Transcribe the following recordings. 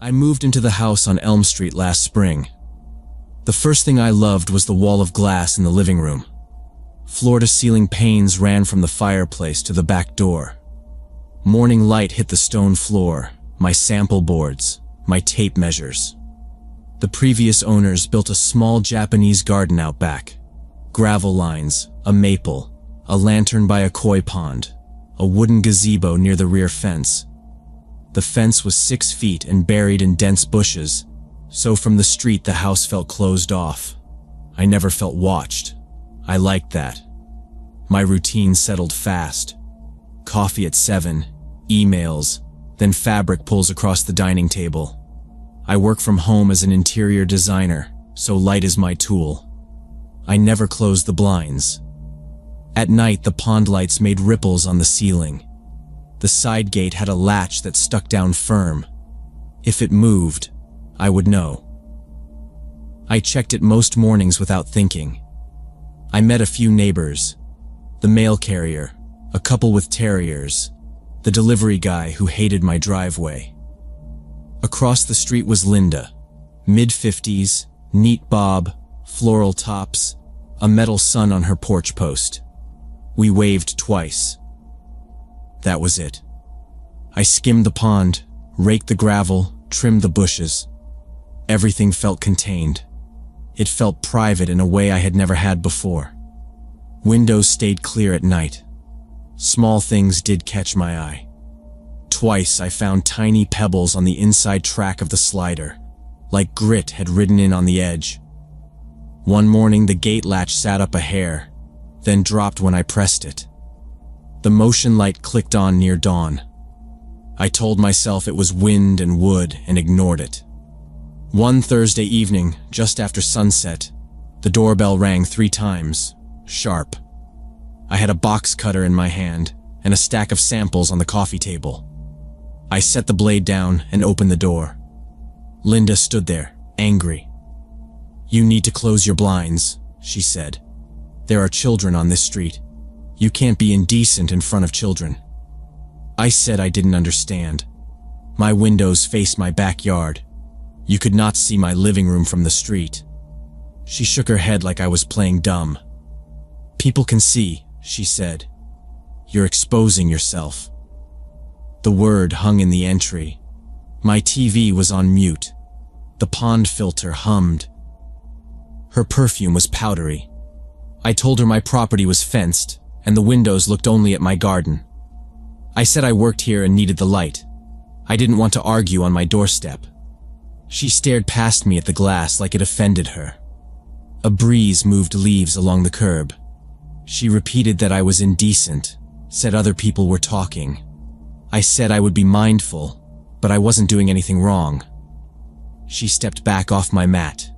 I moved into the house on Elm Street last spring. The first thing I loved was the wall of glass in the living room. Floor-to-ceiling panes ran from the fireplace to the back door. Morning light hit the stone floor, my sample boards, my tape measures. The previous owners built a small Japanese garden out back. Gravel lines, a maple, a lantern by a koi pond, a wooden gazebo near the rear fence. The fence was 6 feet and buried in dense bushes, so from the street the house felt closed off. I never felt watched. I liked that. My routine settled fast. Coffee at 7, emails, then fabric pulls across the dining table. I work from home as an interior designer, so light is my tool. I never closed the blinds. At night, the pond lights made ripples on the ceiling. The side gate had a latch that stuck down firm. If it moved, I would know. I checked it most mornings without thinking. I met a few neighbors. The mail carrier, a couple with terriers, the delivery guy who hated my driveway. Across the street was Linda, mid-50s, neat bob, floral tops, a metal sun on her porch post. We waved twice. That was it. I skimmed the pond, raked the gravel, trimmed the bushes. Everything felt contained. It felt private in a way I had never had before. Windows stayed clear at night. Small things did catch my eye. Twice I found tiny pebbles on the inside track of the slider, like grit had ridden in on the edge. One morning the gate latch sat up a hair, then dropped when I pressed it. The motion light clicked on near dawn. I told myself it was wind and wood and ignored it. One Thursday evening, just after sunset, the doorbell rang 3 times, sharp. I had a box cutter in my hand and a stack of samples on the coffee table. I set the blade down and opened the door. Linda stood there, angry. "You need to close your blinds," she said. "There are children on this street. You can't be indecent in front of children." I said I didn't understand. My windows faced my backyard. You could not see my living room from the street. She shook her head like I was playing dumb. "People can see," she said. "You're exposing yourself." The word hung in the entry. My TV was on mute. The pond filter hummed. Her perfume was powdery. I told her my property was fenced, and the windows looked only at my garden. I said I worked here and needed the light. I didn't want to argue on my doorstep. She stared past me at the glass like it offended her. A breeze moved leaves along the curb. She repeated that I was indecent, said other people were talking. I said I would be mindful, but I wasn't doing anything wrong. She stepped back off my mat.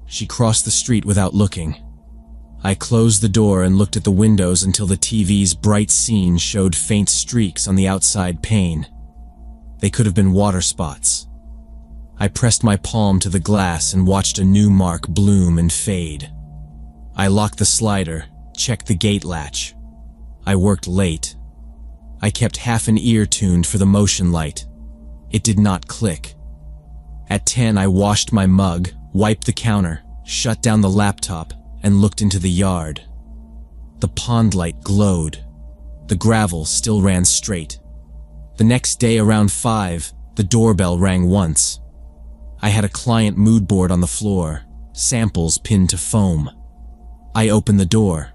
She crossed the street without looking. I closed the door and looked at the windows until the TV's bright scene showed faint streaks on the outside pane. They could have been water spots. I pressed my palm to the glass and watched a new mark bloom and fade. I locked the slider, checked the gate latch. I worked late. I kept half an ear tuned for the motion light. It did not click. At 10, I washed my mug, wiped the counter, shut down the laptop, and looked into the yard. The pond light glowed. The gravel still ran straight. The next day around 5, the doorbell rang once. I had a client mood board on the floor, samples pinned to foam. I opened the door.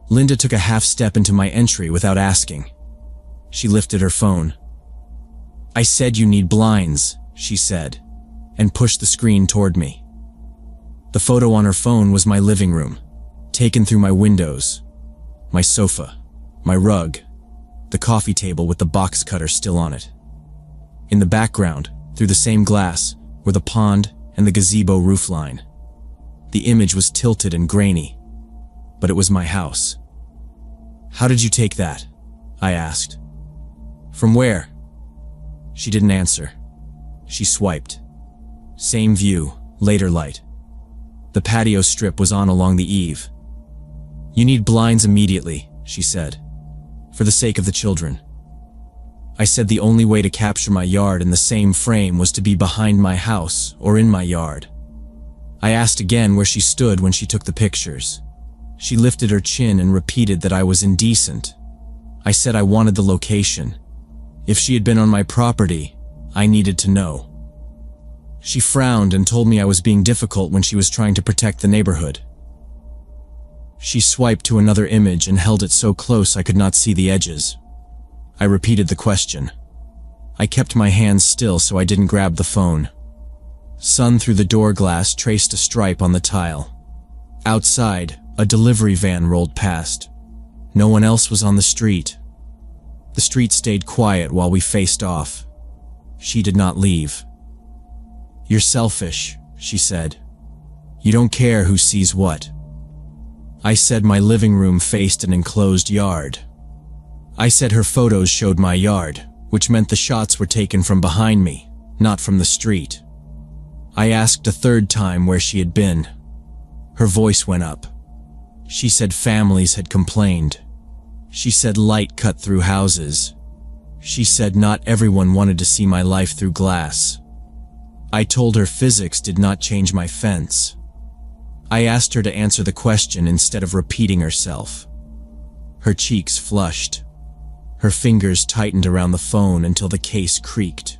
Linda took a half step into my entry without asking. She lifted her phone. "I said you need blinds," she said, and pushed the screen toward me. The photo on her phone was my living room, taken through my windows, my sofa, my rug, the coffee table with the box cutter still on it. In the background, through the same glass, were the pond and the gazebo roofline. The image was tilted and grainy, but it was my house. "How did you take that?" I asked. "From where?" She didn't answer. She swiped. Same view, later light. The patio strip was on along the eave. "You need blinds immediately," she said, "for the sake of the children." I said the only way to capture my yard in the same frame was to be behind my house or in my yard. I asked again where she stood when she took the pictures. She lifted her chin and repeated that I was indecent. I said I wanted the location. If she had been on my property, I needed to know. She frowned and told me I was being difficult when she was trying to protect the neighborhood. She swiped to another image and held it so close I could not see the edges. I repeated the question. I kept my hands still so I didn't grab the phone. Sun through the door glass traced a stripe on the tile. Outside, a delivery van rolled past. No one else was on the street. The street stayed quiet while we faced off. She did not leave. "You're selfish," she said. "You don't care who sees what." I said my living room faced an enclosed yard. I said her photos showed my yard, which meant the shots were taken from behind me, not from the street. I asked a third time where she had been. Her voice went up. She said families had complained. She said light cut through houses. She said not everyone wanted to see my life through glass. I told her physics did not change my fence. I asked her to answer the question instead of repeating herself. Her cheeks flushed. Her fingers tightened around the phone until the case creaked.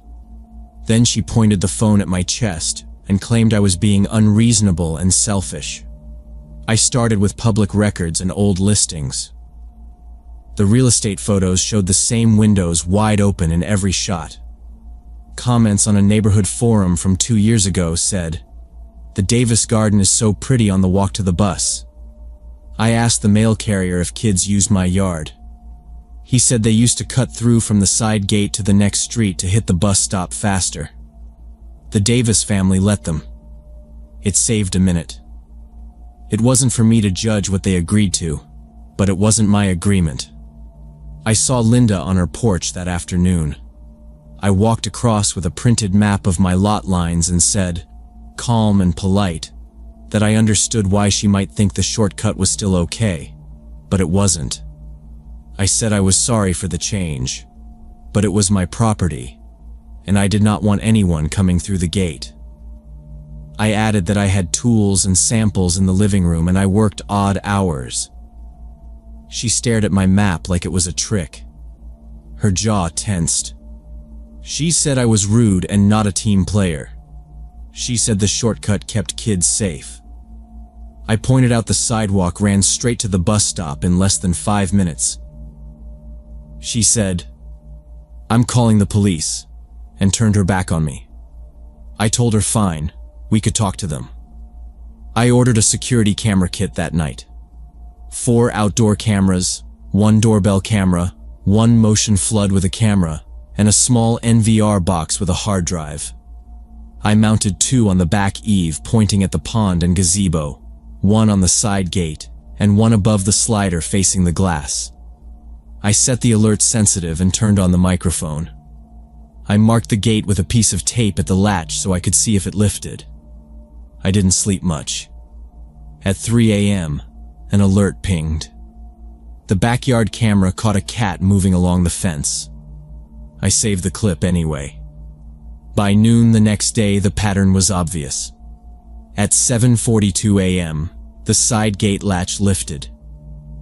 Then she pointed the phone at my chest and claimed I was being unreasonable and selfish. I started with public records and old listings. The real estate photos showed the same windows wide open in every shot. Comments on a neighborhood forum from 2 years ago said, "The Davis garden is so pretty on the walk to the bus." I asked the mail carrier if kids used my yard. He said they used to cut through from the side gate to the next street to hit the bus stop faster. The Davis family let them. It saved a minute. It wasn't for me to judge what they agreed to, but it wasn't my agreement. I saw Linda on her porch that afternoon. I walked across with a printed map of my lot lines and said, calm and polite, that I understood why she might think the shortcut was still okay, but it wasn't. I said I was sorry for the change, but it was my property, and I did not want anyone coming through the gate. I added that I had tools and samples in the living room and I worked odd hours. She stared at my map like it was a trick. Her jaw tensed. She said I was rude and not a team player. She said the shortcut kept kids safe. I pointed out the sidewalk ran straight to the bus stop in less than 5 minutes. She said, "I'm calling the police," and turned her back on me. I told her fine, we could talk to them. I ordered a security camera kit that night. 4 outdoor cameras, 1 doorbell camera, 1 motion flood with a camera, and a small NVR box with a hard drive. I mounted 2 on the back eave pointing at the pond and gazebo, 1 on the side gate, and 1 above the slider facing the glass. I set the alert sensitive and turned on the microphone. I marked the gate with a piece of tape at the latch so I could see if it lifted. I didn't sleep much. At 3 a.m., an alert pinged. The backyard camera caught a cat moving along the fence. I saved the clip anyway. By noon the next day, the pattern was obvious. At 7:42 a.m., the side gate latch lifted.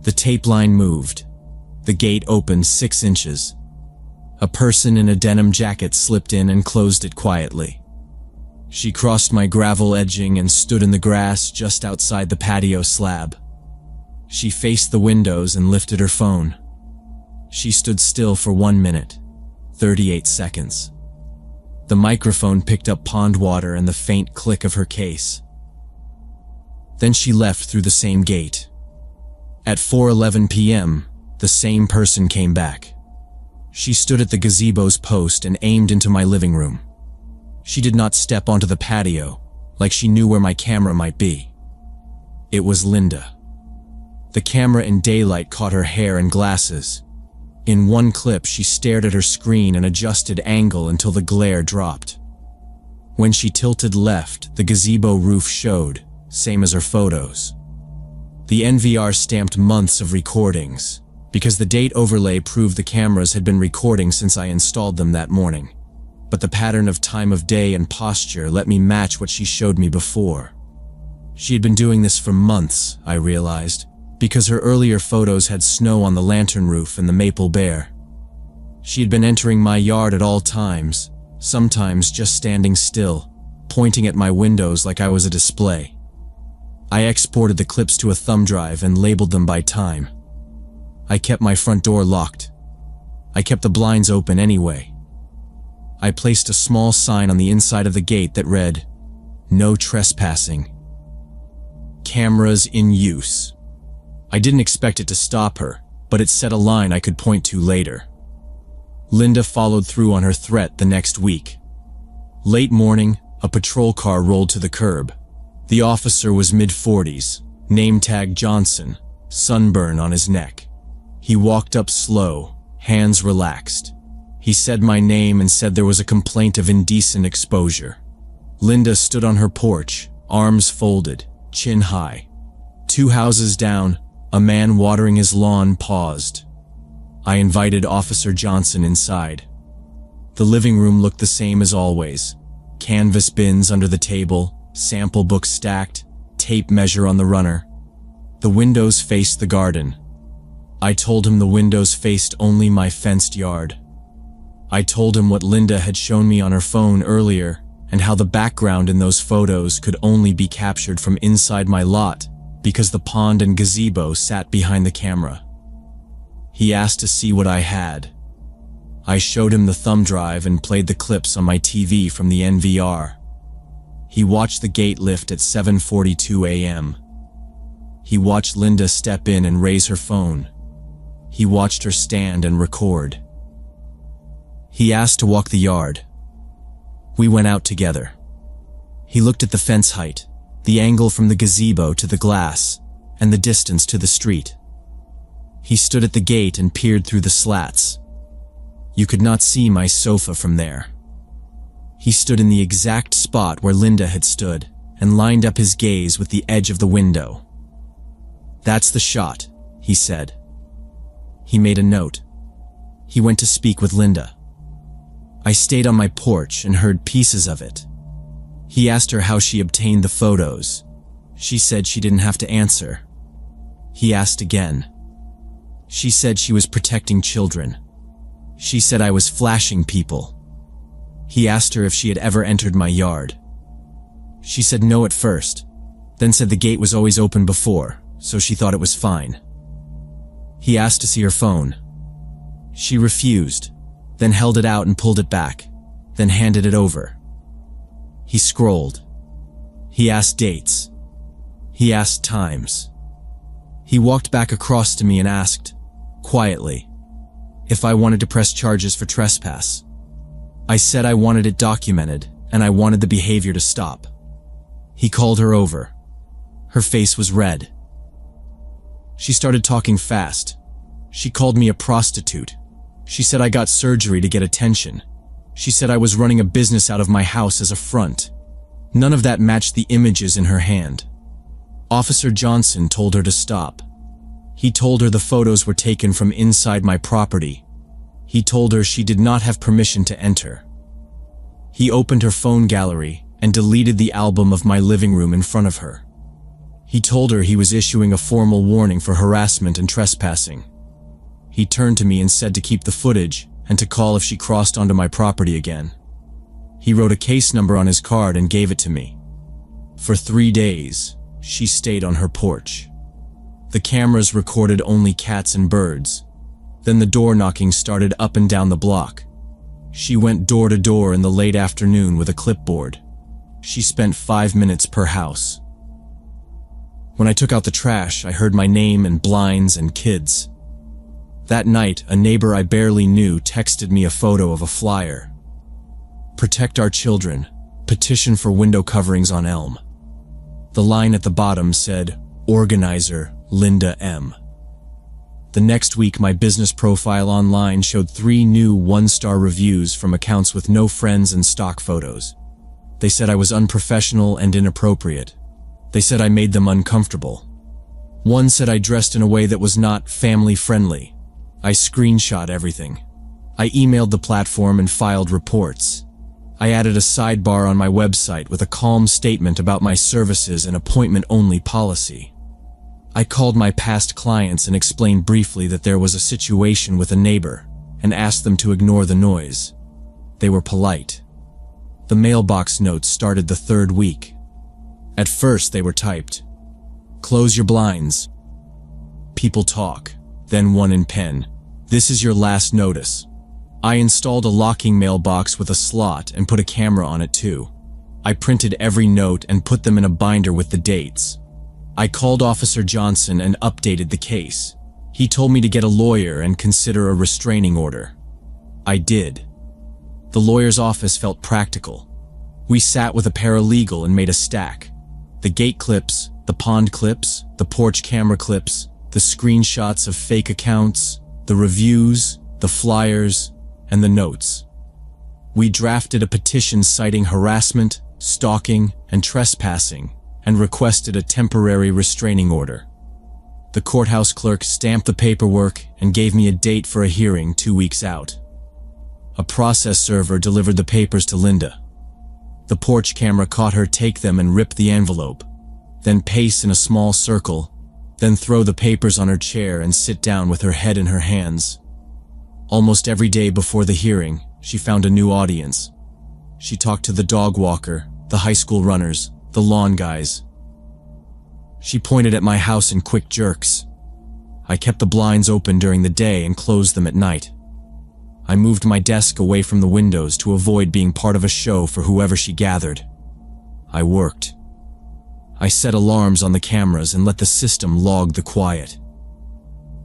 The tape line moved. The gate opened 6 inches. A person in a denim jacket slipped in and closed it quietly. She crossed my gravel edging and stood in the grass just outside the patio slab. She faced the windows and lifted her phone. She stood still for 1 minute, 38 seconds. The microphone picked up pond water and the faint click of her case. Then she left through the same gate. At 4:11 p.m., the same person came back. She stood at the gazebo's post and aimed into my living room. She did not step onto the patio, like she knew where my camera might be. It was Linda. The camera in daylight caught her hair and glasses. In one clip, she stared at her screen and adjusted angle until the glare dropped. When she tilted left, the gazebo roof showed, same as her photos. The NVR stamped months of recordings, because the date overlay proved the cameras had been recording since I installed them that morning. But the pattern of time of day and posture let me match what she showed me before. She had been doing this for months, I realized, because her earlier photos had snow on the lantern roof and the maple bear. She had been entering my yard at all times, sometimes just standing still, pointing at my windows like I was a display. I exported the clips to a thumb drive and labeled them by time. I kept my front door locked. I kept the blinds open anyway. I placed a small sign on the inside of the gate that read, "No trespassing. Cameras in use." I didn't expect it to stop her, but it set a line I could point to later. Linda followed through on her threat the next week. Late morning, a patrol car rolled to the curb. The officer was mid-40s, name tag Johnson, sunburn on his neck. He walked up slow, hands relaxed. He said my name and said there was a complaint of indecent exposure. Linda stood on her porch, arms folded, chin high. 2 houses down, a man watering his lawn paused. I invited Officer Johnson inside. The living room looked the same as always. Canvas bins under the table, sample books stacked, tape measure on the runner. The windows faced the garden. I told him the windows faced only my fenced yard. I told him what Linda had shown me on her phone earlier and how the background in those photos could only be captured from inside my lot because the pond and gazebo sat behind the camera. He asked to see what I had. I showed him the thumb drive and played the clips on my TV from the NVR. He watched the gate lift at 7:42 a.m. He watched Linda step in and raise her phone. He watched her stand and record. He asked to walk the yard. We went out together. He looked at the fence height, the angle from the gazebo to the glass, and the distance to the street. He stood at the gate and peered through the slats. You could not see my sofa from there. He stood in the exact spot where Linda had stood and lined up his gaze with the edge of the window. "That's the shot," he said. He made a note. He went to speak with Linda. I stayed on my porch and heard pieces of it. He asked her how she obtained the photos. She said she didn't have to answer. He asked again. She said she was protecting children. She said I was flashing people. He asked her if she had ever entered my yard. She said no at first, then said the gate was always open before, so she thought it was fine. He asked to see her phone. She refused, then held it out and pulled it back, then handed it over. He scrolled. He asked dates. He asked times. He walked back across to me and asked, quietly, if I wanted to press charges for trespass. I said I wanted it documented, and I wanted the behavior to stop. He called her over. Her face was red. She started talking fast. She called me a prostitute. She said I got surgery to get attention. She said I was running a business out of my house as a front. None of that matched the images in her hand. Officer Johnson told her to stop. He told her the photos were taken from inside my property. He told her she did not have permission to enter. He opened her phone gallery and deleted the album of my living room in front of her. He told her he was issuing a formal warning for harassment and trespassing. He turned to me and said to keep the footage and to call if she crossed onto my property again. He wrote a case number on his card and gave it to me. For 3 days, she stayed on her porch. The cameras recorded only cats and birds. Then the door knocking started up and down the block. She went door to door in the late afternoon with a clipboard. She spent 5 minutes per house. When I took out the trash, I heard my name and blinds and kids. That night, a neighbor I barely knew texted me a photo of a flyer. Protect our children. Petition for window coverings on Elm. The line at the bottom said, Organizer, Linda M. The next week, my business profile online showed 3 new 1-star reviews from accounts with no friends and stock photos. They said I was unprofessional and inappropriate. They said I made them uncomfortable. One said I dressed in a way that was not family-friendly. I screenshot everything. I emailed the platform and filed reports. I added a sidebar on my website with a calm statement about my services and appointment-only policy. I called my past clients and explained briefly that there was a situation with a neighbor and asked them to ignore the noise. They were polite. The mailbox notes started the third week. At first, they were typed. Close your blinds. People talk. Then one in pen. This is your last notice. I installed a locking mailbox with a slot and put a camera on it too. I printed every note and put them in a binder with the dates. I called Officer Johnson and updated the case. He told me to get a lawyer and consider a restraining order. I did. The lawyer's office felt practical. We sat with a paralegal and made a stack. The gate clips, the pond clips, the porch camera clips, the screenshots of fake accounts, the reviews, the flyers, and the notes. We drafted a petition citing harassment, stalking, and trespassing, and requested a temporary restraining order. The courthouse clerk stamped the paperwork and gave me a date for a hearing 2 weeks out. A process server delivered the papers to Linda. The porch camera caught her take them and rip the envelope, then pace in a small circle, then throw the papers on her chair and sit down with her head in her hands. Almost every day before the hearing, she found a new audience. She talked to the dog walker, the high school runners, the lawn guys. She pointed at my house in quick jerks. I kept the blinds open during the day and closed them at night. I moved my desk away from the windows to avoid being part of a show for whoever she gathered. I worked. I set alarms on the cameras and let the system log the quiet.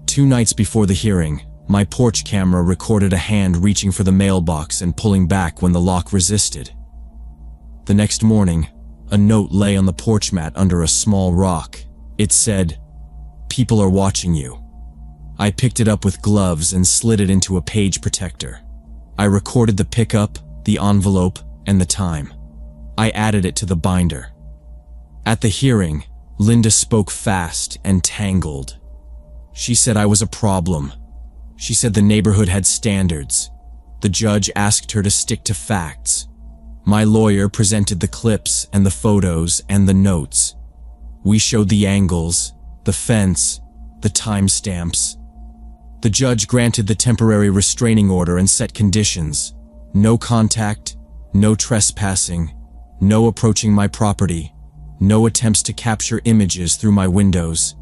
2 nights before the hearing, my porch camera recorded a hand reaching for the mailbox and pulling back when the lock resisted. The next morning, a note lay on the porch mat under a small rock. It said, "People are watching you." I picked it up with gloves and slid it into a page protector. I recorded the pickup, the envelope, and the time. I added it to the binder. At the hearing, Linda spoke fast and tangled. She said I was a problem. She said the neighborhood had standards. The judge asked her to stick to facts. My lawyer presented the clips and the photos and the notes. We showed the angles, the fence, the timestamps. The judge granted the temporary restraining order and set conditions. No contact, no trespassing, no approaching my property, no attempts to capture images through my windows.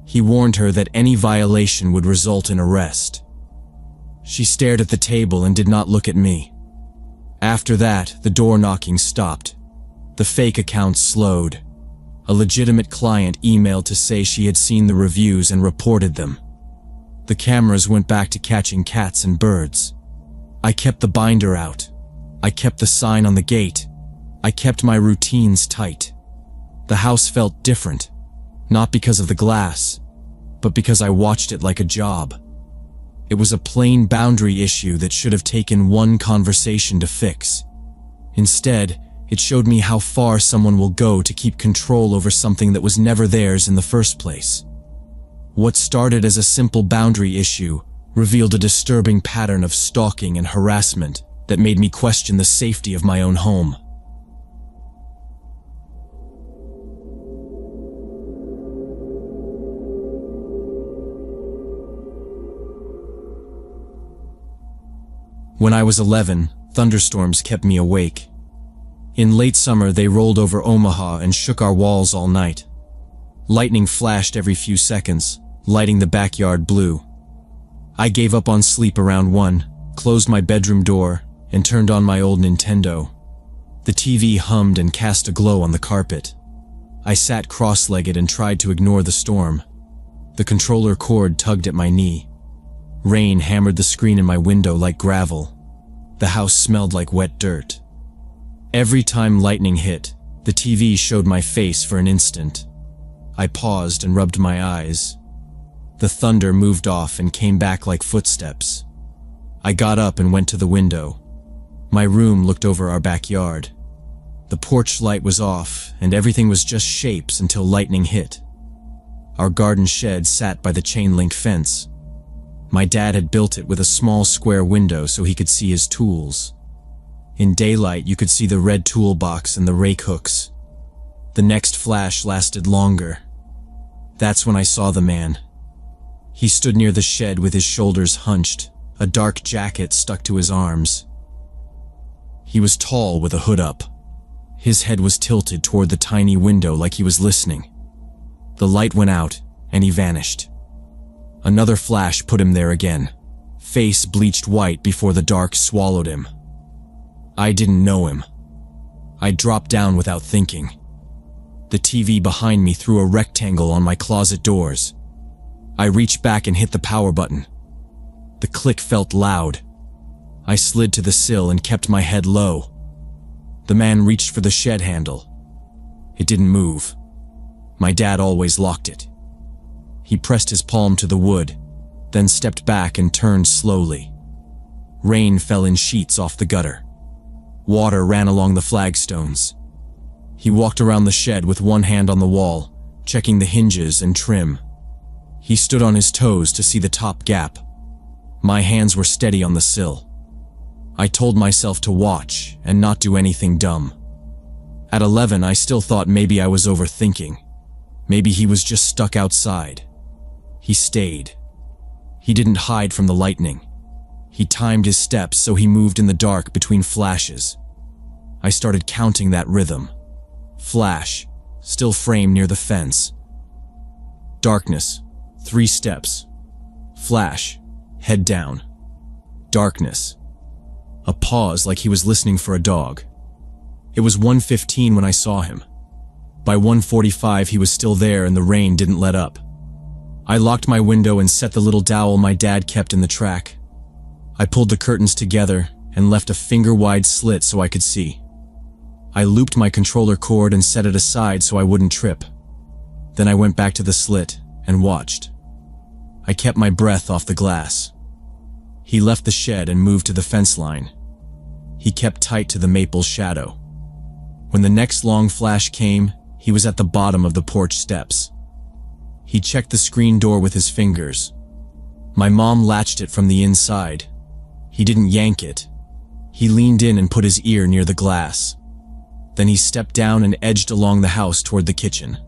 He warned her that any violation would result in arrest. She stared at the table and did not look at me. After that, the door knocking stopped. The fake accounts slowed. A legitimate client emailed to say she had seen the reviews and reported them. The cameras went back to catching cats and birds. I kept the binder out. I kept the sign on the gate. I kept my routines tight. The house felt different, not because of the glass, but because I watched it like a job. It was a plain boundary issue that should have taken one conversation to fix. Instead, it showed me how far someone will go to keep control over something that was never theirs in the first place. What started as a simple boundary issue revealed a disturbing pattern of stalking and harassment that made me question the safety of my own home. When I was 11, thunderstorms kept me awake. In late summer, they rolled over Omaha and shook our walls all night. Lightning flashed every few seconds, lighting the backyard blue. I gave up on sleep around 1, closed my bedroom door, and turned on my old Nintendo. The TV hummed and cast a glow on the carpet. I sat cross-legged and tried to ignore the storm. The controller cord tugged at my knee. Rain hammered the screen in my window like gravel. The house smelled like wet dirt. Every time lightning hit, the TV showed my face for an instant. I paused and rubbed my eyes. The thunder moved off and came back like footsteps. I got up and went to the window. My room looked over our backyard. The porch light was off, and everything was just shapes until lightning hit. Our garden shed sat by the chain-link fence. My dad had built it with a small square window so he could see his tools. In daylight, you could see the red toolbox and the rake hooks. The next flash lasted longer. That's when I saw the man. He stood near the shed with his shoulders hunched, a dark jacket stuck to his arms. He was tall with a hood up. His head was tilted toward the tiny window like he was listening. The light went out, and he vanished. Another flash put him there again, face bleached white before the dark swallowed him. I didn't know him. I dropped down without thinking. The TV behind me threw a rectangle on my closet doors. I reached back and hit the power button. The click felt loud. I slid to the sill and kept my head low. The man reached for the shed handle. It didn't move. My dad always locked it. He pressed his palm to the wood, then stepped back and turned slowly. Rain fell in sheets off the gutter. Water ran along the flagstones. He walked around the shed with one hand on the wall, checking the hinges and trim. He stood on his toes to see the top gap. My hands were steady on the sill. I told myself to watch and not do anything dumb. At 11, I still thought maybe I was overthinking. Maybe he was just stuck outside. He stayed. He didn't hide from the lightning. He timed his steps so he moved in the dark between flashes. I started counting that rhythm. Flash, still framed near the fence. Darkness, 3 steps. Flash, head down. Darkness. A pause like he was listening for a dog. It was 1:15 when I saw him. By 1:45 he was still there and the rain didn't let up. I locked my window and set the little dowel my dad kept in the track. I pulled the curtains together and left a finger-wide slit so I could see. I looped my controller cord and set it aside so I wouldn't trip. Then I went back to the slit and watched. I kept my breath off the glass. He left the shed and moved to the fence line. He kept tight to the maple shadow. When the next long flash came, he was at the bottom of the porch steps. He checked the screen door with his fingers. My mom latched it from the inside. He didn't yank it. He leaned in and put his ear near the glass. Then he stepped down and edged along the house toward the kitchen.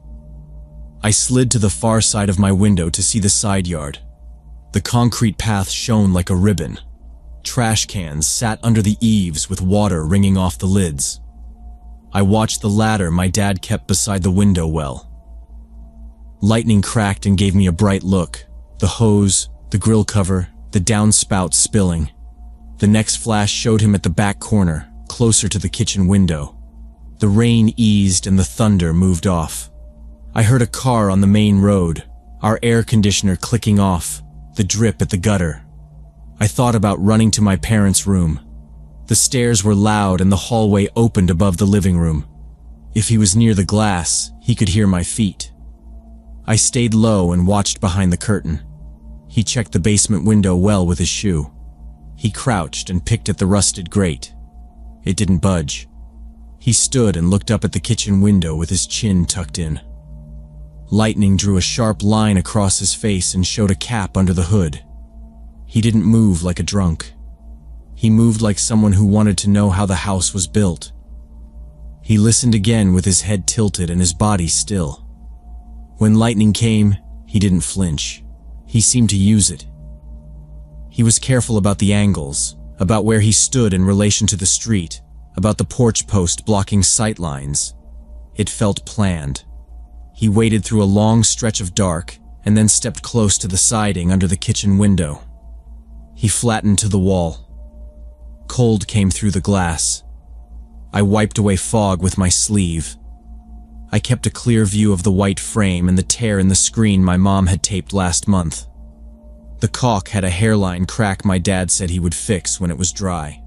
I slid to the far side of my window to see the side yard. The concrete path shone like a ribbon. Trash cans sat under the eaves with water wringing off the lids. I watched the ladder my dad kept beside the window well. Lightning cracked and gave me a bright look. The hose, the grill cover, the downspout spilling. The next flash showed him at the back corner, closer to the kitchen window. The rain eased and the thunder moved off. I heard a car on the main road, our air conditioner clicking off, the drip at the gutter. I thought about running to my parents' room. The stairs were loud and the hallway opened above the living room. If he was near the glass, he could hear my feet. I stayed low and watched behind the curtain. He checked the basement window well with his shoe. He crouched and picked at the rusted grate. It didn't budge. He stood and looked up at the kitchen window with his chin tucked in. Lightning drew a sharp line across his face and showed a cap under the hood. He didn't move like a drunk. He moved like someone who wanted to know how the house was built. He listened again with his head tilted and his body still. When lightning came, he didn't flinch. He seemed to use it. He was careful about the angles, about where he stood in relation to the street, about the porch post blocking sight lines. It felt planned. He waded through a long stretch of dark and then stepped close to the siding under the kitchen window. He flattened to the wall. Cold came through the glass. I wiped away fog with my sleeve. I kept a clear view of the white frame and the tear in the screen my mom had taped last month. The caulk had a hairline crack my dad said he would fix when it was dry.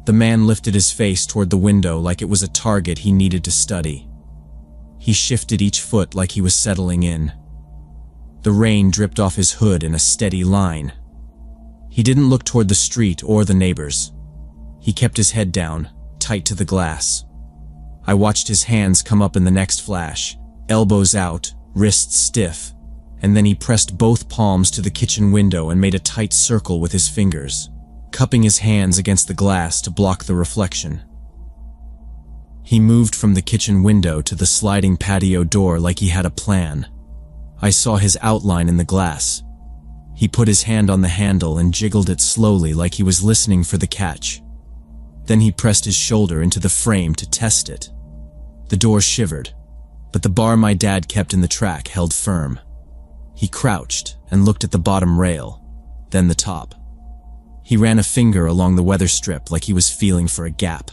The man lifted his face toward the window like it was a target he needed to study. He shifted each foot like he was settling in. The rain dripped off his hood in a steady line. He didn't look toward the street or the neighbors. He kept his head down, tight to the glass. I watched his hands come up in the next flash, elbows out, wrists stiff. and then he pressed both palms to the kitchen window and made a tight circle with his fingers, cupping his hands against the glass to block the reflection. He moved from the kitchen window to the sliding patio door like he had a plan. I saw his outline in the glass. He put his hand on the handle and jiggled it slowly like he was listening for the catch. Then he pressed his shoulder into the frame to test it. The door shivered, but the bar my dad kept in the track held firm. He crouched and looked at the bottom rail, then the top. He ran a finger along the weather strip like he was feeling for a gap.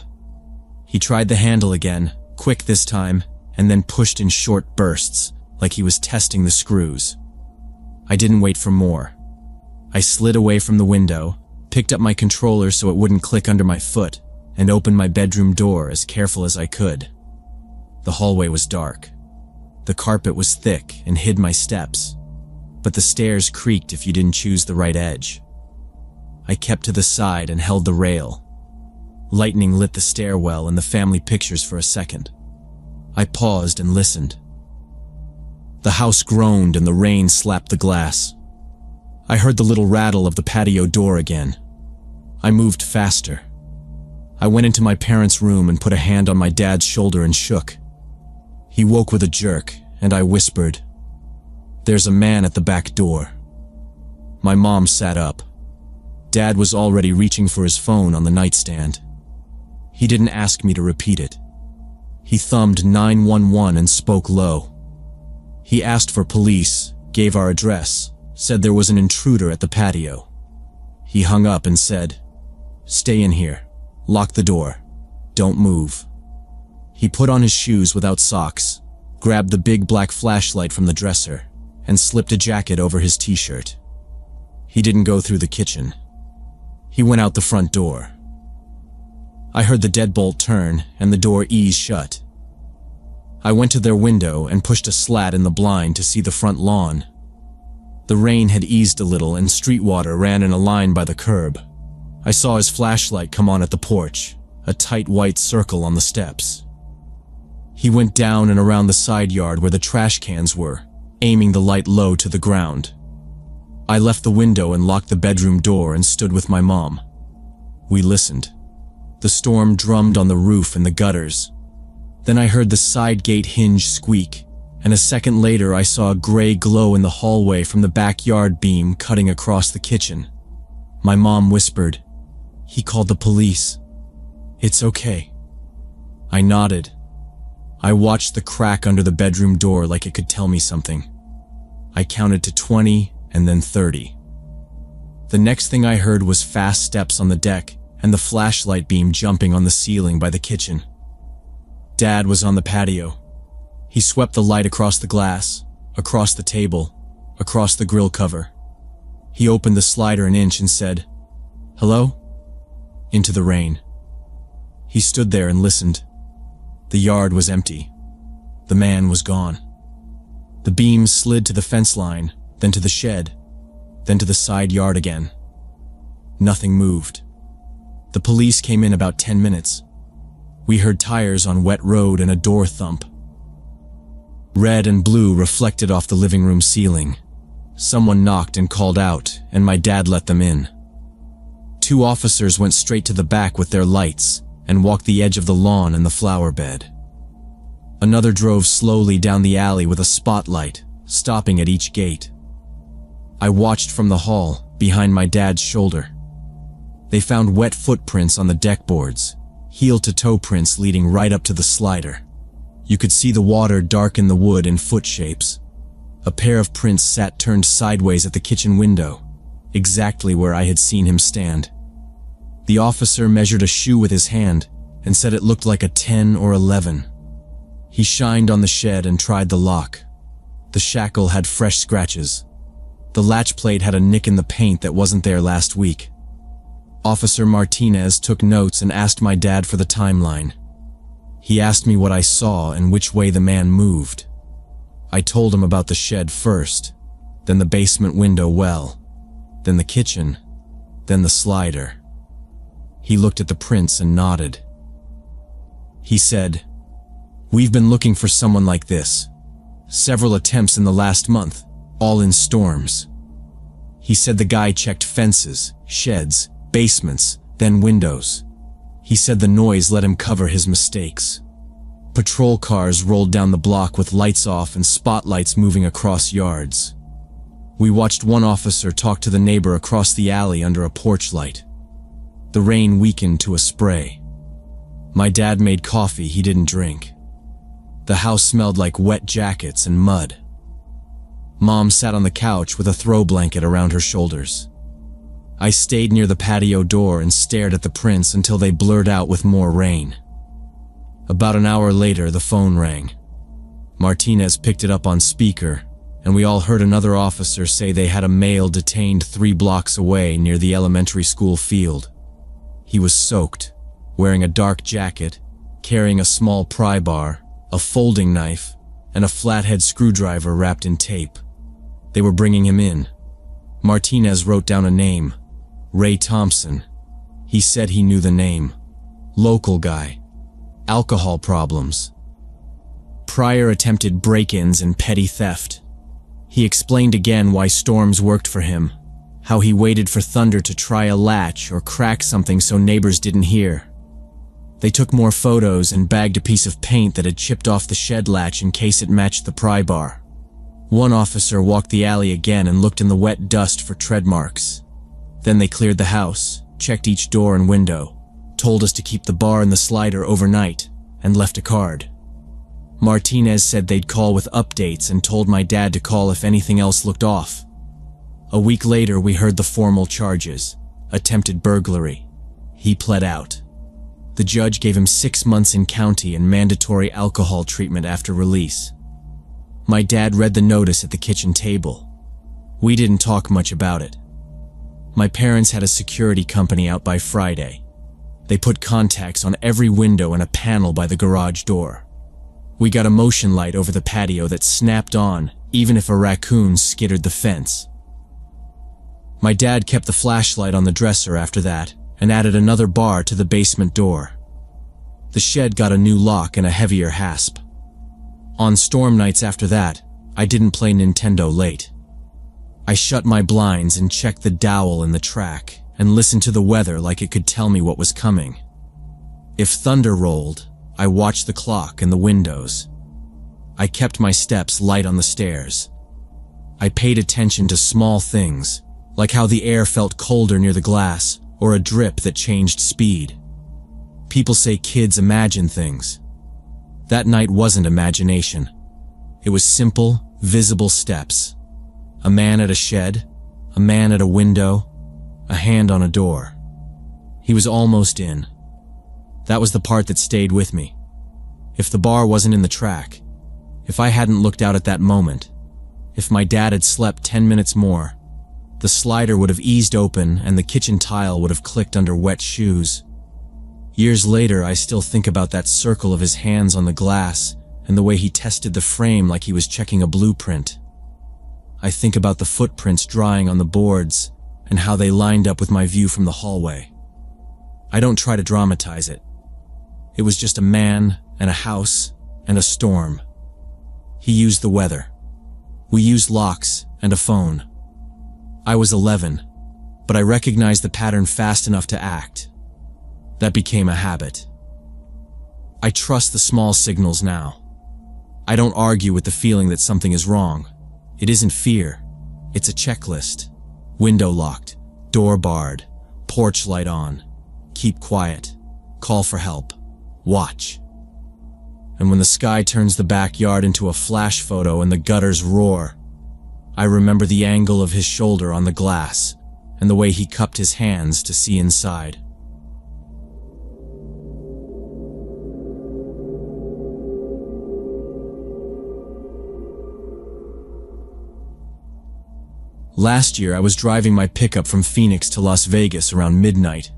He tried the handle again, quick this time, and then pushed in short bursts, like he was testing the screws. I didn't wait for more. I slid away from the window, picked up my controller so it wouldn't click under my foot, and opened my bedroom door as careful as I could. The hallway was dark. The carpet was thick and hid my steps, but the stairs creaked if you didn't choose the right edge. I kept to the side and held the rail. Lightning lit the stairwell and the family pictures for a second. I paused and listened. The house groaned and the rain slapped the glass. I heard the little rattle of the patio door again. I moved faster. I went into my parents' room and put a hand on my dad's shoulder and shook. He woke with a jerk, and I whispered, "There's a man at the back door." My mom sat up. Dad was already reaching for his phone on the nightstand. He didn't ask me to repeat it. He thumbed 911 and spoke low. He asked for police, gave our address, said there was an intruder at the patio. He hung up and said, "Stay in here. Lock the door. Don't move." He put on his shoes without socks, grabbed the big black flashlight from the dresser, and slipped a jacket over his t-shirt. He didn't go through the kitchen. He went out the front door. I heard the deadbolt turn and the door ease shut. I went to their window and pushed a slat in the blind to see the front lawn. The rain had eased a little and street water ran in a line by the curb. I saw his flashlight come on at the porch, a tight white circle on the steps. He went down and around the side yard where the trash cans were, aiming the light low to the ground. I left the window and locked the bedroom door and stood with my mom. We listened. The storm drummed on the roof and the gutters. Then I heard the side gate hinge squeak, and a second later I saw a gray glow in the hallway from the backyard beam cutting across the kitchen. My mom whispered, "He called the police. It's okay." I nodded. I watched the crack under the bedroom door like it could tell me something. I counted to 20 and then 30. The next thing I heard was fast steps on the deck and the flashlight beam jumping on the ceiling by the kitchen. Dad was on the patio. He swept the light across the glass, across the table, across the grill cover. He opened the slider an inch and said, "Hello?" into the rain. He stood there and listened. The yard was empty. The man was gone. The beam slid to the fence line, then to the shed, then to the side yard again. Nothing moved. The police came in about 10 minutes. We heard tires on wet road and a door thump. Red and blue reflected off the living room ceiling. Someone knocked and called out, and my dad let them in. 2 officers went straight to the back with their lights and walked the edge of the lawn and the flower bed. Another drove slowly down the alley with a spotlight, stopping at each gate. I watched from the hall, behind my dad's shoulder. They found wet footprints on the deck boards, heel-to-toe prints leading right up to the slider. You could see the water darken the wood in foot shapes. A pair of prints sat turned sideways at the kitchen window, exactly where I had seen him stand. The officer measured a shoe with his hand and said it looked like a 10 or 11. He shined on the shed and tried the lock. The shackle had fresh scratches. The latch plate had a nick in the paint that wasn't there last week. Officer Martinez took notes and asked my dad for the timeline. He asked me what I saw and which way the man moved. I told him about the shed first, then the basement window well, then the kitchen, then the slider. He looked at the prints and nodded. He said, "We've been looking for someone like this. Several attempts in the last month, all in storms. He said the guy checked fences, sheds, basements, then windows. He said the noise let him cover his mistakes. Patrol cars rolled down the block with lights off and spotlights moving across yards. We watched one officer talk to the neighbor across the alley under a porch light. The rain weakened to a spray. My dad made coffee he didn't drink. The house smelled like wet jackets and mud. Mom sat on the couch with a throw blanket around her shoulders. I stayed near the patio door and stared at the prints until they blurred out with more rain. About an hour later, the phone rang. Martinez picked it up on speaker, and we all heard another officer say they had a male detained 3 blocks away near the elementary school field. He was soaked, wearing a dark jacket, carrying a small pry bar, a folding knife, and a flathead screwdriver wrapped in tape. They were bringing him in. Martinez wrote down a name, Ray Thompson. He said he knew the name. Local guy. Alcohol problems. Prior attempted break-ins and petty theft. He explained again why storms worked for him, how he waited for thunder to try a latch or crack something so neighbors didn't hear. They took more photos and bagged a piece of paint that had chipped off the shed latch in case it matched the pry bar. One officer walked the alley again and looked in the wet dust for tread marks. Then they cleared the house, checked each door and window, told us to keep the bar and the slider overnight, and left a card. Martinez said they'd call with updates and told my dad to call if anything else looked off. A week later, we heard the formal charges. Attempted burglary. He pled out. The judge gave him 6 months in county and mandatory alcohol treatment after release. My dad read the notice at the kitchen table. We didn't talk much about it. My parents had a security company out by Friday. They put contacts on every window and a panel by the garage door. We got a motion light over the patio that snapped on, even if a raccoon skittered the fence. My dad kept the flashlight on the dresser after that and added another bar to the basement door. The shed got a new lock and a heavier hasp. On storm nights after that, I didn't play Nintendo late. I shut my blinds and checked the dowel in the track and listened to the weather like it could tell me what was coming. If thunder rolled, I watched the clock and the windows. I kept my steps light on the stairs. I paid attention to small things, like how the air felt colder near the glass or a drip that changed speed. People say kids imagine things. That night wasn't imagination. It was simple, visible steps. A man at a shed, a man at a window, a hand on a door. He was almost in. That was the part that stayed with me. If the bar wasn't in the track, if I hadn't looked out at that moment, if my dad had slept 10 minutes more, the slider would have eased open and the kitchen tile would have clicked under wet shoes. Years later, I still think about that circle of his hands on the glass and the way he tested the frame like he was checking a blueprint. I think about the footprints drying on the boards and how they lined up with my view from the hallway. I don't try to dramatize it. It was just a man and a house and a storm. He used the weather. We used locks and a phone. I was 11, but I recognized the pattern fast enough to act. That became a habit. I trust the small signals now. I don't argue with the feeling that something is wrong. It isn't fear. It's a checklist. Window locked, door barred, porch light on, keep quiet, call for help, watch. And when the sky turns the backyard into a flash photo and the gutters roar, I remember the angle of his shoulder on the glass and the way he cupped his hands to see inside. Last year, I was driving my pickup from Phoenix to Las Vegas around midnight.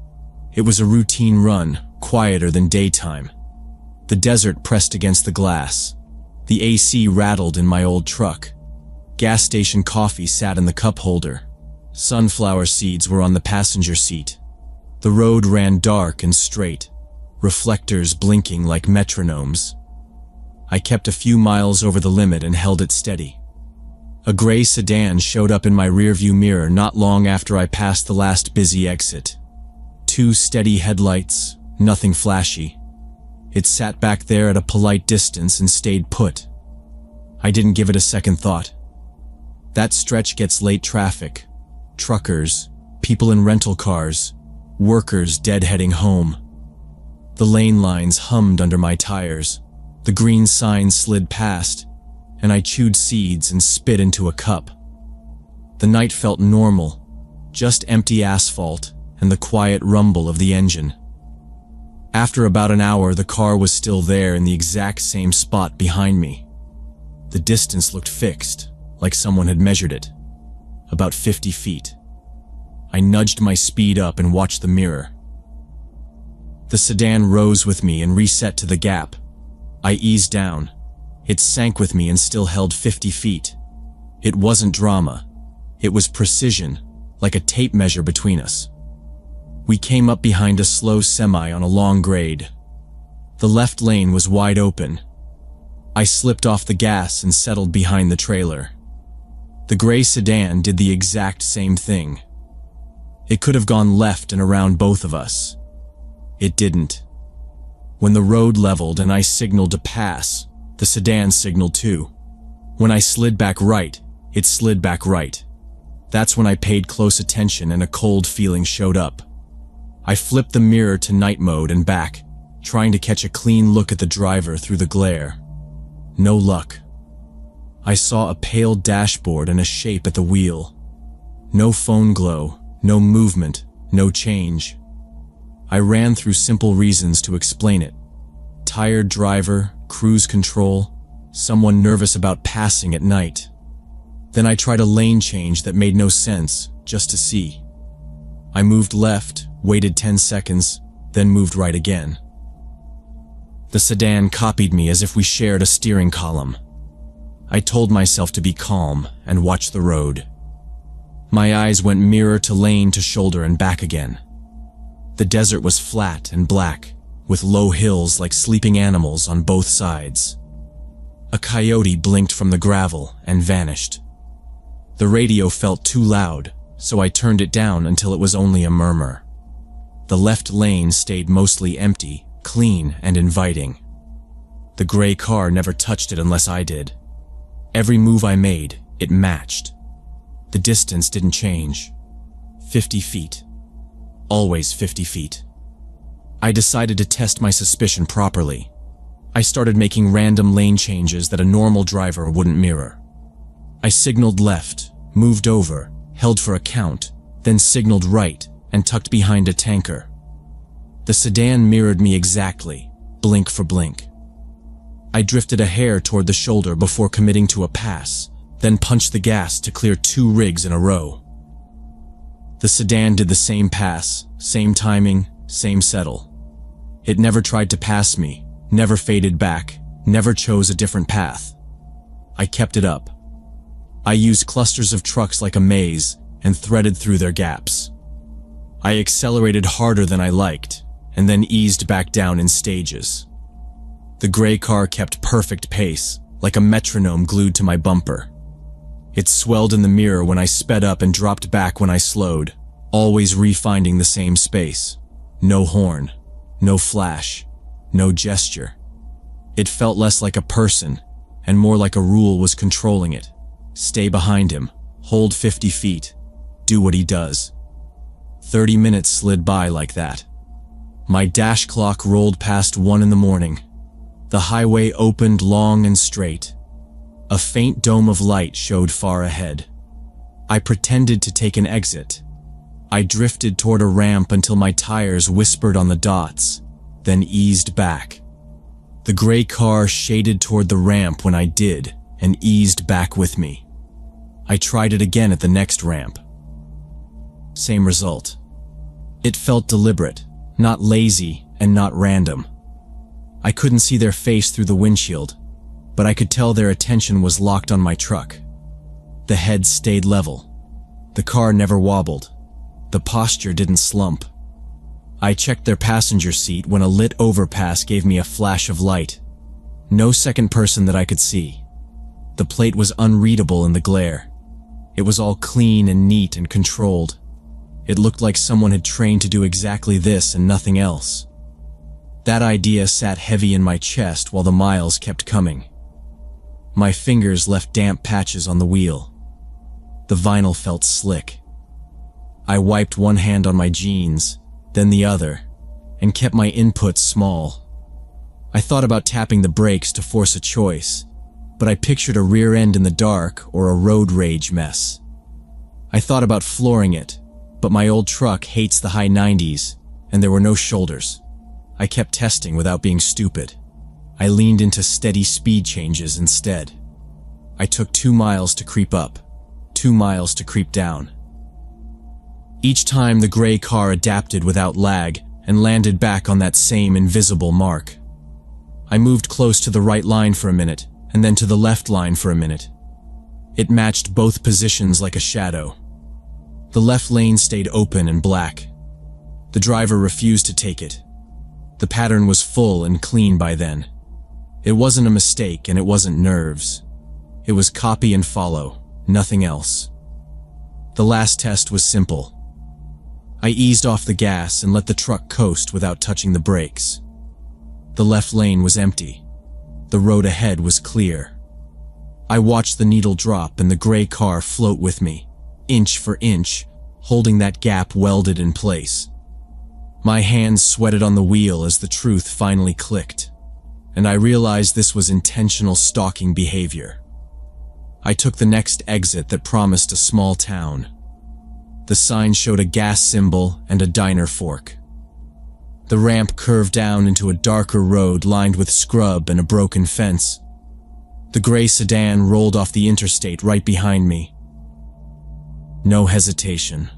It was a routine run, quieter than daytime. The desert pressed against the glass. The AC rattled in my old truck. Gas station coffee sat in the cup holder. Sunflower seeds were on the passenger seat. The road ran dark and straight, reflectors blinking like metronomes. I kept a few miles over the limit and held it steady. A gray sedan showed up in my rearview mirror not long after I passed the last busy exit. 2 steady headlights, nothing flashy. It sat back there at a polite distance and stayed put. I didn't give it a second thought. That stretch gets late traffic. Truckers, people in rental cars, workers deadheading home. The lane lines hummed under my tires. The green sign slid past, and I chewed seeds and spit into a cup. The night felt normal, just empty asphalt and the quiet rumble of the engine. After about an hour, the car was still there in the exact same spot behind me. The distance looked fixed, like someone had measured it. About 50 feet. I nudged my speed up and watched the mirror. The sedan rose with me and reset to the gap. I eased down. It sank with me and still held 50 feet. It wasn't drama. It was precision, like a tape measure between us. We came up behind a slow semi on a long grade. The left lane was wide open. I slipped off the gas and settled behind the trailer. The gray sedan did the exact same thing. It could have gone left and around both of us. It didn't. When the road leveled and I signaled to pass, the sedan signaled too. When I slid back right, it slid back right. That's when I paid close attention and a cold feeling showed up. I flipped the mirror to night mode and back, trying to catch a clean look at the driver through the glare. No luck. I saw a pale dashboard and a shape at the wheel. No phone glow, no movement, no change. I ran through simple reasons to explain it. Tired driver, cruise control, someone nervous about passing at night. Then I tried a lane change that made no sense, just to see. I moved left, waited 10 seconds, then moved right again. The sedan copied me as if we shared a steering column. I told myself to be calm and watch the road. My eyes went mirror to lane to shoulder and back again. The desert was flat and black, with low hills like sleeping animals on both sides. A coyote blinked from the gravel and vanished. The radio felt too loud, so I turned it down until it was only a murmur. The left lane stayed mostly empty, clean and inviting. The gray car never touched it unless I did. Every move I made, it matched. The distance didn't change. 50 feet. Always 50 feet. I decided to test my suspicion properly. I started making random lane changes that a normal driver wouldn't mirror. I signaled left, moved over, held for a count, then signaled right and tucked behind a tanker. The sedan mirrored me exactly, blink for blink. I drifted a hair toward the shoulder before committing to a pass, then punched the gas to clear 2 rigs in a row. The sedan did the same pass, same timing, same settle. It never tried to pass me, never faded back, never chose a different path. I kept it up. I used clusters of trucks like a maze and threaded through their gaps. I accelerated harder than I liked, and then eased back down in stages. The gray car kept perfect pace, like a metronome glued to my bumper. It swelled in the mirror when I sped up and dropped back when I slowed, always refinding the same space. No horn, no flash, no gesture. It felt less like a person, and more like a rule was controlling it. Stay behind him, hold 50 feet, do what he does. 30 minutes slid by like that. My dash clock rolled past 1 in the morning. The highway opened long and straight. A faint dome of light showed far ahead. I pretended to take an exit. I drifted toward a ramp until my tires whispered on the dots, then eased back. The gray car shaded toward the ramp when I did, and eased back with me. I tried it again at the next ramp. Same result. It felt deliberate, not lazy and not random. I couldn't see their face through the windshield, but I could tell their attention was locked on my truck. The head stayed level. The car never wobbled. The posture didn't slump. I checked their passenger seat when a lit overpass gave me a flash of light. No second person that I could see. The plate was unreadable in the glare. It was all clean and neat and controlled. It looked like someone had trained to do exactly this and nothing else. That idea sat heavy in my chest while the miles kept coming. My fingers left damp patches on the wheel. The vinyl felt slick. I wiped one hand on my jeans, then the other, and kept my inputs small. I thought about tapping the brakes to force a choice, but I pictured a rear end in the dark or a road rage mess. I thought about flooring it, but my old truck hates the high 90s, and there were no shoulders. I kept testing without being stupid. I leaned into steady speed changes instead. I took 2 miles to creep up, 2 miles to creep down. Each time the gray car adapted without lag and landed back on that same invisible mark. I moved close to the right line for a minute, and then to the left line for a minute. It matched both positions like a shadow. The left lane stayed open and black. The driver refused to take it. The pattern was full and clean by then. It wasn't a mistake and it wasn't nerves. It was copy and follow, nothing else. The last test was simple. I eased off the gas and let the truck coast without touching the brakes. The left lane was empty. The road ahead was clear. I watched the needle drop and the gray car float with me, inch for inch, holding that gap welded in place. My hands sweated on the wheel as the truth finally clicked, and I realized this was intentional stalking behavior. I took the next exit that promised a small town. The sign showed a gas symbol and a diner fork. The ramp curved down into a darker road lined with scrub and a broken fence. The gray sedan rolled off the interstate right behind me. No hesitation.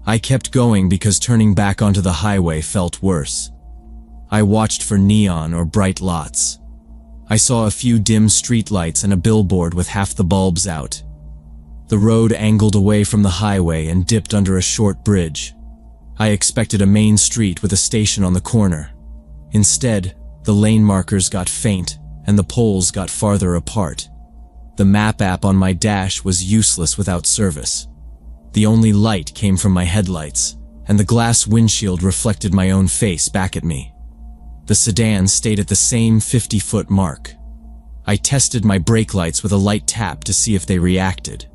I kept going because turning back onto the highway felt worse. I watched for neon or bright lots. I saw a few dim streetlights and a billboard with half the bulbs out. The road angled away from the highway and dipped under a short bridge. I expected a main street with a station on the corner. Instead, the lane markers got faint and the poles got farther apart. The map app on my dash was useless without service. The only light came from my headlights, and the glass windshield reflected my own face back at me. The sedan stayed at the same 50-foot mark. I tested my brake lights with a light tap to see if they reacted.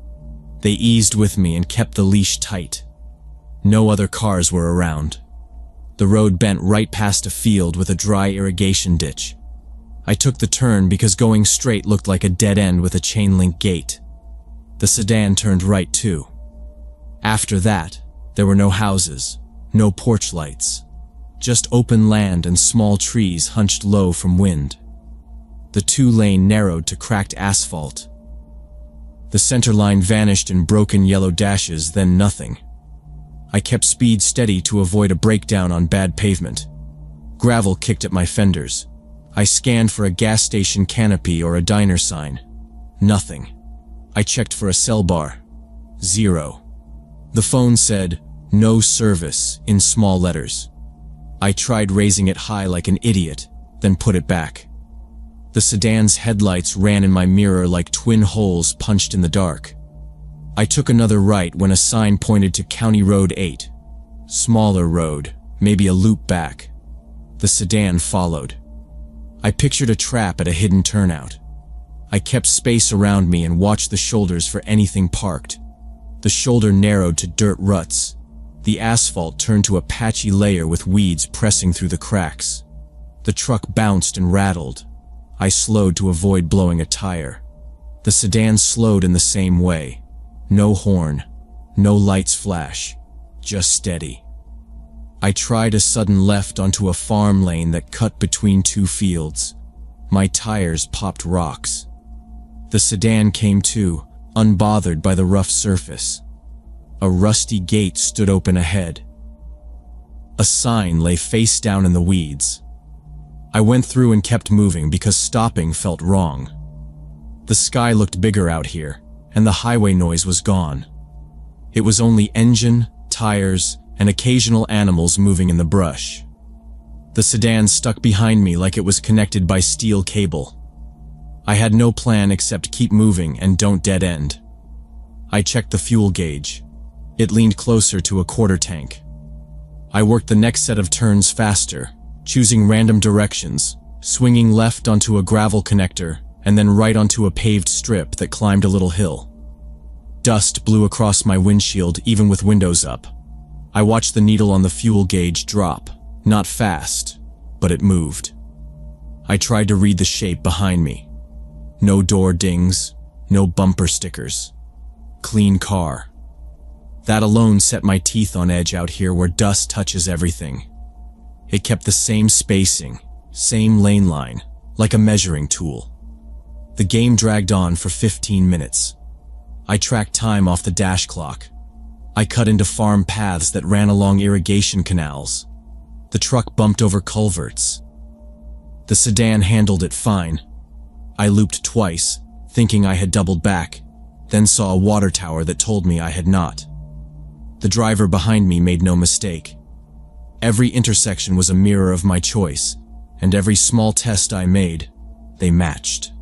They eased with me and kept the leash tight. No other cars were around. The road bent right past a field with a dry irrigation ditch. I took the turn because going straight looked like a dead end with a chain-link gate. The sedan turned right too. After that, there were no houses, no porch lights, just open land and small trees hunched low from wind. The two-lane narrowed to cracked asphalt. The center line vanished in broken yellow dashes, then nothing. I kept speed steady to avoid a breakdown on bad pavement. Gravel kicked at my fenders. I scanned for a gas station canopy or a diner sign. Nothing. I checked for a cell bar. 0. The phone said, "No service," in small letters. I tried raising it high like an idiot, then put it back. The sedan's headlights ran in my mirror like twin holes punched in the dark. I took another right when a sign pointed to County Road 8. Smaller road, maybe a loop back. The sedan followed. I pictured a trap at a hidden turnout. I kept space around me and watched the shoulders for anything parked. The shoulder narrowed to dirt ruts. The asphalt turned to a patchy layer with weeds pressing through the cracks. The truck bounced and rattled. I slowed to avoid blowing a tire. The sedan slowed in the same way. No horn, no lights flash, just steady. I tried a sudden left onto a farm lane that cut between two fields. My tires popped rocks. The sedan came to, unbothered by the rough surface. A rusty gate stood open ahead. A sign lay face down in the weeds. I went through and kept moving because stopping felt wrong. The sky looked bigger out here, and the highway noise was gone. It was only engine, tires, and occasional animals moving in the brush. The sedan stuck behind me like it was connected by steel cable. I had no plan except keep moving and don't dead end. I checked the fuel gauge. It leaned closer to a quarter tank. I worked the next set of turns faster, choosing random directions, swinging left onto a gravel connector and then right onto a paved strip that climbed a little hill. Dust blew across my windshield even with windows up. I watched the needle on the fuel gauge drop, not fast, but it moved. I tried to read the shape behind me. No door dings, no bumper stickers. Clean car. That alone set my teeth on edge out here where dust touches everything. It kept the same spacing, same lane line, like a measuring tool. The game dragged on for 15 minutes. I tracked time off the dash clock. I cut into farm paths that ran along irrigation canals. The truck bumped over culverts. The sedan handled it fine. I looped twice, thinking I had doubled back, then saw a water tower that told me I had not. The driver behind me made no mistake. Every intersection was a mirror of my choice, and every small test I made, they matched.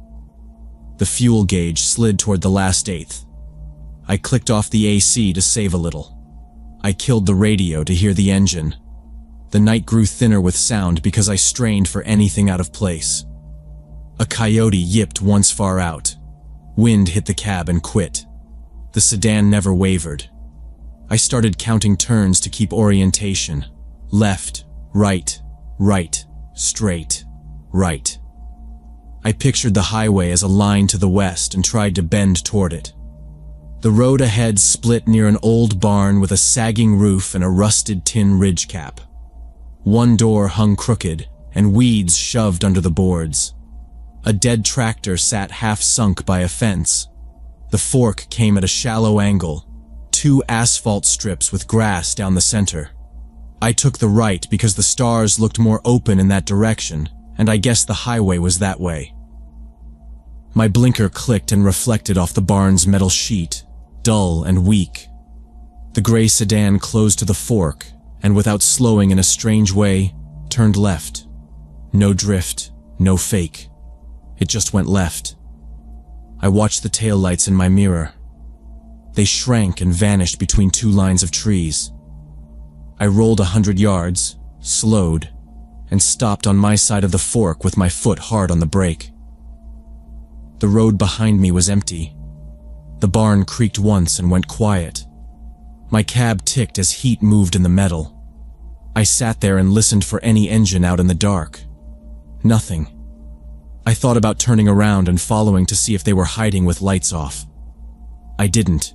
The fuel gauge slid toward the last eighth. I clicked off the AC to save a little. I killed the radio to hear the engine. The night grew thinner with sound because I strained for anything out of place. A coyote yipped once far out. Wind hit the cab and quit. The sedan never wavered. I started counting turns to keep orientation. Left, right, right, straight, right. I pictured the highway as a line to the west and tried to bend toward it. The road ahead split near an old barn with a sagging roof and a rusted tin ridge cap. One door hung crooked, and weeds shoved under the boards. A dead tractor sat half-sunk by a fence. The fork came at a shallow angle, 2 asphalt strips with grass down the center. I took the right because the stars looked more open in that direction, and I guessed the highway was that way. My blinker clicked and reflected off the barn's metal sheet, dull and weak. The gray sedan closed to the fork, and without slowing in a strange way, turned left. No drift, no fake. It just went left. I watched the taillights in my mirror. They shrank and vanished between 2 lines of trees. I rolled 100 yards, slowed, and stopped on my side of the fork with my foot hard on the brake. The road behind me was empty. The barn creaked once and went quiet. My cab ticked as heat moved in the metal. I sat there and listened for any engine out in the dark. Nothing. I thought about turning around and following to see if they were hiding with lights off. I didn't.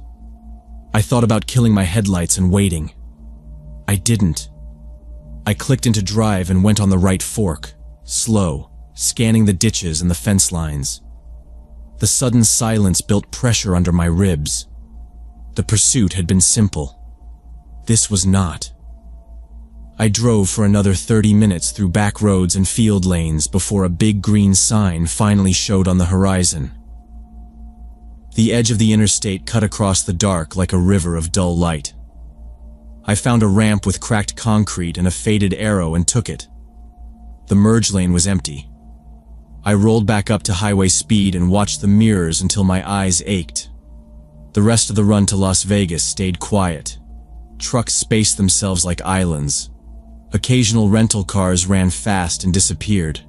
I thought about killing my headlights and waiting. I didn't. I clicked into drive and went on the right fork, slow, scanning the ditches and the fence lines. The sudden silence built pressure under my ribs. The pursuit had been simple. This was not. I drove for another 30 minutes through back roads and field lanes before a big green sign finally showed on the horizon. The edge of the interstate cut across the dark like a river of dull light. I found a ramp with cracked concrete and a faded arrow and took it. The merge lane was empty. I rolled back up to highway speed and watched the mirrors until my eyes ached. The rest of the run to Las Vegas stayed quiet. Trucks spaced themselves like islands. Occasional rental cars ran fast and disappeared.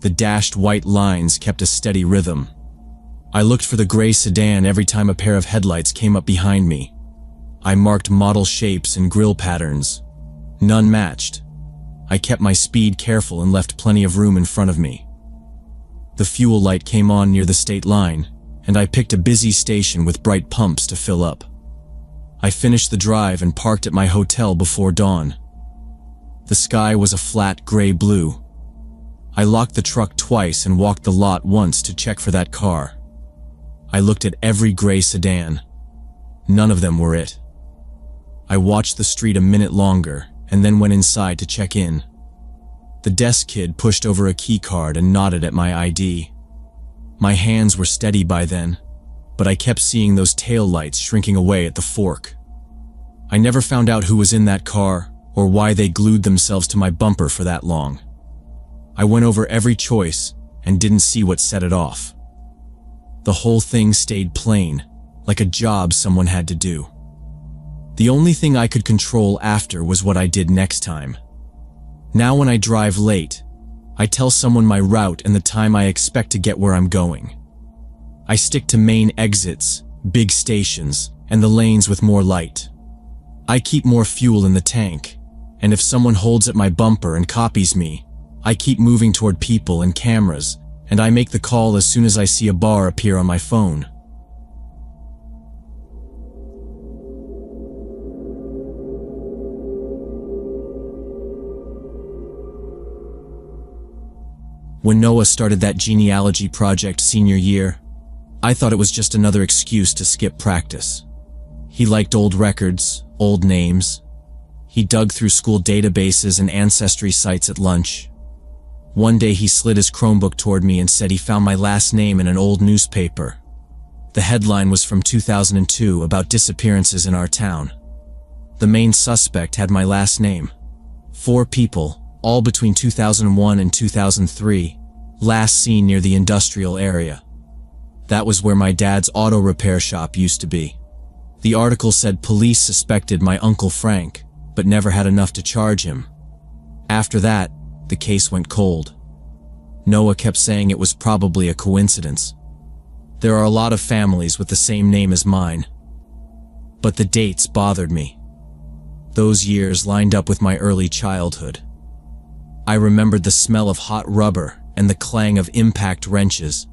The dashed white lines kept a steady rhythm. I looked for the gray sedan every time a pair of headlights came up behind me. I marked model shapes and grille patterns. None matched. I kept my speed careful and left plenty of room in front of me. The fuel light came on near the state line, and I picked a busy station with bright pumps to fill up. I finished the drive and parked at my hotel before dawn. The sky was a flat gray blue. I locked the truck twice and walked the lot once to check for that car. I looked at every gray sedan. None of them were it. I watched the street a minute longer and then went inside to check in. The desk kid pushed over a key card and nodded at my ID. My hands were steady by then, but I kept seeing those tail lights shrinking away at the fork. I never found out who was in that car or why they glued themselves to my bumper for that long. I went over every choice and didn't see what set it off. The whole thing stayed plain, like a job someone had to do. The only thing I could control after was what I did next time. Now when I drive late, I tell someone my route and the time I expect to get where I'm going. I stick to main exits, big stations, and the lanes with more light. I keep more fuel in the tank, and if someone holds at my bumper and copies me, I keep moving toward people and cameras, and I make the call as soon as I see a bar appear on my phone. When Noah started that genealogy project senior year, I thought it was just another excuse to skip practice. He liked old records, old names. He dug through school databases and ancestry sites at lunch. One day he slid his Chromebook toward me and said he found my last name in an old newspaper. The headline was from 2002 about disappearances in our town. The main suspect had my last name. 4 people, all between 2001 and 2003, last seen near the industrial area. That was where my dad's auto repair shop used to be. The article said police suspected my Uncle Frank, but never had enough to charge him. After that, the case went cold. Noah kept saying it was probably a coincidence. There are a lot of families with the same name as mine. But the dates bothered me. Those years lined up with my early childhood. I remembered the smell of hot rubber and the clang of impact wrenches,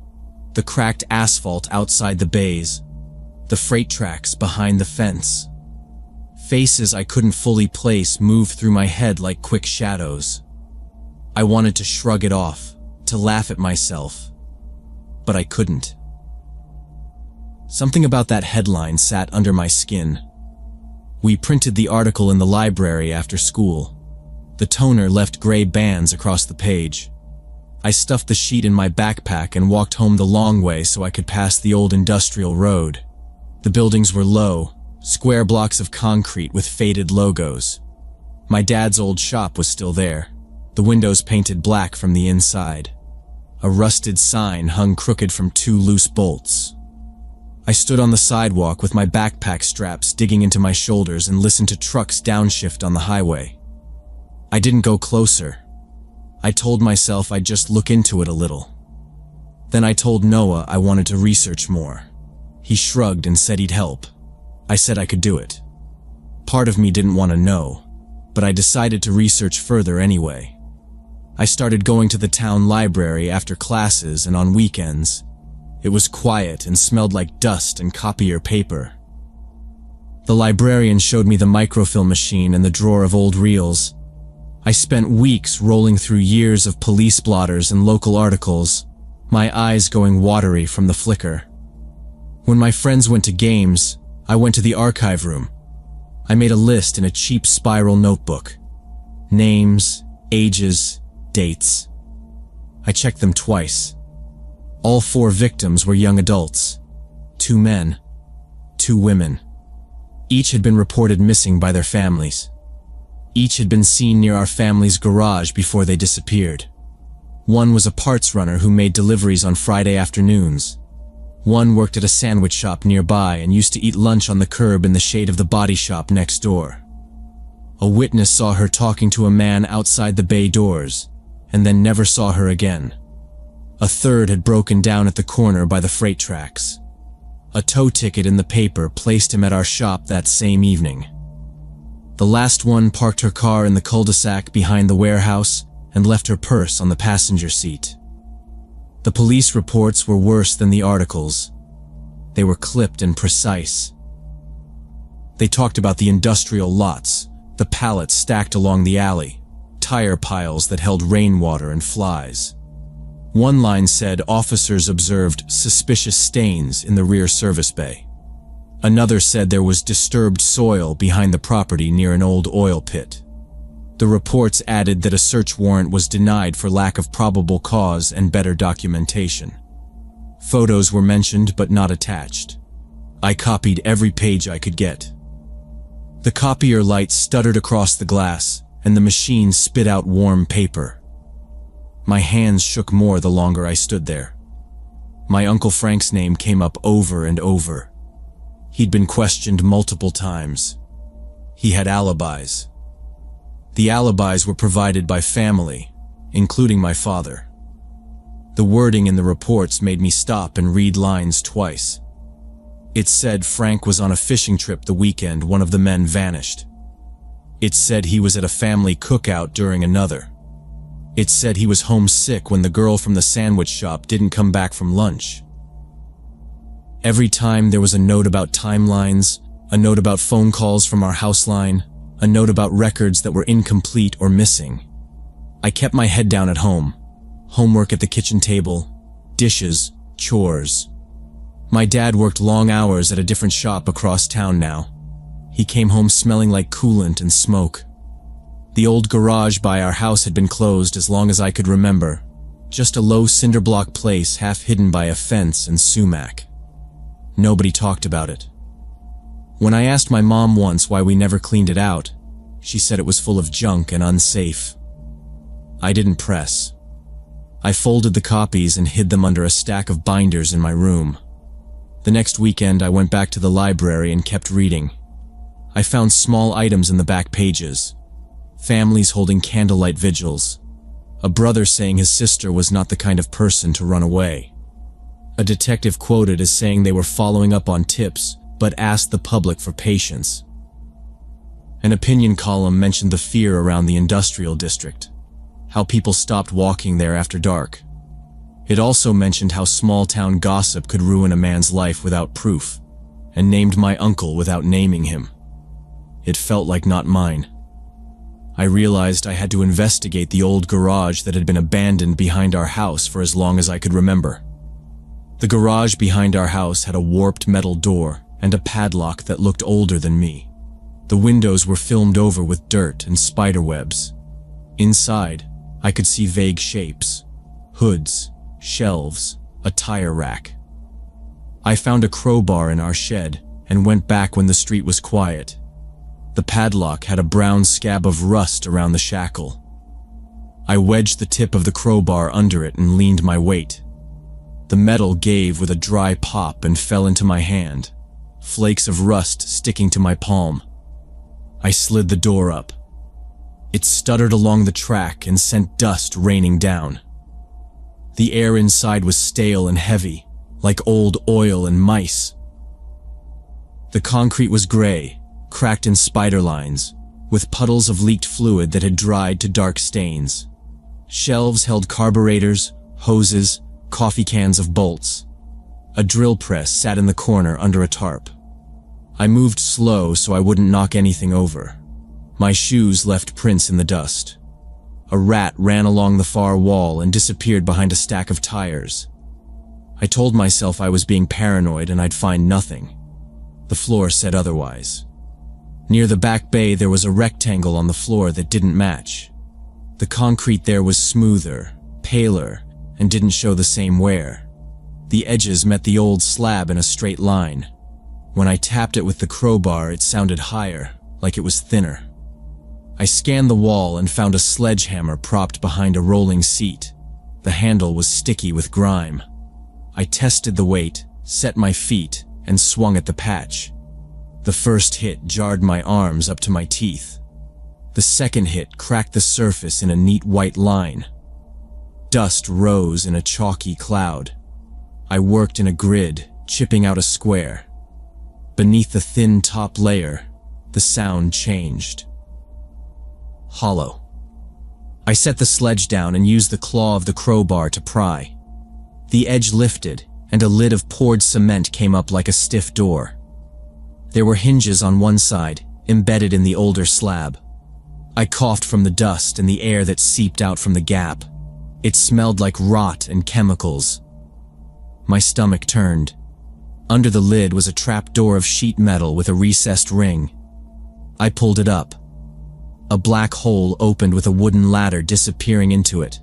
the cracked asphalt outside the bays, the freight tracks behind the fence. Faces I couldn't fully place moved through my head like quick shadows. I wanted to shrug it off, to laugh at myself, but I couldn't. Something about that headline sat under my skin. We printed the article in the library after school. The toner left gray bands across the page. I stuffed the sheet in my backpack and walked home the long way so I could pass the old industrial road. The buildings were low, square blocks of concrete with faded logos. My dad's old shop was still there, the windows painted black from the inside. A rusted sign hung crooked from 2 loose bolts. I stood on the sidewalk with my backpack straps digging into my shoulders and listened to trucks downshift on the highway. I didn't go closer. I told myself I'd just look into it a little. Then I told Noah I wanted to research more. He shrugged and said he'd help. I said I could do it. Part of me didn't want to know, but I decided to research further anyway. I started going to the town library after classes and on weekends. It was quiet and smelled like dust and copier paper. The librarian showed me the microfilm machine and the drawer of old reels. I spent weeks rolling through years of police blotters and local articles, my eyes going watery from the flicker. When my friends went to games, I went to the archive room. I made a list in a cheap spiral notebook. Names, ages, dates. I checked them twice. All 4 victims were young adults. 2 men, 2 women. Each had been reported missing by their families. Each had been seen near our family's garage before they disappeared. One was a parts runner who made deliveries on Friday afternoons. One worked at a sandwich shop nearby and used to eat lunch on the curb in the shade of the body shop next door. A witness saw her talking to a man outside the bay doors, and then never saw her again. A third had broken down at the corner by the freight tracks. A tow ticket in the paper placed him at our shop that same evening. The last one parked her car in the cul-de-sac behind the warehouse and left her purse on the passenger seat. The police reports were worse than the articles. They were clipped and precise. They talked about the industrial lots, the pallets stacked along the alley, tire piles that held rainwater and flies. One line said officers observed suspicious stains in the rear service bay. Another said there was disturbed soil behind the property near an old oil pit. The reports added that a search warrant was denied for lack of probable cause and better documentation. Photos were mentioned but not attached. I copied every page I could get. The copier light stuttered across the glass, and the machine spit out warm paper. My hands shook more the longer I stood there. My Uncle Frank's name came up over and over. He'd been questioned multiple times. He had alibis. The alibis were provided by family, including my father. The wording in the reports made me stop and read lines twice. It said Frank was on a fishing trip the weekend one of the men vanished. It said he was at a family cookout during another. It said he was homesick when the girl from the sandwich shop didn't come back from lunch. Every time there was a note about timelines, a note about phone calls from our house line, a note about records that were incomplete or missing. I kept my head down at home. Homework at the kitchen table, dishes, chores. My dad worked long hours at a different shop across town now. He came home smelling like coolant and smoke. The old garage by our house had been closed as long as I could remember, just a low cinder block place half hidden by a fence and sumac. Nobody talked about it. When I asked my mom once why we never cleaned it out, she said it was full of junk and unsafe. I didn't press. I folded the copies and hid them under a stack of binders in my room. The next weekend I went back to the library and kept reading. I found small items in the back pages. Families holding candlelight vigils. A brother saying his sister was not the kind of person to run away. A detective quoted as saying they were following up on tips, but asked the public for patience. An opinion column mentioned the fear around the industrial district, how people stopped walking there after dark. It also mentioned how small-town gossip could ruin a man's life without proof, and named my uncle without naming him. It felt like not mine. I realized I had to investigate the old garage that had been abandoned behind our house for as long as I could remember. The garage behind our house had a warped metal door and a padlock that looked older than me. The windows were filmed over with dirt and spider webs. Inside, I could see vague shapes, hoods, shelves, a tire rack. I found a crowbar in our shed and went back when the street was quiet. The padlock had a brown scab of rust around the shackle. I wedged the tip of the crowbar under it and leaned my weight. The metal gave with a dry pop and fell into my hand, flakes of rust sticking to my palm. I slid the door up. It stuttered along the track and sent dust raining down. The air inside was stale and heavy, like old oil and mice. The concrete was gray, cracked in spider lines, with puddles of leaked fluid that had dried to dark stains. Shelves held carburetors, hoses, coffee cans of bolts. A drill press sat in the corner under a tarp. I moved slow so I wouldn't knock anything over. My shoes left prints in the dust. A rat ran along the far wall and disappeared behind a stack of tires. I told myself I was being paranoid and I'd find nothing. The floor said otherwise. Near the back bay there was a rectangle on the floor that didn't match. The concrete there was smoother, paler, and didn't show the same wear. The edges met the old slab in a straight line. When I tapped it with the crowbar, it sounded higher, like it was thinner. I scanned the wall and found a sledgehammer propped behind a rolling seat. The handle was sticky with grime. I tested the weight, set my feet, and swung at the patch. The first hit jarred my arms up to my teeth. The second hit cracked the surface in a neat white line. Dust rose in a chalky cloud. I worked in a grid, chipping out a square. Beneath the thin top layer, the sound changed. Hollow. I set the sledge down and used the claw of the crowbar to pry. The edge lifted, and a lid of poured cement came up like a stiff door. There were hinges on one side, embedded in the older slab. I coughed from the dust and the air that seeped out from the gap. It smelled like rot and chemicals. My stomach turned. Under the lid was a trap door of sheet metal with a recessed ring. I pulled it up. A black hole opened with a wooden ladder disappearing into it.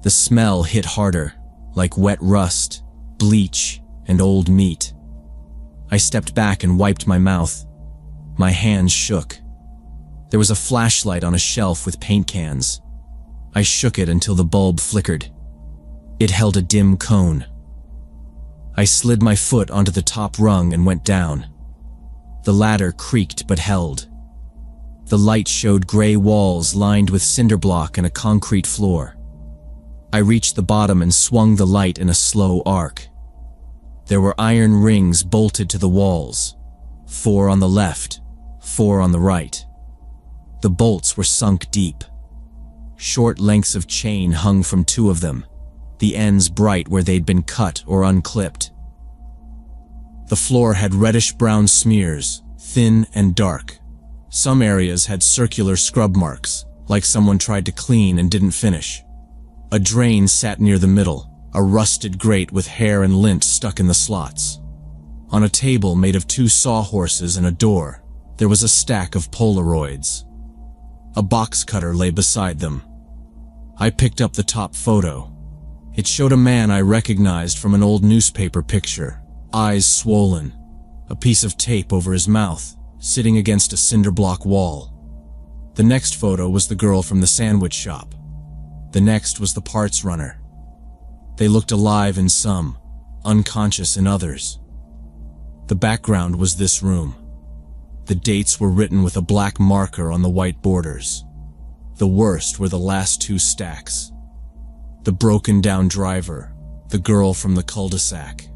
The smell hit harder, like wet rust, bleach, and old meat. I stepped back and wiped my mouth. My hands shook. There was a flashlight on a shelf with paint cans. I shook it until the bulb flickered. It held a dim cone. I slid my foot onto the top rung and went down. The ladder creaked but held. The light showed gray walls lined with cinder block and a concrete floor. I reached the bottom and swung the light in a slow arc. There were iron rings bolted to the walls, 4 on the left, 4 on the right. The bolts were sunk deep. Short lengths of chain hung from 2 of them, the ends bright where they'd been cut or unclipped. The floor had reddish-brown smears, thin and dark. Some areas had circular scrub marks, like someone tried to clean and didn't finish. A drain sat near the middle, a rusted grate with hair and lint stuck in the slots. On a table made of 2 sawhorses and a door, there was a stack of Polaroids. A box cutter lay beside them. I picked up the top photo. It showed a man I recognized from an old newspaper picture, eyes swollen, a piece of tape over his mouth, sitting against a cinder block wall. The next photo was the girl from the sandwich shop. The next was the parts runner. They looked alive in some, unconscious in others. The background was this room. The dates were written with a black marker on the white borders. The worst were the last 2 stacks. The broken-down driver, the girl from the cul-de-sac.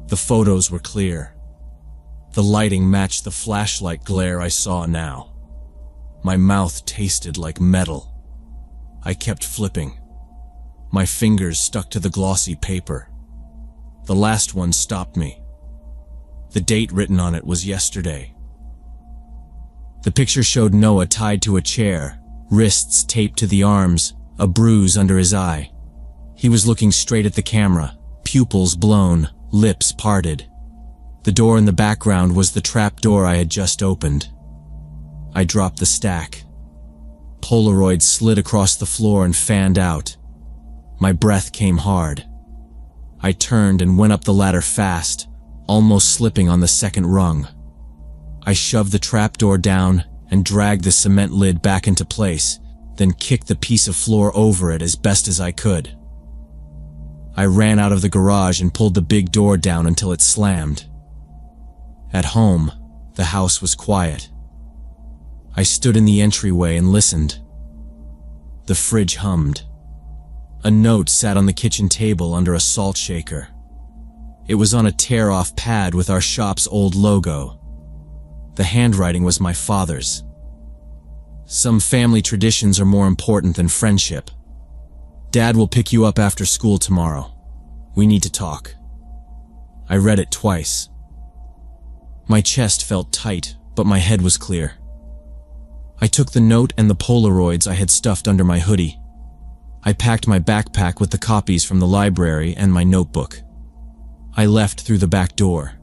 The photos were clear. The lighting matched the flashlight glare I saw now. My mouth tasted like metal. I kept flipping. My fingers stuck to the glossy paper. The last one stopped me. The date written on it was yesterday. The picture showed Noah tied to a chair, wrists taped to the arms, a bruise under his eye. He was looking straight at the camera, pupils blown, lips parted. The door in the background was the trap door I had just opened. I dropped the stack. Polaroids slid across the floor and fanned out. My breath came hard. I turned and went up the ladder fast, almost slipping on the second rung. I shoved the trapdoor down and dragged the cement lid back into place, then kicked the piece of floor over it as best as I could. I ran out of the garage and pulled the big door down until it slammed. At home, the house was quiet. I stood in the entryway and listened. The fridge hummed. A note sat on the kitchen table under a salt shaker. It was on a tear-off pad with our shop's old logo. The handwriting was my father's. Some family traditions are more important than friendship. Dad will pick you up after school tomorrow. We need to talk. I read it twice. My chest felt tight, but my head was clear. I took the note and the Polaroids I had stuffed under my hoodie. I packed my backpack with the copies from the library and my notebook. I left through the back door.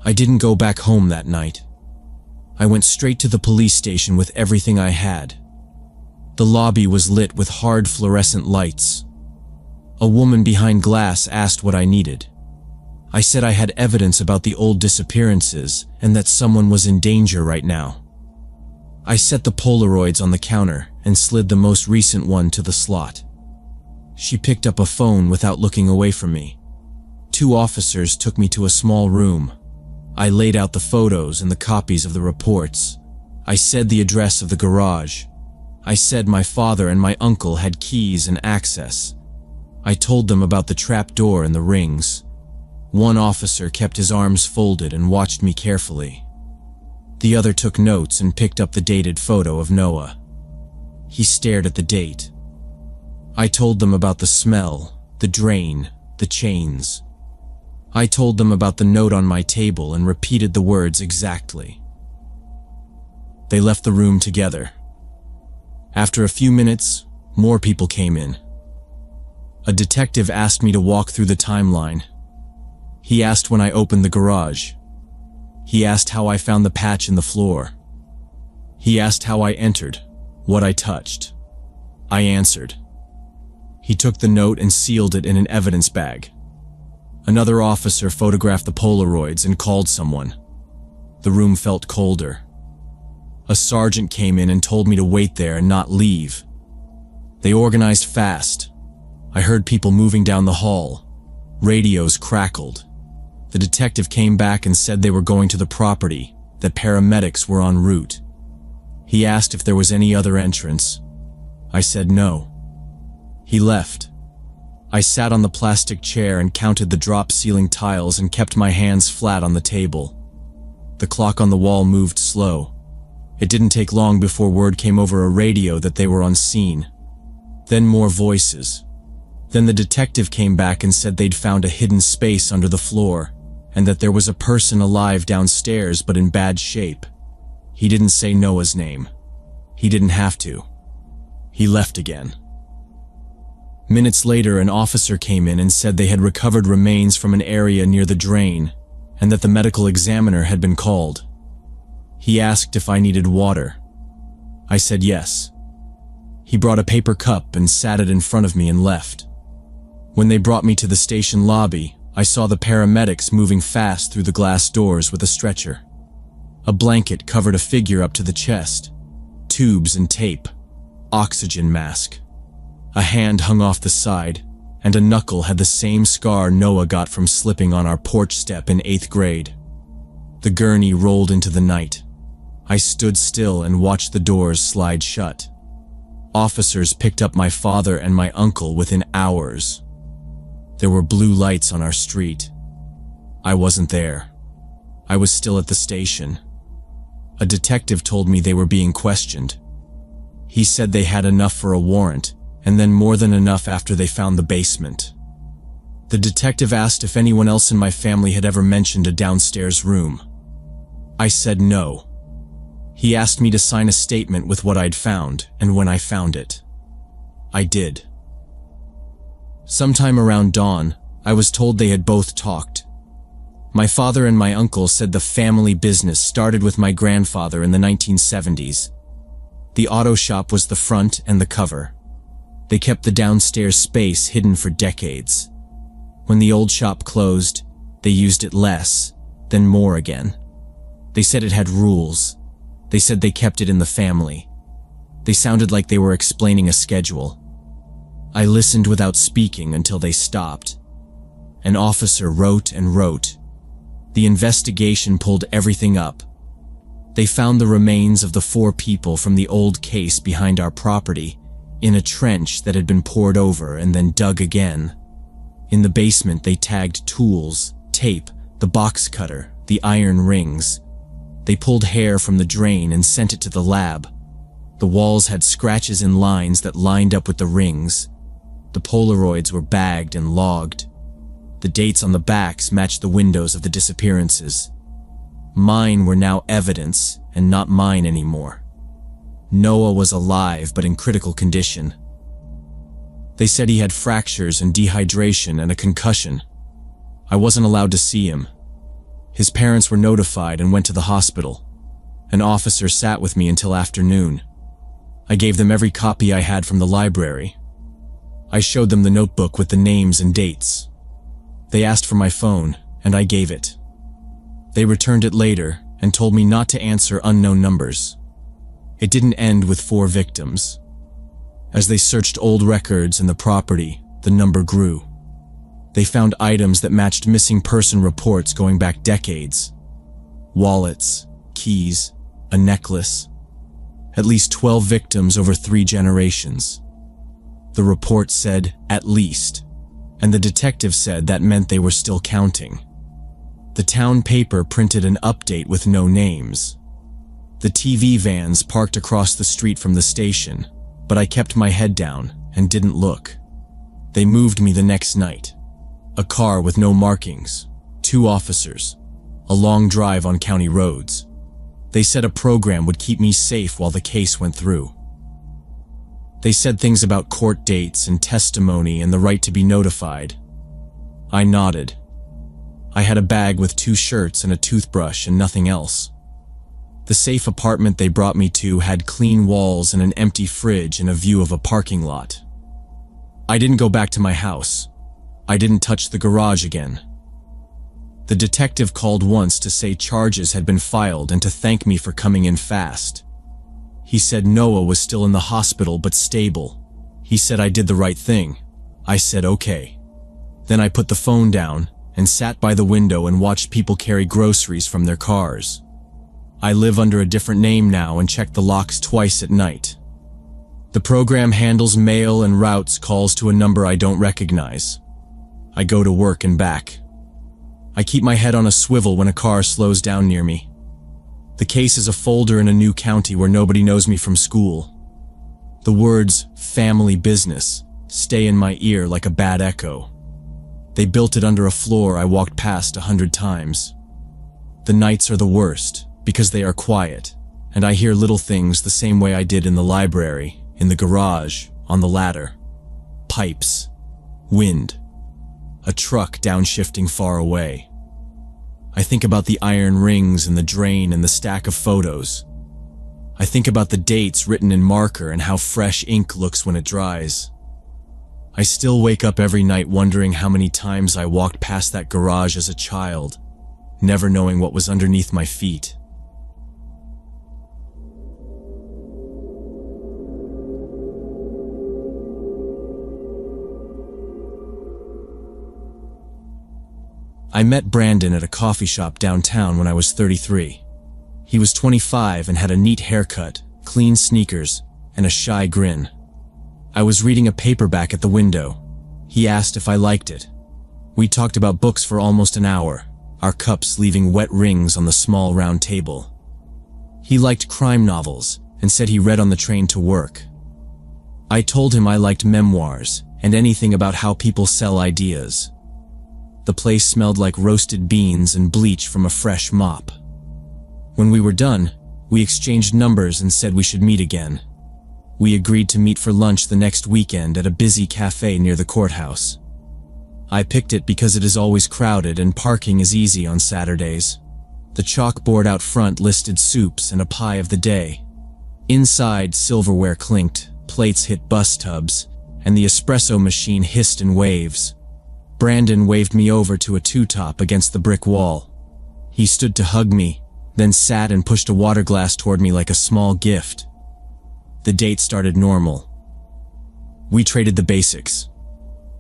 I didn't go back home that night. I went straight to the police station with everything I had. The lobby was lit with hard fluorescent lights. A woman behind glass asked what I needed. I said I had evidence about the old disappearances and that someone was in danger right now. I set the Polaroids on the counter and slid the most recent one to the slot. She picked up a phone without looking away from me. 2 officers took me to a small room. I laid out the photos and the copies of the reports. I said the address of the garage. I said my father and my uncle had keys and access. I told them about the trap door and the rings. One officer kept his arms folded and watched me carefully. The other took notes and picked up the dated photo of Noah. He stared at the date. I told them about the smell, the drain, the chains. I told them about the note on my table and repeated the words exactly. They left the room together. After a few minutes, more people came in. A detective asked me to walk through the timeline. He asked when I opened the garage. He asked how I found the patch in the floor. He asked how I entered, what I touched. I answered. He took the note and sealed it in an evidence bag. Another officer photographed the Polaroids and called someone. The room felt colder. A sergeant came in and told me to wait there and not leave. They organized fast. I heard people moving down the hall. Radios crackled. The detective came back and said they were going to the property, that paramedics were en route. He asked if there was any other entrance. I said no. He left. I sat on the plastic chair and counted the drop ceiling tiles and kept my hands flat on the table. The clock on the wall moved slow. It didn't take long before word came over a radio that they were on scene. Then more voices. Then the detective came back and said they'd found a hidden space under the floor, and that there was a person alive downstairs but in bad shape. He didn't say Noah's name. He didn't have to. He left again. Minutes later, an officer came in and said they had recovered remains from an area near the drain, and that the medical examiner had been called. He asked if I needed water. I said yes. He brought a paper cup and sat it in front of me and left. When they brought me to the station lobby, I saw the paramedics moving fast through the glass doors with a stretcher. A blanket covered a figure up to the chest, tubes and tape, oxygen mask. A hand hung off the side, and a knuckle had the same scar Noah got from slipping on our porch step in 8th grade. The gurney rolled into the night. I stood still and watched the doors slide shut. Officers picked up my father and my uncle within hours. There were blue lights on our street. I wasn't there. I was still at the station. A detective told me they were being questioned. He said they had enough for a warrant, and then more than enough after they found the basement. The detective asked if anyone else in my family had ever mentioned a downstairs room. I said no. He asked me to sign a statement with what I'd found and when I found it. I did. Sometime around dawn, I was told they had both talked. My father and my uncle said the family business started with my grandfather in the 1970s. The auto shop was the front and the cover. They kept the downstairs space hidden for decades. When the old shop closed, they used it less, then more again. They said it had rules. They said they kept it in the family. They sounded like they were explaining a schedule. I listened without speaking until they stopped. An officer wrote and wrote. The investigation pulled everything up. They found the remains of the 4 people from the old case behind our property, in a trench that had been poured over and then dug again. In the basement, they tagged tools, tape, the box cutter, the iron rings. They pulled hair from the drain and sent it to the lab. The walls had scratches and lines that lined up with the rings. The Polaroids were bagged and logged. The dates on the backs matched the windows of the disappearances. Mine were now evidence and not mine anymore. Noah was alive but in critical condition. They said he had fractures and dehydration and a concussion. I wasn't allowed to see him. His parents were notified and went to the hospital. An officer sat with me until afternoon. I gave them every copy I had from the library. I showed them the notebook with the names and dates. They asked for my phone, and I gave it. They returned it later and told me not to answer unknown numbers. It didn't end with 4 victims. As they searched old records and the property, the number grew. They found items that matched missing person reports going back decades. Wallets, keys, a necklace. At least 12 victims over 3 generations. The report said, at least, and the detective said that meant they were still counting. The town paper printed an update with no names. The TV vans parked across the street from the station, but I kept my head down and didn't look. They moved me the next night. A car with no markings, 2 officers, a long drive on county roads. They said a program would keep me safe while the case went through. They said things about court dates and testimony and the right to be notified. I nodded. I had a bag with 2 shirts and a toothbrush and nothing else. The safe apartment they brought me to had clean walls and an empty fridge and a view of a parking lot. I didn't go back to my house. I didn't touch the garage again. The detective called once to say charges had been filed and to thank me for coming in fast. He said Noah was still in the hospital but stable. He said I did the right thing. I said okay. Then I put the phone down and sat by the window and watched people carry groceries from their cars. I live under a different name now and check the locks twice at night. The program handles mail and routes calls to a number I don't recognize. I go to work and back. I keep my head on a swivel when a car slows down near me. The case is a folder in a new county where nobody knows me from school. The words "family business" stay in my ear like a bad echo. They built it under a floor I walked past 100 times. The nights are the worst because they are quiet, and I hear little things the same way I did in the library, in the garage, on the ladder. Pipes. Wind. A truck downshifting far away. I think about the iron rings in the drain and the stack of photos. I think about the dates written in marker and how fresh ink looks when it dries. I still wake up every night wondering how many times I walked past that garage as a child, never knowing what was underneath my feet. I met Brandon at a coffee shop downtown when I was 33. He was 25 and had a neat haircut, clean sneakers, and a shy grin. I was reading a paperback at the window. He asked if I liked it. We talked about books for almost an hour, our cups leaving wet rings on the small round table. He liked crime novels and said he read on the train to work. I told him I liked memoirs and anything about how people sell ideas. The place smelled like roasted beans and bleach from a fresh mop. When we were done, we exchanged numbers and said we should meet again. We agreed to meet for lunch the next weekend at a busy cafe near the courthouse. I picked it because it is always crowded and parking is easy on Saturdays. The chalkboard out front listed soups and a pie of the day. Inside, silverware clinked, plates hit bus tubs, and the espresso machine hissed in waves. Brandon waved me over to a two-top against the brick wall. He stood to hug me, then sat and pushed a water glass toward me like a small gift. The date started normal. We traded the basics.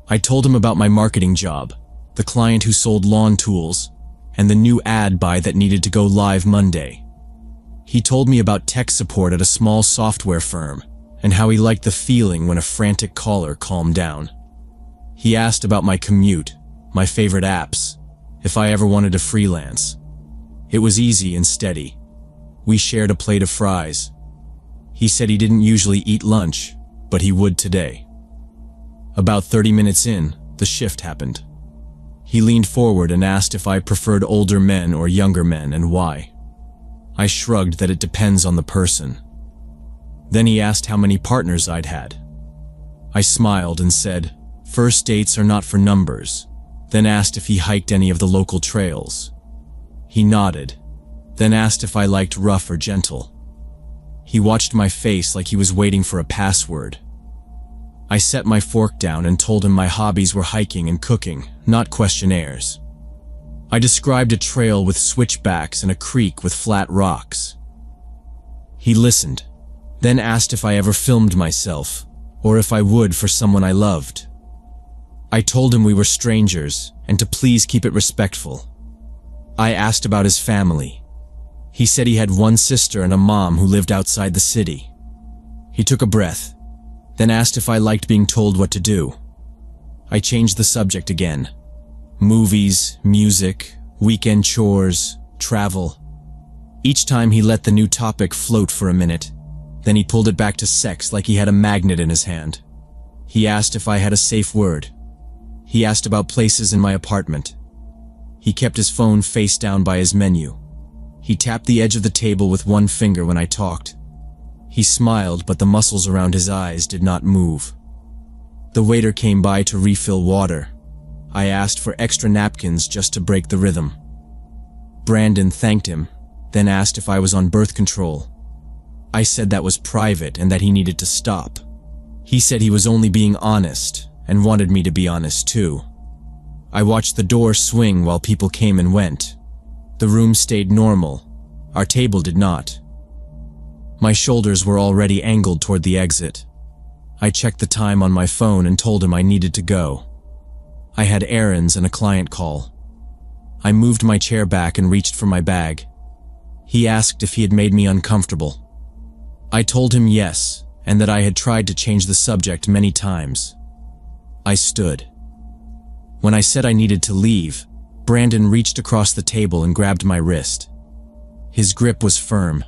I told him about my marketing job, the client who sold lawn tools, and the new ad buy that needed to go live Monday. He told me about tech support at a small software firm, and how he liked the feeling when a frantic caller calmed down. He asked about my commute, my favorite apps, if I ever wanted to freelance. It was easy and steady. We shared a plate of fries. He said he didn't usually eat lunch, but he would today. About 30 minutes in, the shift happened. He leaned forward and asked if I preferred older men or younger men and why. I shrugged that it depends on the person. Then he asked how many partners I'd had. I smiled and said, "First dates are not for numbers," then asked if he hiked any of the local trails. He nodded, then asked if I liked rough or gentle. He watched my face like he was waiting for a password. I set my fork down and told him my hobbies were hiking and cooking, not questionnaires. I described a trail with switchbacks and a creek with flat rocks. He listened, then asked if I ever filmed myself, or if I would for someone I loved. I told him we were strangers, and to please keep it respectful. I asked about his family. He said he had one sister and a mom who lived outside the city. He took a breath, then asked if I liked being told what to do. I changed the subject again. Movies, music, weekend chores, travel. Each time he let the new topic float for a minute, then he pulled it back to sex like he had a magnet in his hand. He asked if I had a safe word. He asked about places in my apartment. He kept his phone face down by his menu. He tapped the edge of the table with one finger when I talked. He smiled, but the muscles around his eyes did not move. The waiter came by to refill water. I asked for extra napkins just to break the rhythm. Brandon thanked him, then asked if I was on birth control. I said that was private and that he needed to stop. He said he was only being honest and wanted me to be honest too. I watched the door swing while people came and went. The room stayed normal. Our table did not. My shoulders were already angled toward the exit. I checked the time on my phone and told him I needed to go. I had errands and a client call. I moved my chair back and reached for my bag. He asked if he had made me uncomfortable. I told him yes, and that I had tried to change the subject many times. I stood. When I said I needed to leave, Brandon reached across the table and grabbed my wrist. His grip was firm.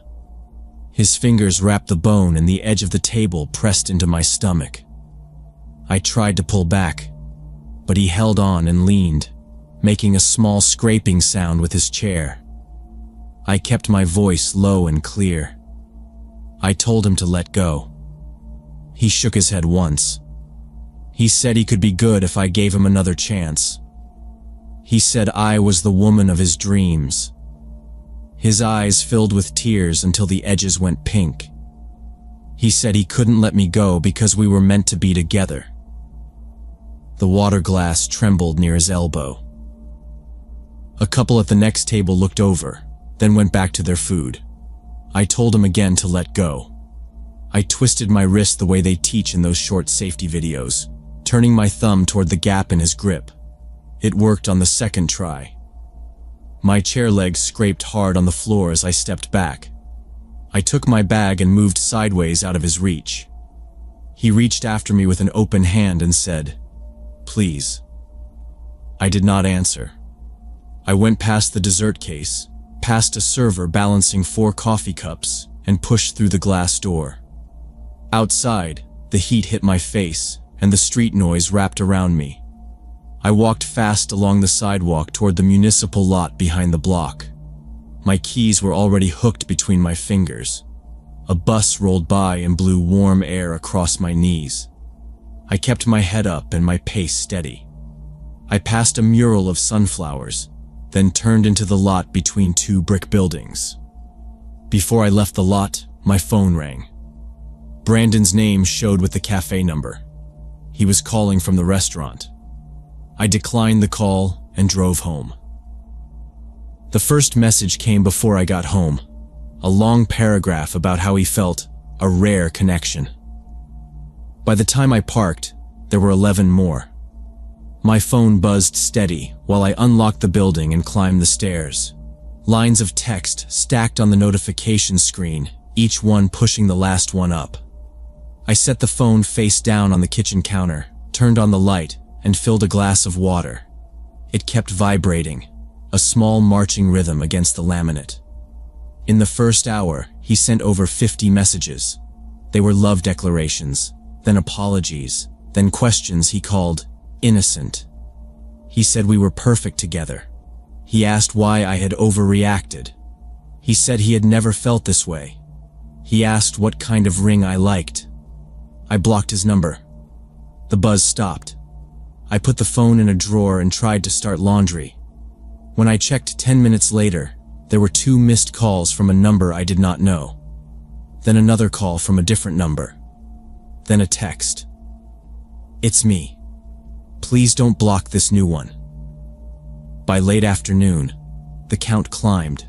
His fingers wrapped the bone and the edge of the table pressed into my stomach. I tried to pull back, but he held on and leaned, making a small scraping sound with his chair. I kept my voice low and clear. I told him to let go. He shook his head once. He said he could be good if I gave him another chance. He said I was the woman of his dreams. His eyes filled with tears until the edges went pink. He said he couldn't let me go because we were meant to be together. The water glass trembled near his elbow. A couple at the next table looked over, then went back to their food. I told him again to let go. I twisted my wrist the way they teach in those short safety videos, turning my thumb toward the gap in his grip. It worked on the second try. My chair legs scraped hard on the floor as I stepped back. I took my bag and moved sideways out of his reach. He reached after me with an open hand and said, "Please." I did not answer. I went past the dessert case, past a server balancing 4 coffee cups, and pushed through the glass door. Outside, the heat hit my face, and the street noise wrapped around me. I walked fast along the sidewalk toward the municipal lot behind the block. My keys were already hooked between my fingers. A bus rolled by and blew warm air across my knees. I kept my head up and my pace steady. I passed a mural of sunflowers, then turned into the lot between 2 brick buildings. Before I left the lot, my phone rang. Brandon's name showed with the cafe number. He was calling from the restaurant. I declined the call and drove home. The first message came before I got home, a long paragraph about how he felt a rare connection. By the time I parked, there were 11 more. My phone buzzed steady while I unlocked the building and climbed the stairs. Lines of text stacked on the notification screen, each one pushing the last one up. I set the phone face down on the kitchen counter, turned on the light, and filled a glass of water. It kept vibrating, a small marching rhythm against the laminate. In the first hour, he sent over 50 messages. They were love declarations, then apologies, then questions he called innocent. He said we were perfect together. He asked why I had overreacted. He said he had never felt this way. He asked what kind of ring I liked. I blocked his number. The buzz stopped. I put the phone in a drawer and tried to start laundry. When I checked 10 minutes later, there were 2 missed calls from a number I did not know. Then another call from a different number. Then a text. "It's me. Please don't block this new one." By late afternoon, the count climbed.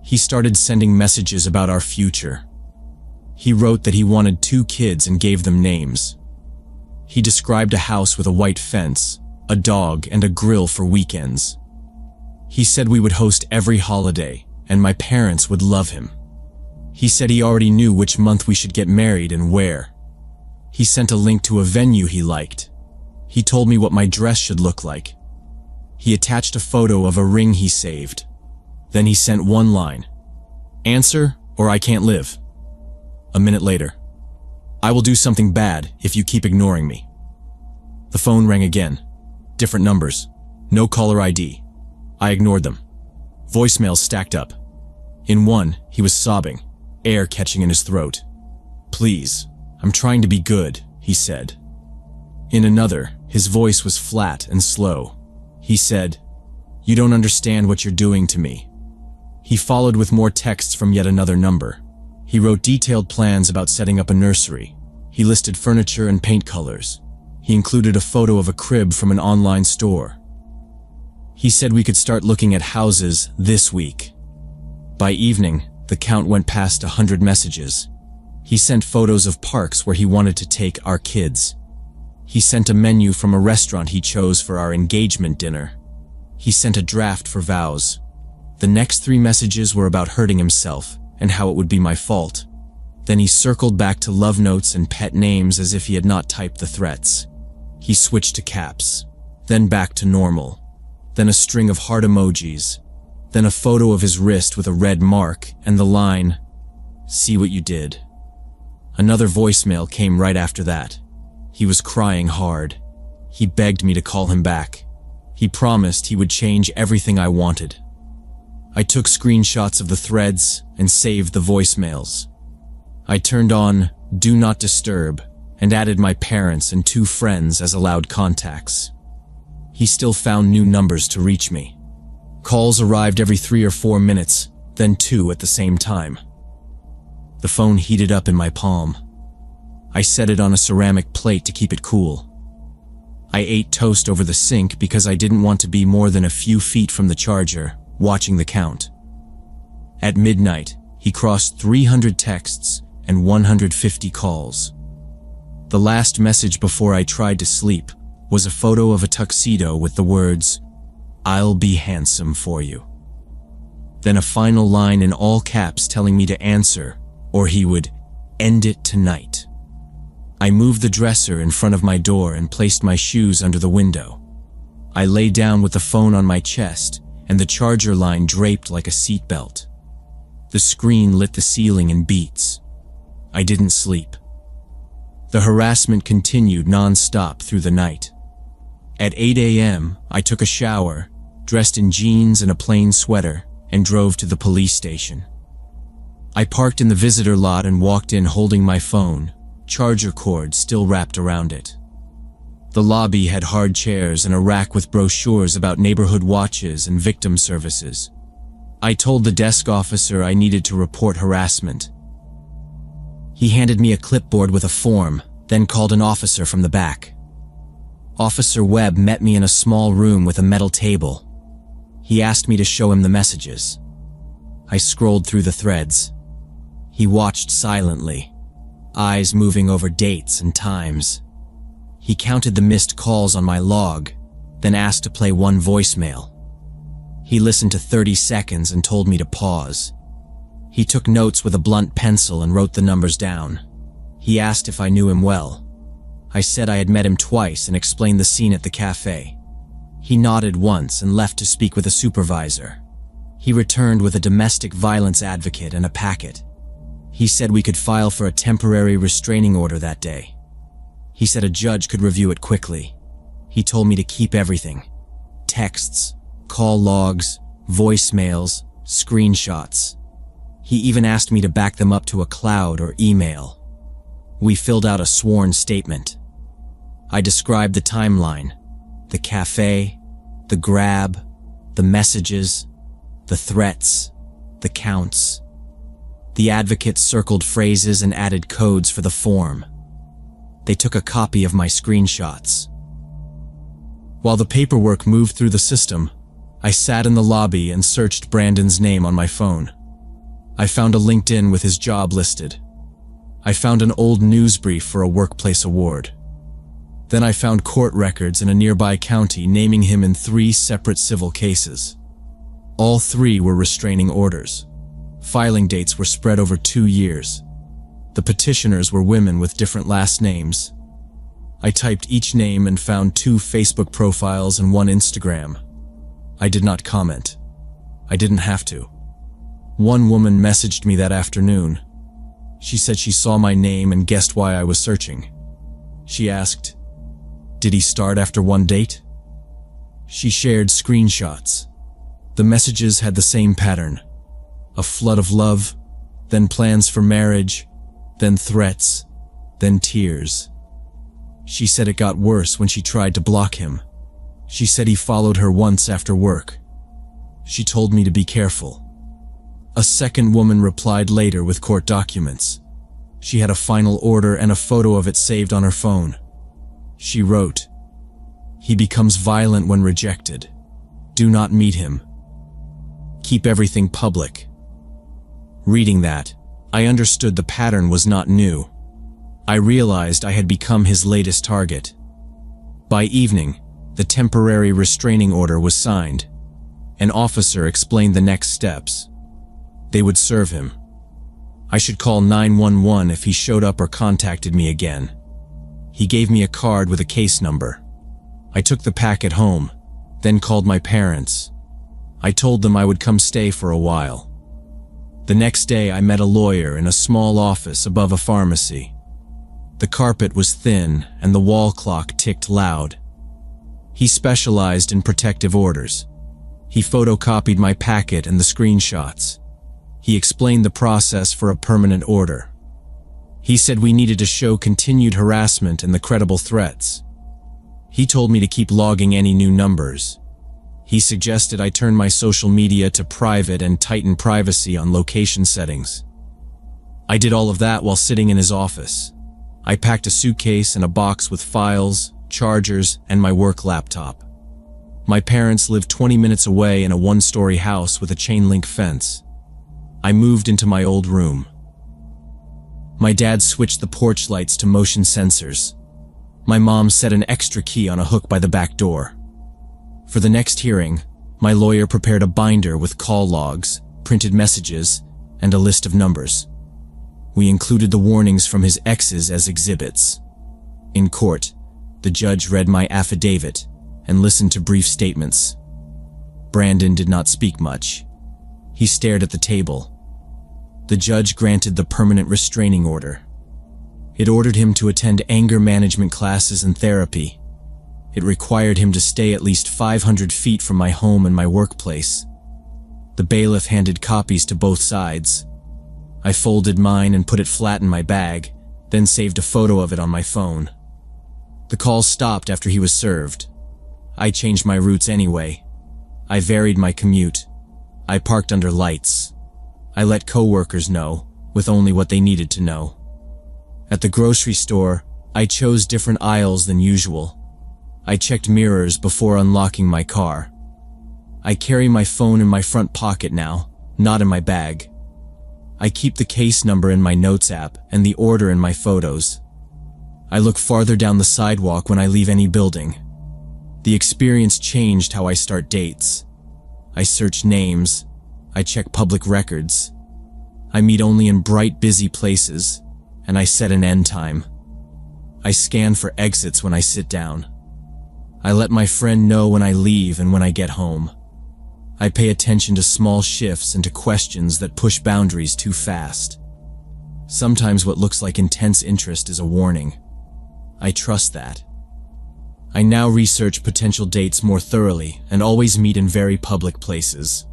He started sending messages about our future. He wrote that he wanted 2 kids and gave them names. He described a house with a white fence, a dog, and a grill for weekends. He said we would host every holiday, and my parents would love him. He said he already knew which month we should get married and where. He sent a link to a venue he liked. He told me what my dress should look like. He attached a photo of a ring he saved. Then he sent one line, "Answer, or I can't live." A minute later, "I will do something bad if you keep ignoring me." The phone rang again. Different numbers. No caller ID. I ignored them. Voicemails stacked up. In one, he was sobbing, air catching in his throat. "Please, I'm trying to be good," he said. In another, his voice was flat and slow. He said, "You don't understand what you're doing to me." He followed with more texts from yet another number. He wrote detailed plans about setting up a nursery. He listed furniture and paint colors. He included a photo of a crib from an online store. He said we could start looking at houses this week. By evening, the count went past 100 messages. He sent photos of parks where he wanted to take our kids. He sent a menu from a restaurant he chose for our engagement dinner. He sent a draft for vows. The next 3 messages were about hurting himself and how it would be my fault. Then he circled back to love notes and pet names as if he had not typed the threats. He switched to caps, then back to normal, then a string of heart emojis, then a photo of his wrist with a red mark and the line, "See what you did." Another voicemail came right after that. He was crying hard. He begged me to call him back. He promised he would change everything I wanted. I took screenshots of the threads and saved the voicemails. I turned on Do Not Disturb and added my parents and 2 friends as allowed contacts. He still found new numbers to reach me. Calls arrived every 3 or 4 minutes, then 2 at the same time. The phone heated up in my palm. I set it on a ceramic plate to keep it cool. I ate toast over the sink because I didn't want to be more than a few feet from the charger, watching the count. At midnight, he crossed 300 texts and 150 calls. The last message before I tried to sleep was a photo of a tuxedo with the words, "I'll be handsome for you." Then a final line in all caps telling me to answer, or he would end it tonight. I moved the dresser in front of my door and placed my shoes under the window. I lay down with the phone on my chest and the charger line draped like a seatbelt. The screen lit the ceiling in beats. I didn't sleep. The harassment continued non-stop through the night. At 8 a.m., I took a shower, dressed in jeans and a plain sweater, and drove to the police station. I parked in the visitor lot and walked in holding my phone, charger cord still wrapped around it. The lobby had hard chairs and a rack with brochures about neighborhood watches and victim services. I told the desk officer I needed to report harassment. He handed me a clipboard with a form, then called an officer from the back. Officer Webb met me in a small room with a metal table. He asked me to show him the messages. I scrolled through the threads. He watched silently, eyes moving over dates and times. He counted the missed calls on my log, then asked to play one voicemail. He listened to 30 seconds and told me to pause. He took notes with a blunt pencil and wrote the numbers down. He asked if I knew him well. I said I had met him twice and explained the scene at the cafe. He nodded once and left to speak with a supervisor. He returned with a domestic violence advocate and a packet. He said we could file for a temporary restraining order that day. He said a judge could review it quickly. He told me to keep everything. Texts, call logs, voicemails, screenshots. He even asked me to back them up to a cloud or email. We filled out a sworn statement. I described the timeline, the cafe, the grab, the messages, the threats, the counts. The advocate circled phrases and added codes for the form. They took a copy of my screenshots. While the paperwork moved through the system, I sat in the lobby and searched Brandon's name on my phone. I found a LinkedIn with his job listed. I found an old news brief for a workplace award. Then I found court records in a nearby county naming him in 3 separate civil cases. All 3 were restraining orders. Filing dates were spread over 2 years. The petitioners were women with different last names. I typed each name and found 2 Facebook profiles and 1 Instagram. I did not comment. I didn't have to. One woman messaged me that afternoon. She said she saw my name and guessed why I was searching. She asked, "Did he start after 1 date?" She shared screenshots. The messages had the same pattern. A flood of love, then plans for marriage, then threats, then tears. She said it got worse when she tried to block him. She said he followed her once after work. She told me to be careful. A second woman replied later with court documents. She had a final order and a photo of it saved on her phone. She wrote, "He becomes violent when rejected. Do not meet him. Keep everything public." Reading that, I understood the pattern was not new. I realized I had become his latest target. By evening, the temporary restraining order was signed. An officer explained the next steps. They would serve him. I should call 911 if he showed up or contacted me again. He gave me a card with a case number. I took the packet home, then called my parents. I told them I would come stay for a while. The next day I met a lawyer in a small office above a pharmacy. The carpet was thin and the wall clock ticked loud. He specialized in protective orders. He photocopied my packet and the screenshots. He explained the process for a permanent order. He said we needed to show continued harassment and the credible threats. He told me to keep logging any new numbers. He suggested I turn my social media to private and tighten privacy on location settings. I did all of that while sitting in his office. I packed a suitcase and a box with files, chargers, and my work laptop. My parents lived 20 minutes away in a one-story house with a chain-link fence. I moved into my old room. My dad switched the porch lights to motion sensors. My mom set an extra key on a hook by the back door. For the next hearing, my lawyer prepared a binder with call logs, printed messages, and a list of numbers. We included the warnings from his exes as exhibits. In court, the judge read my affidavit and listened to brief statements. Brandon did not speak much. He stared at the table. The judge granted the permanent restraining order. It ordered him to attend anger management classes and therapy. It required him to stay at least 500 feet from my home and my workplace. The bailiff handed copies to both sides. I folded mine and put it flat in my bag, then saved a photo of it on my phone. The call stopped after he was served. I changed my routes anyway. I varied my commute. I parked under lights. I let coworkers know, with only what they needed to know. At the grocery store, I chose different aisles than usual. I checked mirrors before unlocking my car. I carry my phone in my front pocket now, not in my bag. I keep the case number in my notes app and the order in my photos. I look farther down the sidewalk when I leave any building. The experience changed how I start dates. I search names. I check public records. I meet only in bright, busy places, and I set an end time. I scan for exits when I sit down. I let my friend know when I leave and when I get home. I pay attention to small shifts and to questions that push boundaries too fast. Sometimes what looks like intense interest is a warning. I trust that. I now research potential dates more thoroughly and always meet in very public places.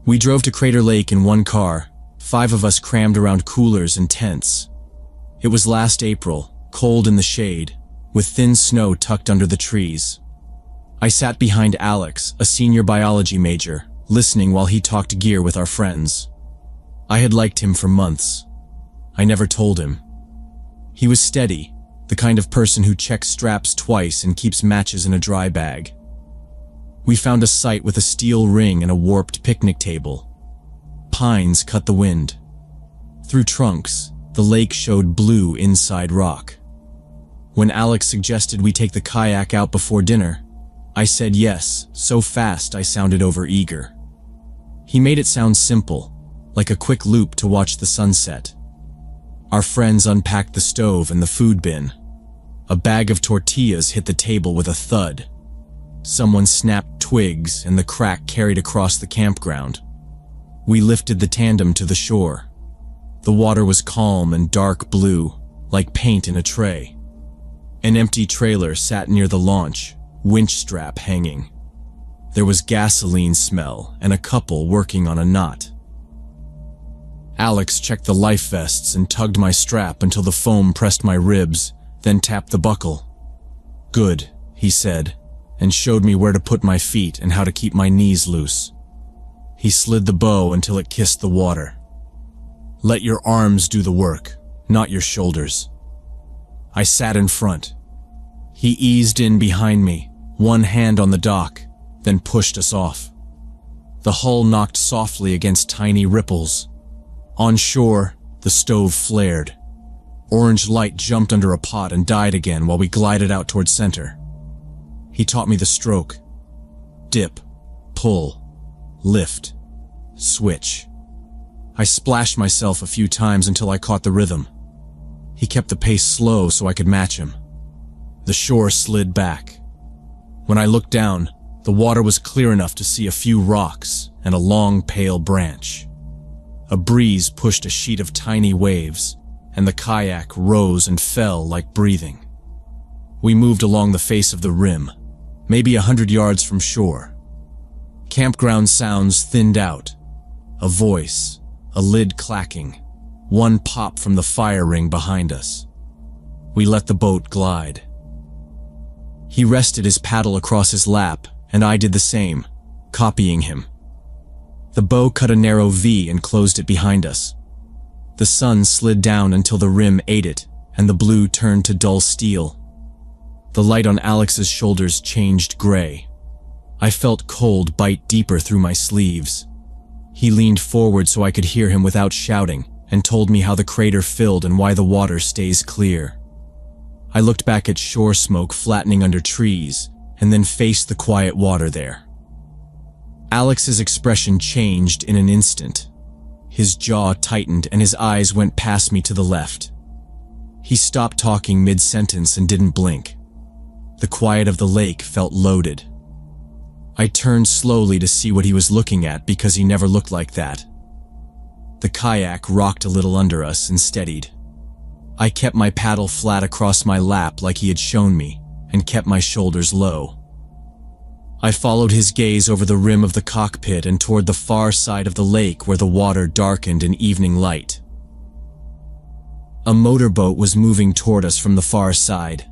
We drove to Crater Lake in one car, 5 of us crammed around coolers and tents. It was last April, cold in the shade, with thin snow tucked under the trees. I sat behind Alex, a senior biology major, listening while he talked gear with our friends. I had liked him for months. I never told him. He was steady, the kind of person who checks straps twice and keeps matches in a dry bag. We found a site with a steel ring and a warped picnic table. Pines cut the wind. Through trunks, the lake showed blue inside rock. When Alex suggested we take the kayak out before dinner, I said yes, so fast I sounded overeager. He made it sound simple, like a quick loop to watch the sunset. Our friends unpacked the stove and the food bin. A bag of tortillas hit the table with a thud. Someone snapped twigs and the crack carried across the campground. We lifted the tandem to the shore. The water was calm and dark blue, like paint in a tray. An empty trailer sat near the launch, winch strap hanging. There was gasoline smell and a couple working on a knot. Alex checked the life vests and tugged my strap until the foam pressed my ribs, then tapped the buckle. "Good," he said, and showed me where to put my feet and how to keep my knees loose. He slid the bow until it kissed the water. "Let your arms do the work, not your shoulders." I sat in front. He eased in behind me, one hand on the dock, then pushed us off. The hull knocked softly against tiny ripples. On shore, the stove flared. Orange light jumped under a pot and died again while we glided out toward center. He taught me the stroke. Dip, pull, lift, switch. I splashed myself a few times until I caught the rhythm. He kept the pace slow so I could match him. The shore slid back. When I looked down, the water was clear enough to see a few rocks and a long, pale branch. A breeze pushed a sheet of tiny waves, and the kayak rose and fell like breathing. We moved along the face of the rim, maybe 100 yards from shore. Campground sounds thinned out. A voice, a lid clacking, one pop from the fire ring behind us. We let the boat glide. He rested his paddle across his lap, and I did the same, copying him. The bow cut a narrow V and closed it behind us. The sun slid down until the rim ate it, and the blue turned to dull steel. The light on Alex's shoulders changed gray. I felt cold bite deeper through my sleeves. He leaned forward so I could hear him without shouting, and told me how the crater filled and why the water stays clear. I looked back at shore smoke flattening under trees, and then faced the quiet water there. Alex's expression changed in an instant. His jaw tightened and his eyes went past me to the left. He stopped talking mid-sentence and didn't blink. The quiet of the lake felt loaded. I turned slowly to see what he was looking at because he never looked like that. The kayak rocked a little under us and steadied. I kept my paddle flat across my lap like he had shown me, and kept my shoulders low. I followed his gaze over the rim of the cockpit and toward the far side of the lake where the water darkened in evening light. A motorboat was moving toward us from the far side.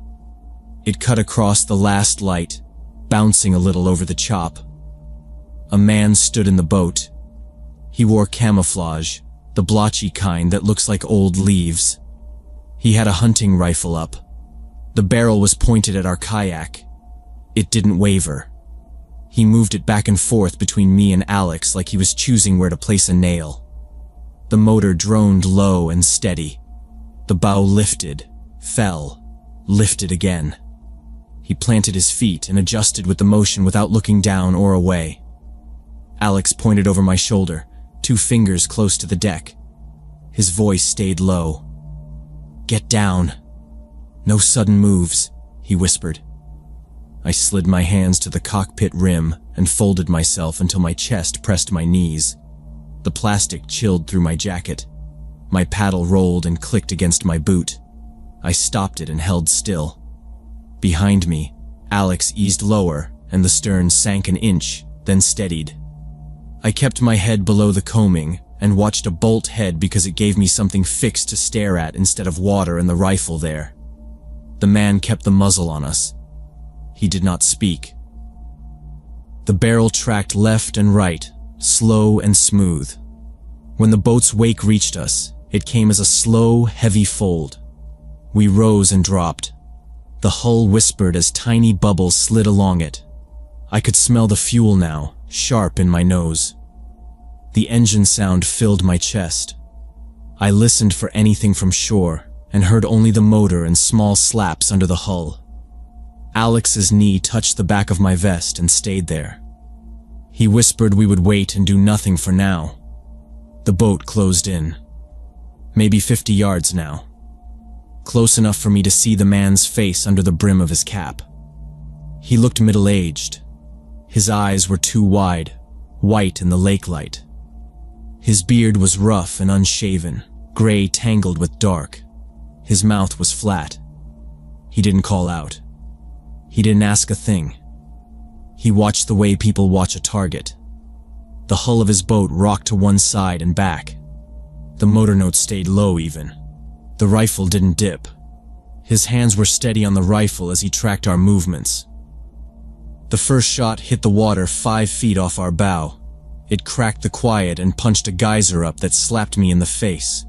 It cut across the last light, bouncing a little over the chop. A man stood in the boat. He wore camouflage, the blotchy kind that looks like old leaves. He had a hunting rifle up. The barrel was pointed at our kayak. It didn't waver. He moved it back and forth between me and Alex like he was choosing where to place a nail. The motor droned low and steady. The bow lifted, fell, lifted again. He planted his feet and adjusted with the motion without looking down or away. Alex pointed over my shoulder, 2 fingers close to the deck. His voice stayed low. "Get down. No sudden moves," he whispered. I slid my hands to the cockpit rim and folded myself until my chest pressed my knees. The plastic chilled through my jacket. My paddle rolled and clicked against my boot. I stopped it and held still. Behind me, Alex eased lower and the stern sank an inch, then steadied. I kept my head below the coaming and watched a bolt head because it gave me something fixed to stare at instead of water and the rifle there. The man kept the muzzle on us. He did not speak. The barrel tracked left and right, slow and smooth. When the boat's wake reached us, it came as a slow, heavy fold. We rose and dropped. The hull whispered as tiny bubbles slid along it. I could smell the fuel now, sharp in my nose. The engine sound filled my chest. I listened for anything from shore and heard only the motor and small slaps under the hull. Alex's knee touched the back of my vest and stayed there. He whispered we would wait and do nothing for now. The boat closed in. Maybe 50 yards now. Close enough for me to see the man's face under the brim of his cap. He looked middle-aged. His eyes were too wide, white in the lake light. His beard was rough and unshaven, gray tangled with dark. His mouth was flat. He didn't call out. He didn't ask a thing. He watched the way people watch a target. The hull of his boat rocked to one side and back. The motor note stayed low even. The rifle didn't dip. His hands were steady on the rifle as he tracked our movements. The first shot hit the water 5 feet off our bow. It cracked the quiet and punched a geyser up that slapped me in the face.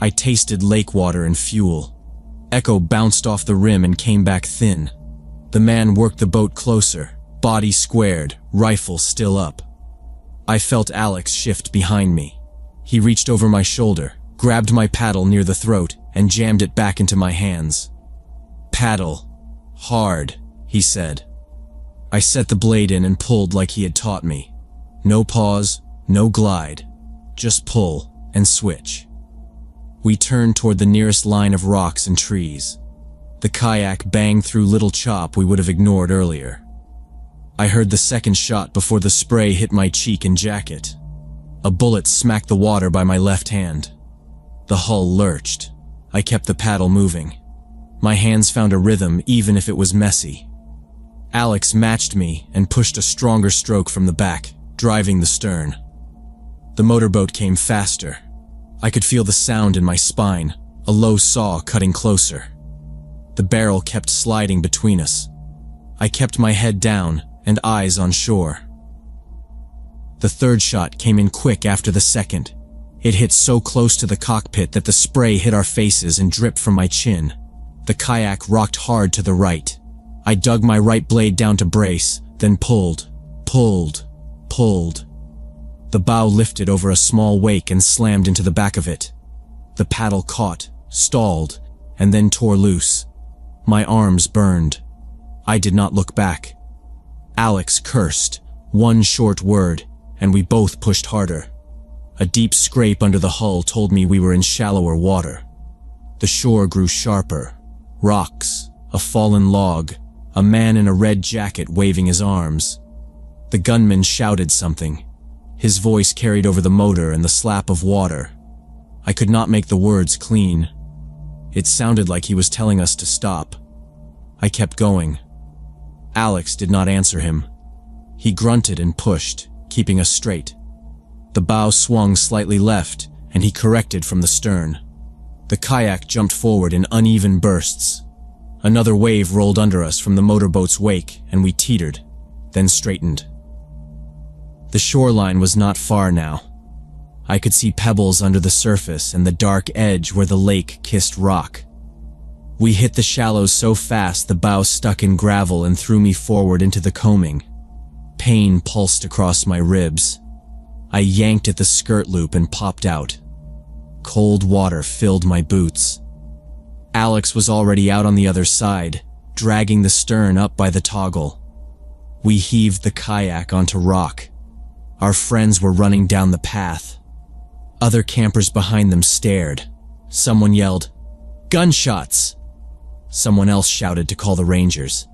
I tasted lake water and fuel. Echo bounced off the rim and came back thin. The man worked the boat closer, body squared, rifle still up. I felt Alex shift behind me. He reached over my shoulder, grabbed my paddle near the throat, and jammed it back into my hands. "Paddle. Hard," he said. I set the blade in and pulled like he had taught me. No pause, no glide. Just pull and switch. We turned toward the nearest line of rocks and trees. The kayak banged through little chop we would have ignored earlier. I heard the second shot before the spray hit my cheek and jacket. A bullet smacked the water by my left hand. The hull lurched. I kept the paddle moving. My hands found a rhythm even if it was messy. Alex matched me and pushed a stronger stroke from the back, driving the stern. The motorboat came faster. I could feel the sound in my spine, a low saw cutting closer. The barrel kept sliding between us. I kept my head down and eyes on shore. The third shot came in quick after the second. It hit so close to the cockpit that the spray hit our faces and dripped from my chin. The kayak rocked hard to the right. I dug my right blade down to brace, then pulled. The bow lifted over a small wake and slammed into the back of it. The paddle caught, stalled, and then tore loose. My arms burned. I did not look back. Alex cursed, one short word, and we both pushed harder. A deep scrape under the hull told me we were in shallower water. The shore grew sharper. Rocks, a fallen log, a man in a red jacket waving his arms. The gunman shouted something. His voice carried over the motor and the slap of water. I could not make the words clean. It sounded like he was telling us to stop. I kept going. Alex did not answer him. He grunted and pushed, keeping us straight. The bow swung slightly left, and he corrected from the stern. The kayak jumped forward in uneven bursts. Another wave rolled under us from the motorboat's wake, and we teetered, then straightened. The shoreline was not far now. I could see pebbles under the surface and the dark edge where the lake kissed rock. We hit the shallows so fast the bow stuck in gravel and threw me forward into the coaming. Pain pulsed across my ribs. I yanked at the skirt loop and popped out. Cold water filled my boots. Alex was already out on the other side, dragging the stern up by the toggle. We heaved the kayak onto rock. Our friends were running down the path. Other campers behind them stared. Someone yelled, "Gunshots!" Someone else shouted to call the rangers.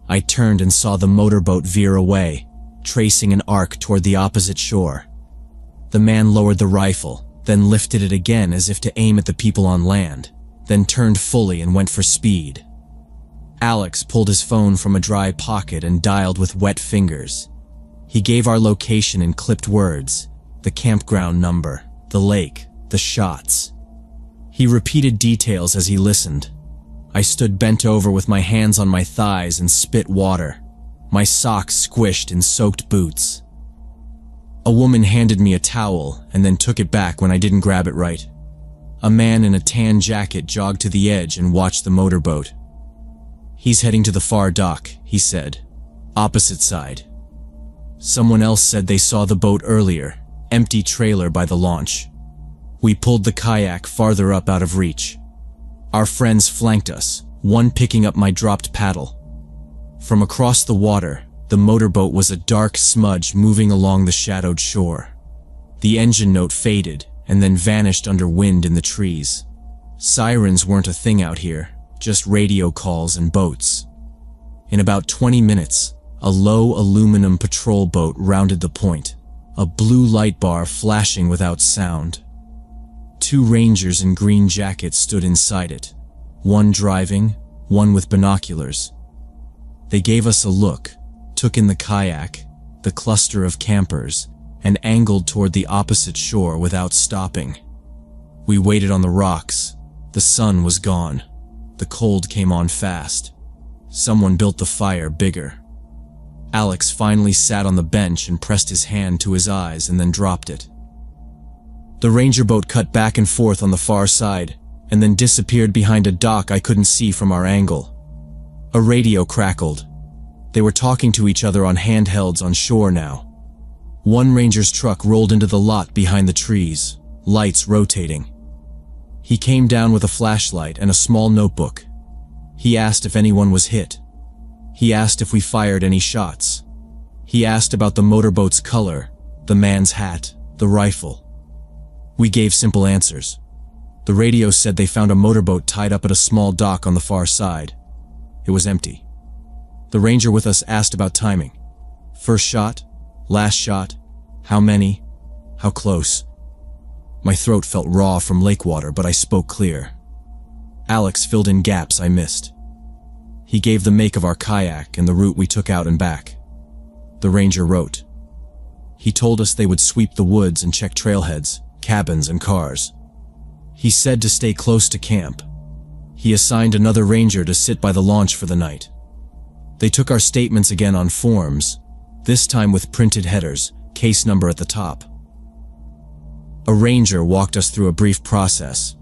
I turned and saw the motorboat veer away, tracing an arc toward the opposite shore. The man lowered the rifle, then lifted it again as if to aim at the people on land, then turned fully and went for speed. Alex pulled his phone from a dry pocket and dialed with wet fingers. He gave our location in clipped words, the campground number, the lake, the shots. He repeated details as he listened. I stood bent over with my hands on my thighs and spit water, my socks squished in soaked boots. A woman handed me a towel and then took it back when I didn't grab it right. A man in a tan jacket jogged to the edge and watched the motorboat. "He's heading to the far dock," he said. "Opposite side." Someone else said they saw the boat earlier, empty trailer by the launch. We pulled the kayak farther up out of reach. Our friends flanked us, one picking up my dropped paddle. From across the water, the motorboat was a dark smudge moving along the shadowed shore. The engine note faded and then vanished under wind in the trees. Sirens weren't a thing out here, just radio calls and boats. In about 20 minutes, a low aluminum patrol boat rounded the point, a blue light bar flashing without sound. 2 rangers in green jackets stood inside it, one driving, one with binoculars. They gave us a look, took in the kayak, the cluster of campers, and angled toward the opposite shore without stopping. We waited on the rocks. The sun was gone. The cold came on fast. Someone built the fire bigger. Alex finally sat on the bench and pressed his hand to his eyes and then dropped it. The ranger boat cut back and forth on the far side, and then disappeared behind a dock I couldn't see from our angle. A radio crackled. They were talking to each other on handhelds on shore now. One ranger's truck rolled into the lot behind the trees, lights rotating. He came down with a flashlight and a small notebook. He asked if anyone was hit. He asked if we fired any shots. He asked about the motorboat's color, the man's hat, the rifle. We gave simple answers. The radio said they found a motorboat tied up at a small dock on the far side. It was empty. The ranger with us asked about timing. First shot? Last shot? How many? How close? My throat felt raw from lake water, but I spoke clear. Alex filled in gaps I missed. He gave the make of our kayak and the route we took out and back. The ranger wrote. He told us they would sweep the woods and check trailheads, cabins, and cars. He said to stay close to camp. He assigned another ranger to sit by the launch for the night. They took our statements again on forms, this time with printed headers, case number at the top. A ranger walked us through a brief process.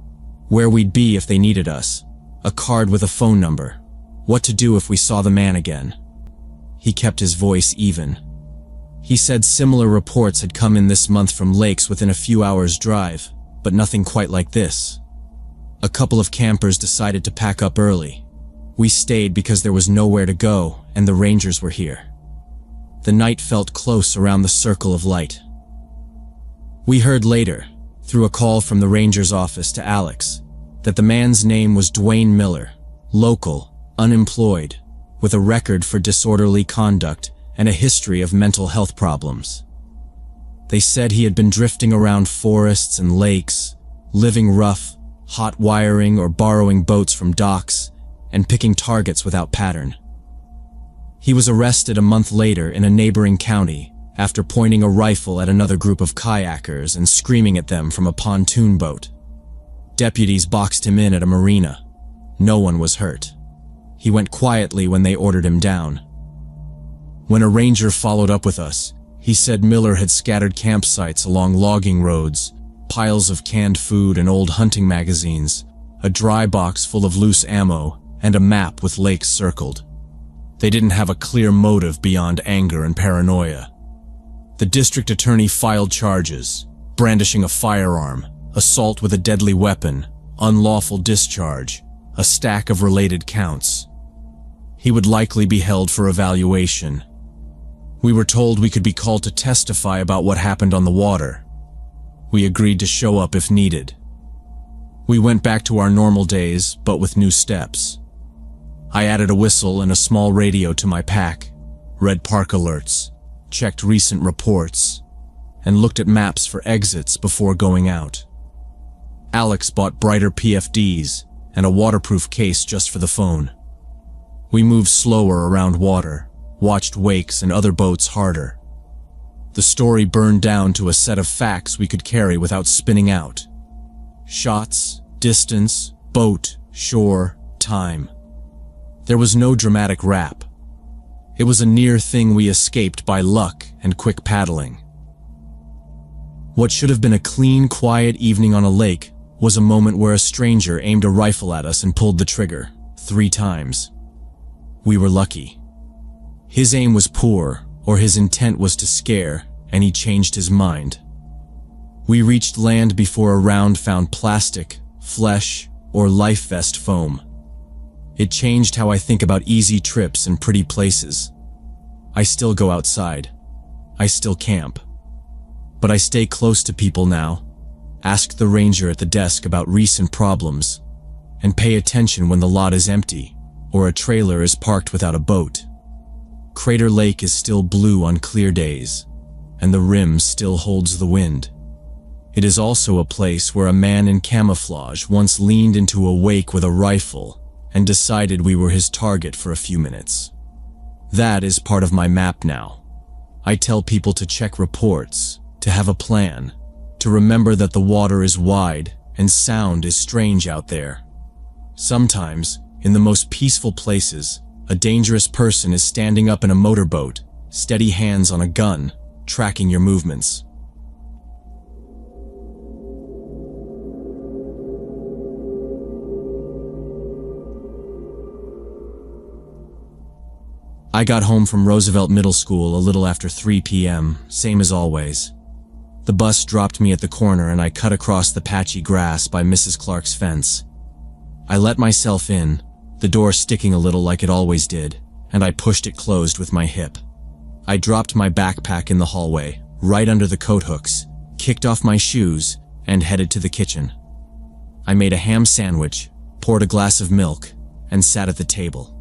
Where we'd be if they needed us. A card with a phone number. What to do if we saw the man again. He kept his voice even. He said similar reports had come in this month from lakes within a few hours' drive, but nothing quite like this. A couple of campers decided to pack up early. We stayed because there was nowhere to go, and the rangers were here. The night felt close around the circle of light. We heard later, through a call from the ranger's office to Alex, that the man's name was Dwayne Miller, local, unemployed, with a record for disorderly conduct and a history of mental health problems. They said he had been drifting around forests and lakes, living rough, hot wiring or borrowing boats from docks, and picking targets without pattern. He was arrested a month later in a neighboring county after pointing a rifle at another group of kayakers and screaming at them from a pontoon boat. Deputies boxed him in at a marina. No one was hurt. He went quietly when they ordered him down. When a ranger followed up with us, he said Miller had scattered campsites along logging roads, piles of canned food and old hunting magazines, a dry box full of loose ammo, and a map with lakes circled. They didn't have a clear motive beyond anger and paranoia. The district attorney filed charges, brandishing a firearm, assault with a deadly weapon, unlawful discharge, a stack of related counts. He would likely be held for evaluation. We were told we could be called to testify about what happened on the water. We agreed to show up if needed. We went back to our normal days, but with new steps. I added a whistle and a small radio to my pack, read park alerts, checked recent reports, and looked at maps for exits before going out. Alex bought brighter PFDs and a waterproof case just for the phone. We moved slower around water, watched wakes and other boats harder. The story burned down to a set of facts we could carry without spinning out. Shots, distance, boat, shore, time. There was no dramatic rap. It was a near thing we escaped by luck and quick paddling. What should have been a clean, quiet evening on a lake was a moment where a stranger aimed a rifle at us and pulled the trigger 3 times. We were lucky. His aim was poor, or his intent was to scare, and he changed his mind. We reached land before a round found plastic, flesh, or life vest foam. It changed how I think about easy trips and pretty places. I still go outside. I still camp. But I stay close to people now, ask the ranger at the desk about recent problems, and pay attention when the lot is empty or a trailer is parked without a boat. Crater Lake is still blue on clear days, and the rim still holds the wind. It is also a place where a man in camouflage once leaned into a wake with a rifle and decided we were his target for a few minutes. That is part of my map now. I tell people to check reports, to have a plan, to remember that the water is wide and sound is strange out there. Sometimes, in the most peaceful places, a dangerous person is standing up in a motorboat, steady hands on a gun, tracking your movements. I got home from Roosevelt Middle School a little after 3 p.m., same as always. The bus dropped me at the corner and I cut across the patchy grass by Mrs. Clark's fence. I let myself in, the door sticking a little like it always did, and I pushed it closed with my hip. I dropped my backpack in the hallway, right under the coat hooks, kicked off my shoes, and headed to the kitchen. I made a ham sandwich, poured a glass of milk, and sat at the table.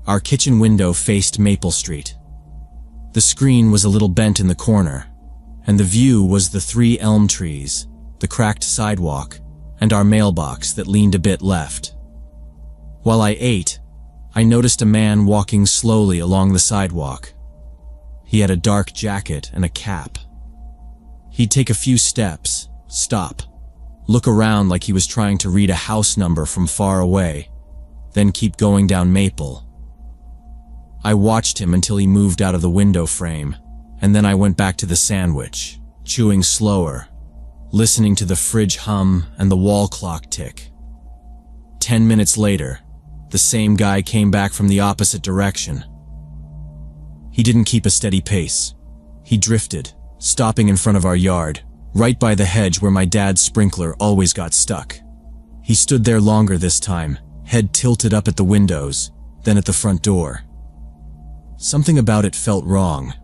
Our kitchen window faced Maple Street. The screen was a little bent in the corner, and the view was the 3 elm trees, the cracked sidewalk, and our mailbox that leaned a bit left. While I ate, I noticed a man walking slowly along the sidewalk. He had a dark jacket and a cap. He'd take a few steps, stop, look around like he was trying to read a house number from far away, then keep going down Maple. I watched him until he moved out of the window frame, and then I went back to the sandwich, chewing slower, listening to the fridge hum and the wall clock tick. 10 minutes later, the same guy came back from the opposite direction. He didn't keep a steady pace. He drifted, stopping in front of our yard, right by the hedge where my dad's sprinkler always got stuck. He stood there longer this time, head tilted up at the windows, then at the front door. Something about it felt wrong,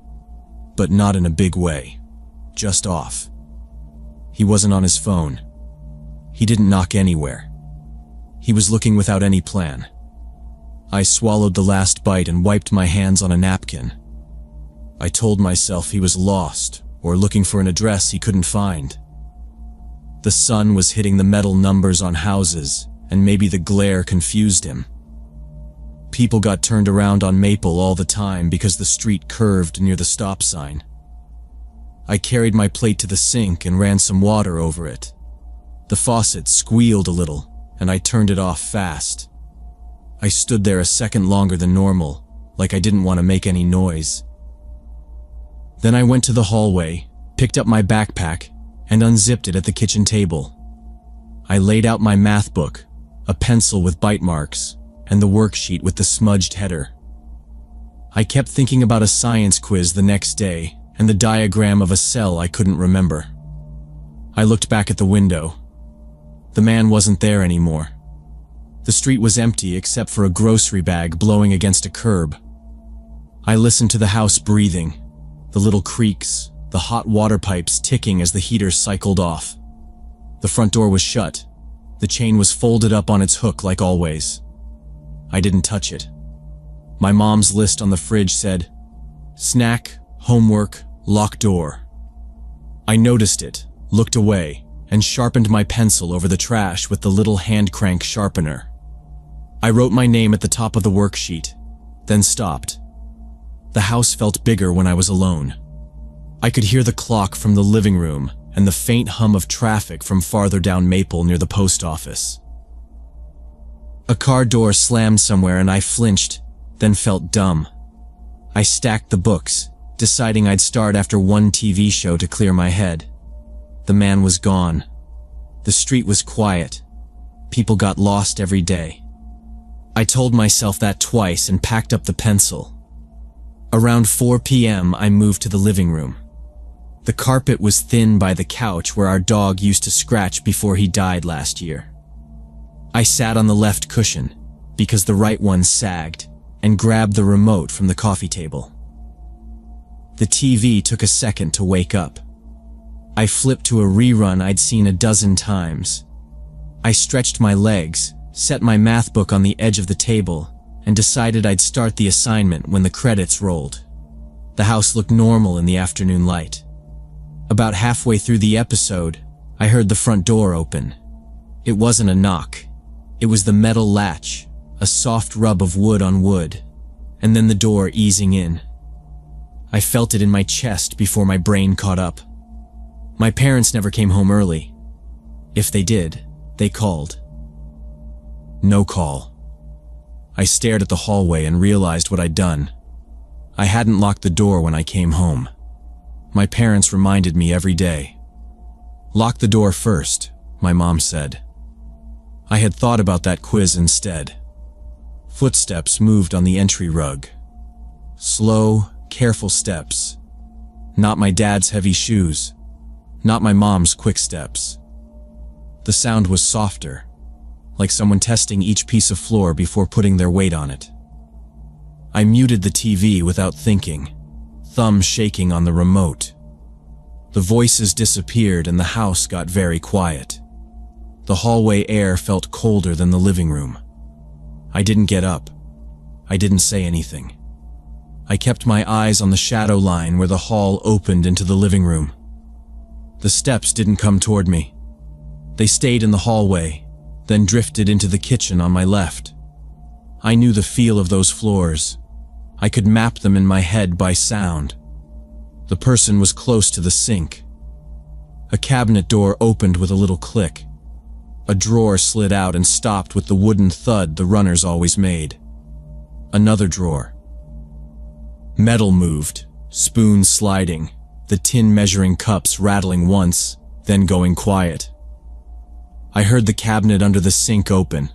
but not in a big way, just off. He wasn't on his phone. He didn't knock anywhere. He was looking without any plan. I swallowed the last bite and wiped my hands on a napkin. I told myself he was lost or looking for an address he couldn't find. The sun was hitting the metal numbers on houses, and maybe the glare confused him. People got turned around on Maple all the time because the street curved near the stop sign. I carried my plate to the sink and ran some water over it. The faucet squealed a little, and I turned it off fast. I stood there a second longer than normal, like I didn't want to make any noise. Then I went to the hallway, picked up my backpack, and unzipped it at the kitchen table. I laid out my math book, a pencil with bite marks, and the worksheet with the smudged header. I kept thinking about a science quiz the next day and the diagram of a cell I couldn't remember. I looked back at the window. The man wasn't there anymore. The street was empty except for a grocery bag blowing against a curb. I listened to the house breathing, the little creaks, the hot water pipes ticking as the heater cycled off. The front door was shut. The chain was folded up on its hook like always. I didn't touch it. My mom's list on the fridge said, snack, homework, lock door. I noticed it, looked away, and sharpened my pencil over the trash with the little hand crank sharpener. I wrote my name at the top of the worksheet, then stopped. The house felt bigger when I was alone. I could hear the clock from the living room and the faint hum of traffic from farther down Maple near the post office. A car door slammed somewhere and I flinched, then felt dumb. I stacked the books, deciding I'd start after one TV show to clear my head. The man was gone. The street was quiet. People got lost every day. I told myself that twice and packed up the pencil. Around 4 p.m. I moved to the living room. The carpet was thin by the couch where our dog used to scratch before he died last year. I sat on the left cushion, because the right one sagged, and grabbed the remote from the coffee table. The TV took a second to wake up. I flipped to a rerun I'd seen a dozen times. I stretched my legs, set my math book on the edge of the table, and decided I'd start the assignment when the credits rolled. The house looked normal in the afternoon light. About halfway through the episode, I heard the front door open. It wasn't a knock. It was the metal latch, a soft rub of wood on wood, and then the door easing in. I felt it in my chest before my brain caught up. My parents never came home early. If they did, they called. No call. I stared at the hallway and realized what I'd done. I hadn't locked the door when I came home. My parents reminded me every day. Lock the door first, my mom said. I had thought about that quiz instead. Footsteps moved on the entry rug, Slow, careful steps. Not my dad's heavy shoes. Not my mom's quick steps. The sound was softer, like someone testing each piece of floor before putting their weight on it. I muted the TV without thinking, thumb shaking on the remote. The voices disappeared and the house got very quiet. The hallway air felt colder than the living room. I didn't get up. I didn't say anything. I kept my eyes on the shadow line where the hall opened into the living room. The steps didn't come toward me. They stayed in the hallway, then drifted into the kitchen on my left. I knew the feel of those floors. I could map them in my head by sound. The person was close to the sink. A cabinet door opened with a little click. A drawer slid out and stopped with the wooden thud the runners always made. Another drawer. Metal moved, spoons sliding, the tin measuring cups rattling once, then going quiet. I heard the cabinet under the sink open,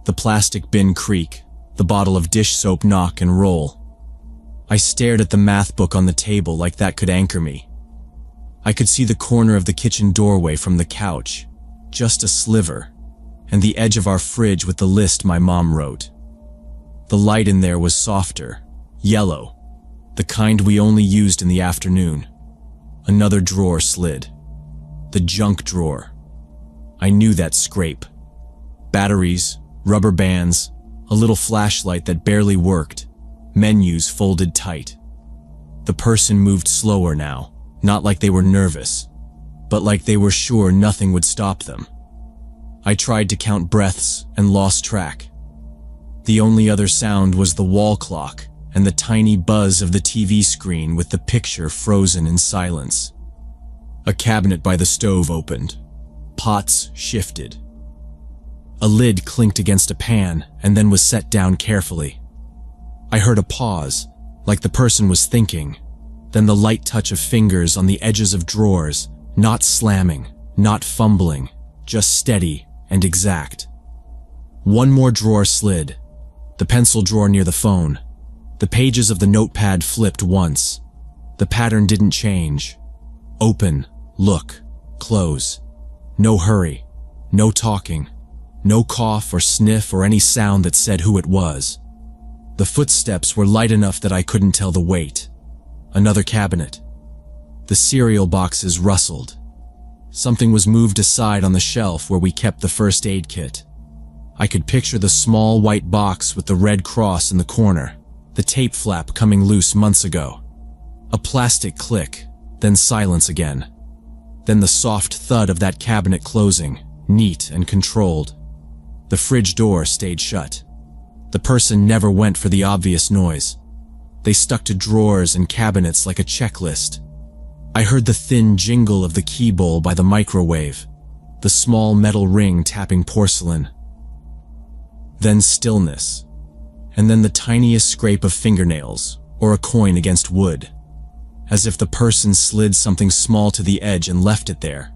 the plastic bin creak, the bottle of dish soap knock and roll. I stared at the math book on the table like that could anchor me. I could see the corner of the kitchen doorway from the couch, just a sliver, and the edge of our fridge with the list my mom wrote. The light in there was softer, yellow, the kind we only used in the afternoon. Another drawer slid. The junk drawer. I knew that scrape. Batteries, rubber bands, a little flashlight that barely worked, menus folded tight. The person moved slower now, not like they were nervous, but like they were sure nothing would stop them. I tried to count breaths and lost track. The only other sound was the wall clock and the tiny buzz of the TV screen with the picture frozen in silence. A cabinet by the stove opened. Pots shifted. A lid clinked against a pan and then was set down carefully. I heard a pause, like the person was thinking, then the light touch of fingers on the edges of drawers, not slamming, not fumbling, just steady and exact. One more drawer slid, the pencil drawer near the phone. The pages of the notepad flipped once. The pattern didn't change. Open, look, close. No hurry, no talking, no cough or sniff or any sound that said who it was. The footsteps were light enough that I couldn't tell the weight. Another cabinet. The cereal boxes rustled. Something was moved aside on the shelf where we kept the first aid kit. I could picture the small white box with the red cross in the corner, the tape flap coming loose months ago. A plastic click, then silence again. Then the soft thud of that cabinet closing, neat and controlled. The fridge door stayed shut. The person never went for the obvious noise. They stuck to drawers and cabinets like a checklist. I heard the thin jingle of the key bowl by the microwave, the small metal ring tapping porcelain. Then stillness, and then the tiniest scrape of fingernails or a coin against wood, as if the person slid something small to the edge and left it there.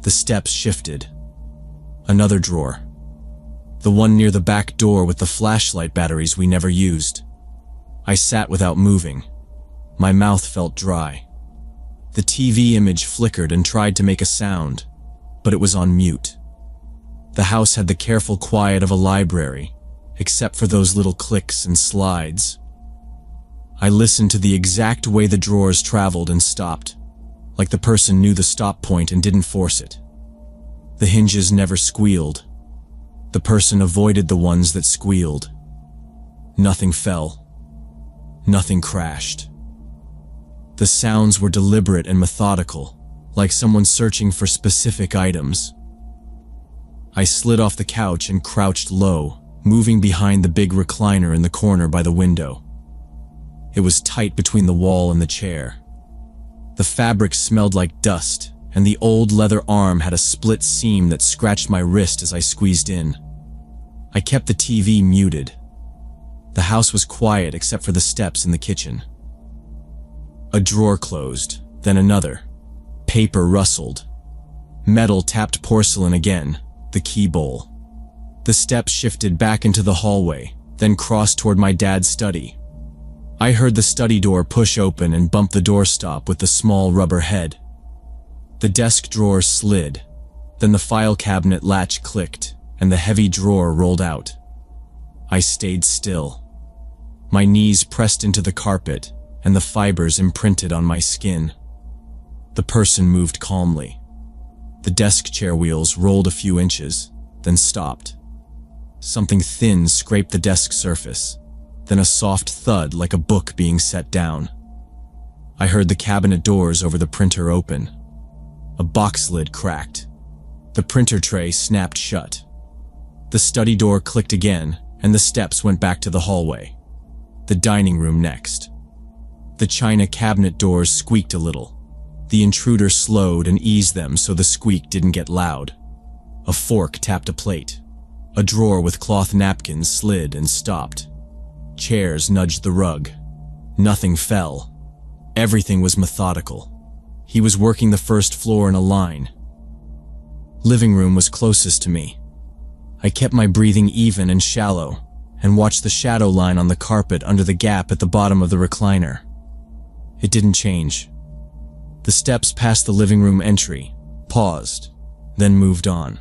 The steps shifted. Another drawer. The one near the back door with the flashlight batteries we never used. I sat without moving. My mouth felt dry. The TV image flickered and tried to make a sound, but it was on mute. The house had the careful quiet of a library, except for those little clicks and slides. I listened to the exact way the drawers traveled and stopped, like the person knew the stop point and didn't force it. The hinges never squealed. The person avoided the ones that squealed. Nothing fell. Nothing crashed. The sounds were deliberate and methodical, like someone searching for specific items. I slid off the couch and crouched low, moving behind the big recliner in the corner by the window. It was tight between the wall and the chair. The fabric smelled like dust, and the old leather arm had a split seam that scratched my wrist as I squeezed in. I kept the TV muted. The house was quiet except for the steps in the kitchen. A drawer closed, then another. Paper rustled. Metal tapped porcelain again, the key bowl. The steps shifted back into the hallway, then crossed toward my dad's study. I heard the study door push open and bump the doorstop with the small rubber head. The desk drawer slid, then the file cabinet latch clicked, and the heavy drawer rolled out. I stayed still. My knees pressed into the carpet, and the fibers imprinted on my skin. The person moved calmly. The desk chair wheels rolled a few inches, then stopped. Something thin scraped the desk surface, then a soft thud like a book being set down. I heard the cabinet doors over the printer open. A box lid cracked. The printer tray snapped shut. The study door clicked again, and the steps went back to the hallway. The dining room next. The china cabinet doors squeaked a little. The intruder slowed and eased them so the squeak didn't get loud. A fork tapped a plate. A drawer with cloth napkins slid and stopped. Chairs nudged the rug. Nothing fell. Everything was methodical. He was working the first floor in a line. Living room was closest to me. I kept my breathing even and shallow, and watched the shadow line on the carpet under the gap at the bottom of the recliner. It didn't change. The steps past the living room entry, paused, then moved on.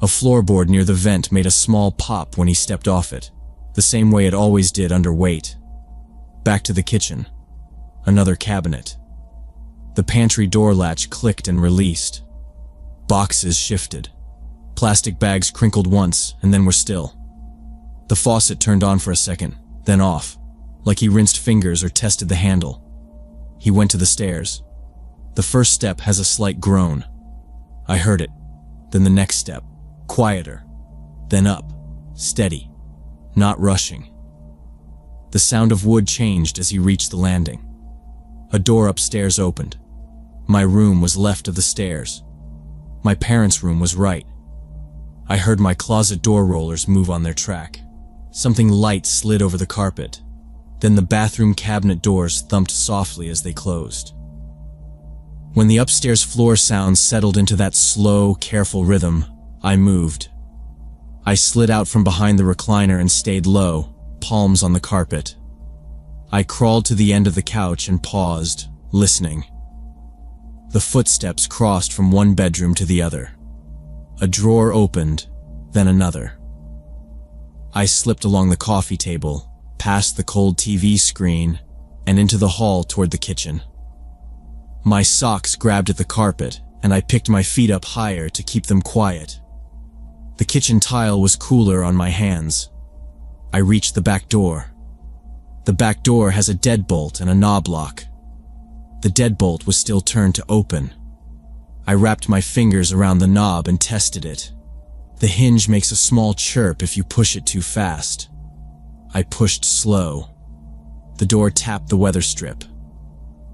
A floorboard near the vent made a small pop when he stepped off it, the same way it always did under weight. Back to the kitchen. Another cabinet. The pantry door latch clicked and released. Boxes shifted. Plastic bags crinkled once and then were still. The faucet turned on for a second, then off, like he rinsed fingers or tested the handle. He went to the stairs. The first step has a slight groan. I heard it. Then the next step, quieter. Then up, steady, not rushing. The sound of wood changed as he reached the landing. A door upstairs opened. My room was left of the stairs. My parents' room was right. I heard my closet door rollers move on their track. Something light slid over the carpet. Then the bathroom cabinet doors thumped softly as they closed. When the upstairs floor sounds settled into that slow, careful rhythm, I moved. I slid out from behind the recliner and stayed low, palms on the carpet. I crawled to the end of the couch and paused, listening. The footsteps crossed from one bedroom to the other. A drawer opened, then another. I slipped along the coffee table, past the cold TV screen, and into the hall toward the kitchen. My socks grabbed at the carpet, and I picked my feet up higher to keep them quiet. The kitchen tile was cooler on my hands. I reached the back door. The back door has a deadbolt and a knob lock. The deadbolt was still turned to open. I wrapped my fingers around the knob and tested it. The hinge makes a small chirp if you push it too fast. I pushed slow. The door tapped the weather strip.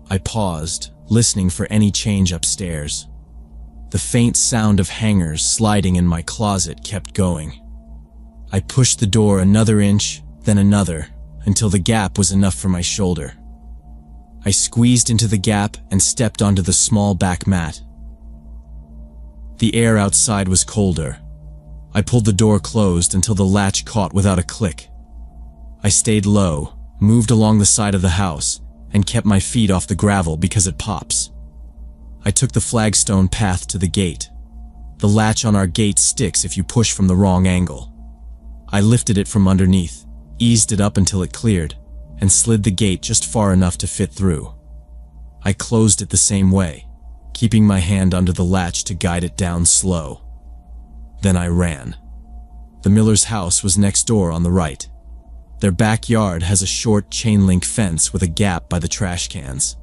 I paused, listening for any change upstairs. The faint sound of hangers sliding in my closet kept going. I pushed the door another inch, then another, until the gap was enough for my shoulder. I squeezed into the gap and stepped onto the small back mat. The air outside was colder. I pulled the door closed until the latch caught without a click. I stayed low, moved along the side of the house, and kept my feet off the gravel because it pops. I took the flagstone path to the gate. The latch on our gate sticks if you push from the wrong angle. I lifted it from underneath, eased it up until it cleared, and slid the gate just far enough to fit through. I closed it the same way, keeping my hand under the latch to guide it down slow. Then I ran. The Miller's house was next door on the right. Their backyard has a short chain-link fence with a gap by the trash cans.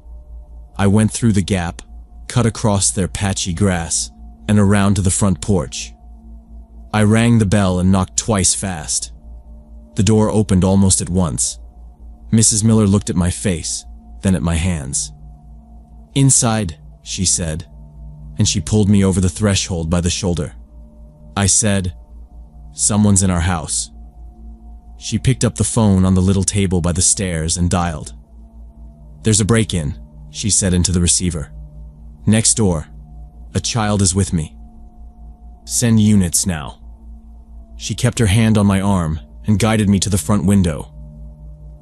I went through the gap, cut across their patchy grass, and around to the front porch. I rang the bell and knocked twice fast. The door opened almost at once. Mrs. Miller looked at my face, then at my hands. "Inside," she said, and she pulled me over the threshold by the shoulder. I said, "Someone's in our house." She picked up the phone on the little table by the stairs and dialed. "There's a break-in," she said into the receiver. "Next door. A child is with me. Send units now." She kept her hand on my arm and guided me to the front window.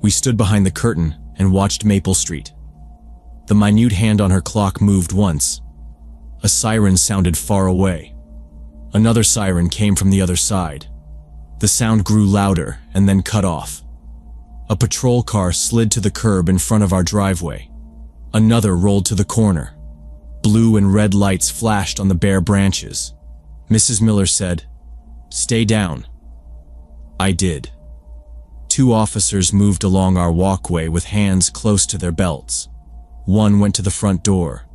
We stood behind the curtain and watched Maple Street. The minute hand on her clock moved once. A siren sounded far away. Another siren came from the other side. The sound grew louder and then cut off. A patrol car slid to the curb in front of our driveway. Another rolled to the corner. Blue and red lights flashed on the bare branches. Mrs. Miller said, "Stay down." I did. 2 officers moved along our walkway with hands close to their belts. One went to the front door.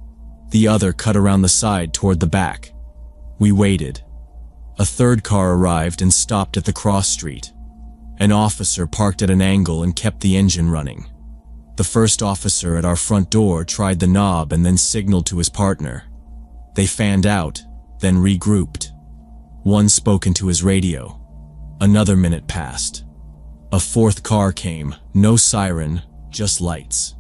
The other cut around the side toward the back. We waited. A third car arrived and stopped at the cross street. An officer parked at an angle and kept the engine running. The first officer at our front door tried the knob and then signaled to his partner. They fanned out, then regrouped. One spoke into his radio. Another minute passed. A fourth car came, no siren, just lights.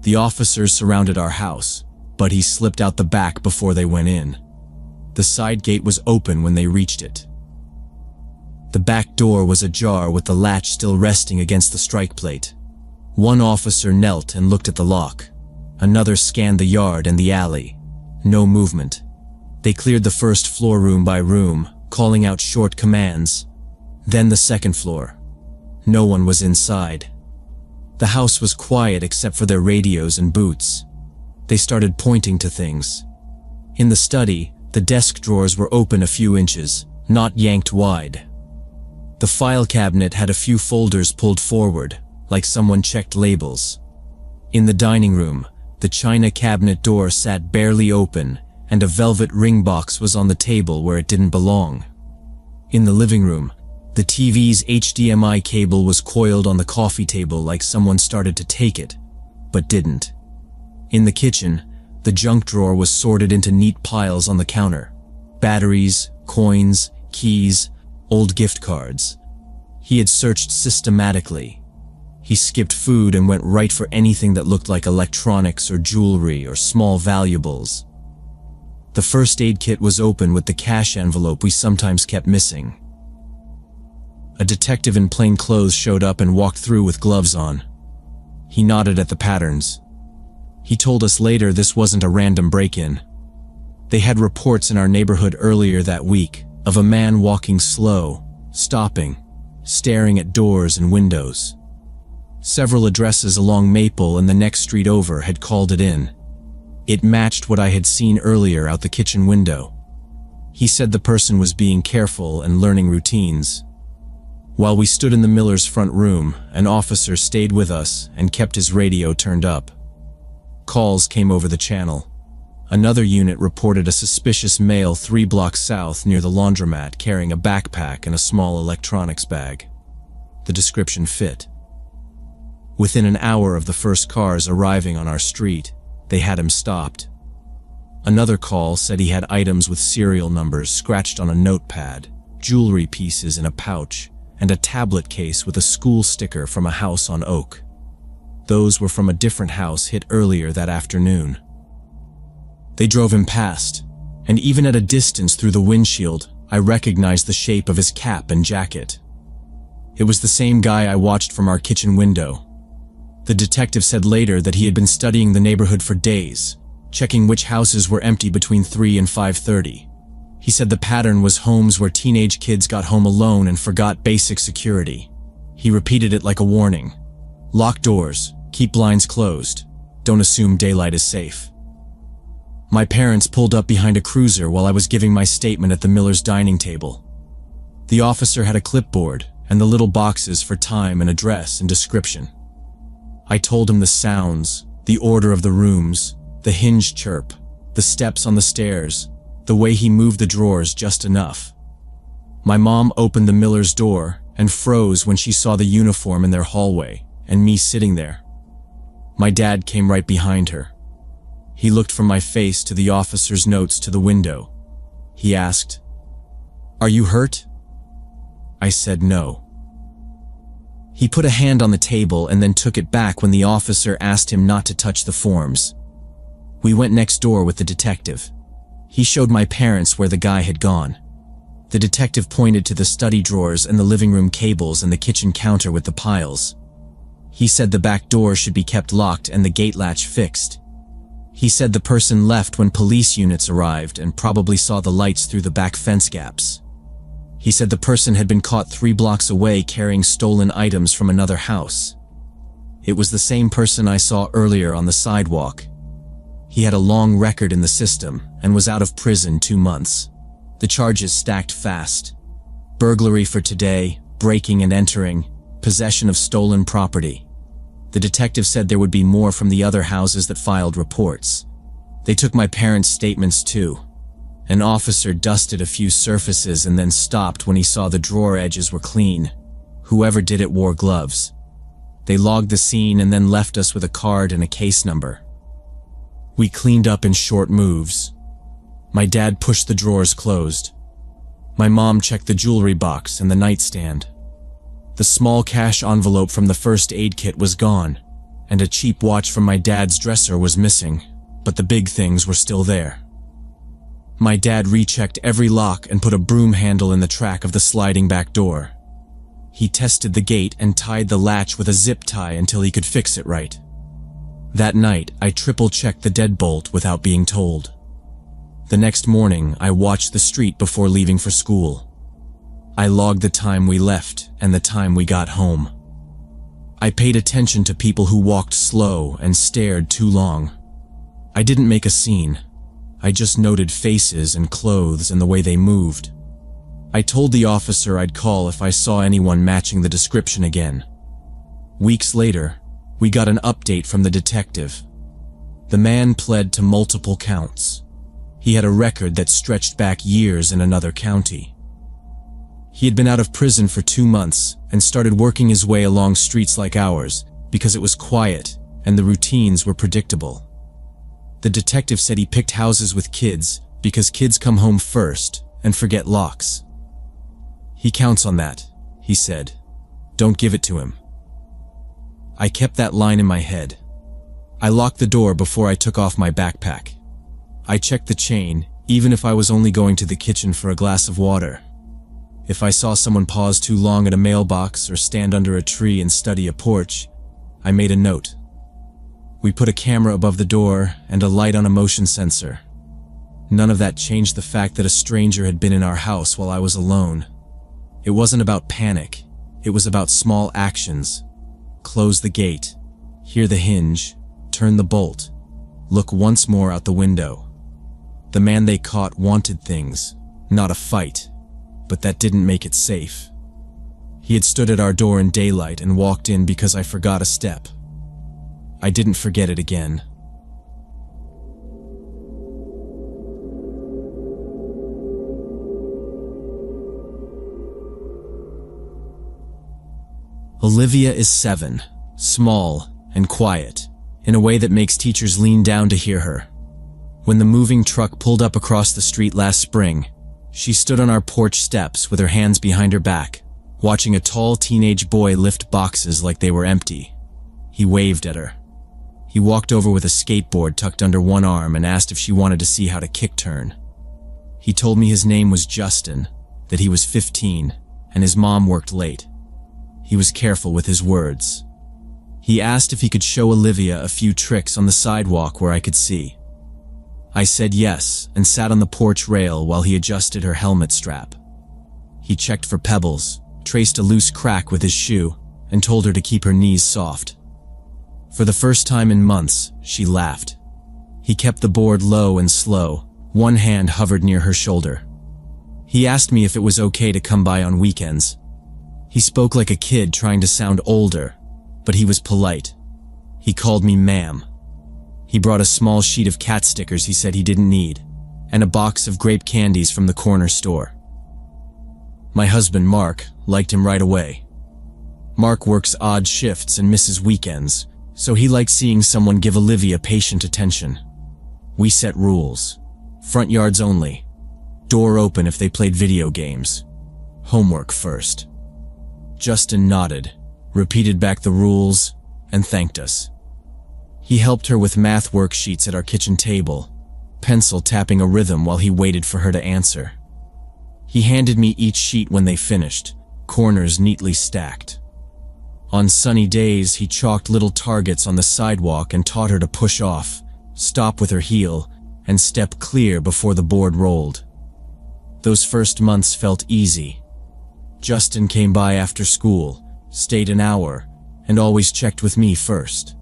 The officers surrounded our house, but he slipped out the back before they went in. The side gate was open when they reached it. The back door was ajar with the latch still resting against the strike plate. One officer knelt and looked at the lock. Another scanned the yard and the alley. No movement. They cleared the first floor room by room, calling out short commands. Then the second floor. No one was inside. The house was quiet except for their radios and boots. They started pointing to things. In the study, the desk drawers were open a few inches, not yanked wide. The file cabinet had a few folders pulled forward, like someone checked labels. In the dining room, the china cabinet door sat barely open, and a velvet ring box was on the table where it didn't belong. In the living room, the TV's HDMI cable was coiled on the coffee table like someone started to take it, but didn't. In the kitchen, the junk drawer was sorted into neat piles on the counter. Batteries, coins, keys, old gift cards. He had searched systematically. He skipped food and went right for anything that looked like electronics or jewelry or small valuables. The first aid kit was open with the cash envelope we sometimes kept missing. A detective in plain clothes showed up and walked through with gloves on. He nodded at the patterns. He told us later this wasn't a random break-in. They had reports in our neighborhood earlier that week of a man walking slow, stopping, staring at doors and windows. Several addresses along Maple and the next street over had called it in. It matched what I had seen earlier out the kitchen window. He said the person was being careful and learning routines. While we stood in the Miller's front room, an officer stayed with us and kept his radio turned up. Calls came over the channel. Another unit reported a suspicious male 3 blocks south near the laundromat carrying a backpack and a small electronics bag. The description fit. Within an hour of the first cars arriving on our street, they had him stopped. Another call said he had items with serial numbers scratched on a notepad, jewelry pieces in a pouch, and a tablet case with a school sticker from a house on Oak. Those were from a different house hit earlier that afternoon. They drove him past, and even at a distance through the windshield, I recognized the shape of his cap and jacket. It was the same guy I watched from our kitchen window. The detective said later that he had been studying the neighborhood for days, checking which houses were empty between 3 and 5:30. He said the pattern was homes where teenage kids got home alone and forgot basic security. He repeated it like a warning. Lock doors, keep blinds closed, don't assume daylight is safe. My parents pulled up behind a cruiser while I was giving my statement at the Miller's dining table. The officer had a clipboard and the little boxes for time and address and description. I told him the sounds, the order of the rooms, the hinge chirp, the steps on the stairs, the way he moved the drawers just enough. My mom opened the Miller's door and froze when she saw the uniform in their hallway and me sitting there. My dad came right behind her. He looked from my face to the officer's notes to the window. He asked, "Are you hurt?" I said no. He put a hand on the table and then took it back when the officer asked him not to touch the forms. We went next door with the detective. He showed my parents where the guy had gone. The detective pointed to the study drawers and the living room cables and the kitchen counter with the piles. He said the back door should be kept locked and the gate latch fixed. He said the person left when police units arrived and probably saw the lights through the back fence gaps. He said the person had been caught 3 blocks away carrying stolen items from another house. It was the same person I saw earlier on the sidewalk. He had a long record in the system and was out of prison 2 months. The charges stacked fast. Burglary for today, breaking and entering, possession of stolen property. The detective said there would be more from the other houses that filed reports. They took my parents' statements too. An officer dusted a few surfaces and then stopped when he saw the drawer edges were clean. Whoever did it wore gloves. They logged the scene and then left us with a card and a case number. We cleaned up in short moves. My dad pushed the drawers closed. My mom checked the jewelry box and the nightstand. The small cash envelope from the first aid kit was gone, and a cheap watch from my dad's dresser was missing, but the big things were still there. My dad rechecked every lock and put a broom handle in the track of the sliding back door. He tested the gate and tied the latch with a zip tie until he could fix it right. That night, I triple-checked the deadbolt without being told. The next morning, I watched the street before leaving for school. I logged the time we left and the time we got home. I paid attention to people who walked slow and stared too long. I didn't make a scene. I just noted faces and clothes and the way they moved. I told the officer I'd call if I saw anyone matching the description again. Weeks later, we got an update from the detective. The man pled to multiple counts. He had a record that stretched back years in another county. He had been out of prison for 2 months and started working his way along streets like ours because it was quiet and the routines were predictable. The detective said he picked houses with kids because kids come home first and forget locks. He counts on that, he said. Don't give it to him. I kept that line in my head. I locked the door before I took off my backpack. I checked the chain, even if I was only going to the kitchen for a glass of water. If I saw someone pause too long at a mailbox or stand under a tree and study a porch, I made a note. We put a camera above the door and a light on a motion sensor. None of that changed the fact that a stranger had been in our house while I was alone. It wasn't about panic. It was about small actions. Close the gate, hear the hinge, turn the bolt, look once more out the window. The man they caught wanted things, not a fight, but that didn't make it safe. He had stood at our door in daylight and walked in because I forgot a step. I didn't forget it again. Olivia is 7, small and quiet, in a way that makes teachers lean down to hear her. When the moving truck pulled up across the street last spring, she stood on our porch steps with her hands behind her back, watching a tall teenage boy lift boxes like they were empty. He waved at her. He walked over with a skateboard tucked under one arm and asked if she wanted to see how to kick turn. He told me his name was Justin, that he was 15, and his mom worked late. He was careful with his words. He asked if he could show Olivia a few tricks on the sidewalk where I could see. I said yes and sat on the porch rail while he adjusted her helmet strap. He checked for pebbles, traced a loose crack with his shoe, and told her to keep her knees soft. For the first time in months, she laughed. He kept the board low and slow, one hand hovered near her shoulder. He asked me if it was okay to come by on weekends. He spoke like a kid trying to sound older, but he was polite. He called me ma'am. He brought a small sheet of cat stickers he said he didn't need, and a box of grape candies from the corner store. My husband, Mark, liked him right away. Mark works odd shifts and misses weekends, so he liked seeing someone give Olivia patient attention. We set rules. Front yards only. Door open if they played video games. Homework first. Justin nodded, repeated back the rules, and thanked us. He helped her with math worksheets at our kitchen table, pencil tapping a rhythm while he waited for her to answer. He handed me each sheet when they finished, corners neatly stacked. On sunny days, he chalked little targets on the sidewalk and taught her to push off, stop with her heel, and step clear before the board rolled. Those first months felt easy. Justin came by after school, stayed an hour, and always checked with me first.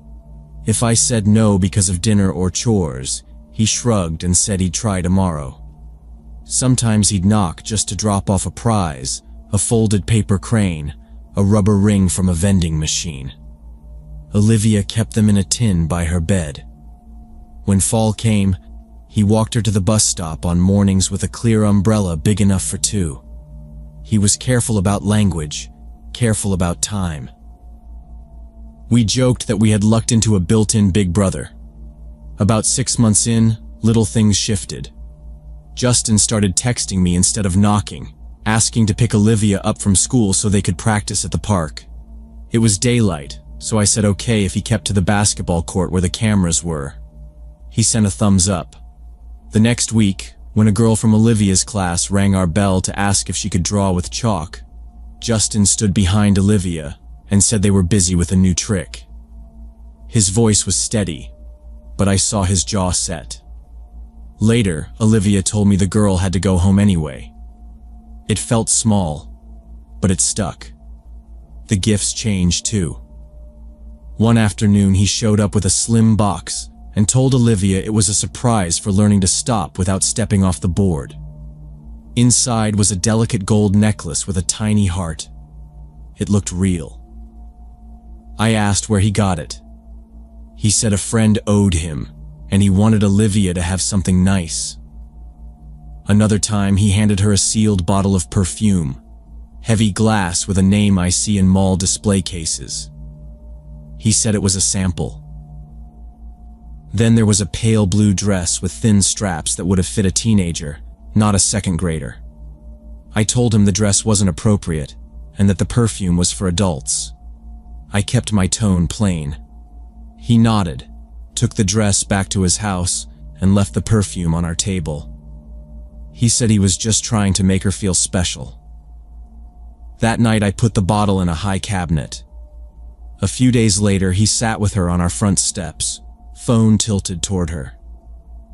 If I said no because of dinner or chores, he shrugged and said he'd try tomorrow. Sometimes he'd knock just to drop off a prize, a folded paper crane, a rubber ring from a vending machine. Olivia kept them in a tin by her bed. When fall came, he walked her to the bus stop on mornings with a clear umbrella big enough for two. He was careful about language, careful about time. We joked that we had lucked into a built-in big brother. About 6 months in, little things shifted. Justin started texting me instead of knocking, asking to pick Olivia up from school so they could practice at the park. It was daylight, so I said okay if he kept to the basketball court where the cameras were. He sent a thumbs up. The next week, when a girl from Olivia's class rang our bell to ask if she could draw with chalk, Justin stood behind Olivia and said they were busy with a new trick. His voice was steady, but I saw his jaw set. Later, Olivia told me the girl had to go home anyway. It felt small, but it stuck. The gifts changed too. One afternoon he showed up with a slim box and told Olivia it was a surprise for learning to stop without stepping off the board. Inside was a delicate gold necklace with a tiny heart. It looked real. I asked where he got it. He said a friend owed him, and he wanted Olivia to have something nice. Another time he handed her a sealed bottle of perfume, heavy glass with a name I see in mall display cases. He said it was a sample. Then there was a pale blue dress with thin straps that would have fit a teenager, not a second grader. I told him the dress wasn't appropriate, and that the perfume was for adults. I kept my tone plain. He nodded, took the dress back to his house, and left the perfume on our table. He said he was just trying to make her feel special. That night I put the bottle in a high cabinet. A few days later he sat with her on our front steps, phone tilted toward her.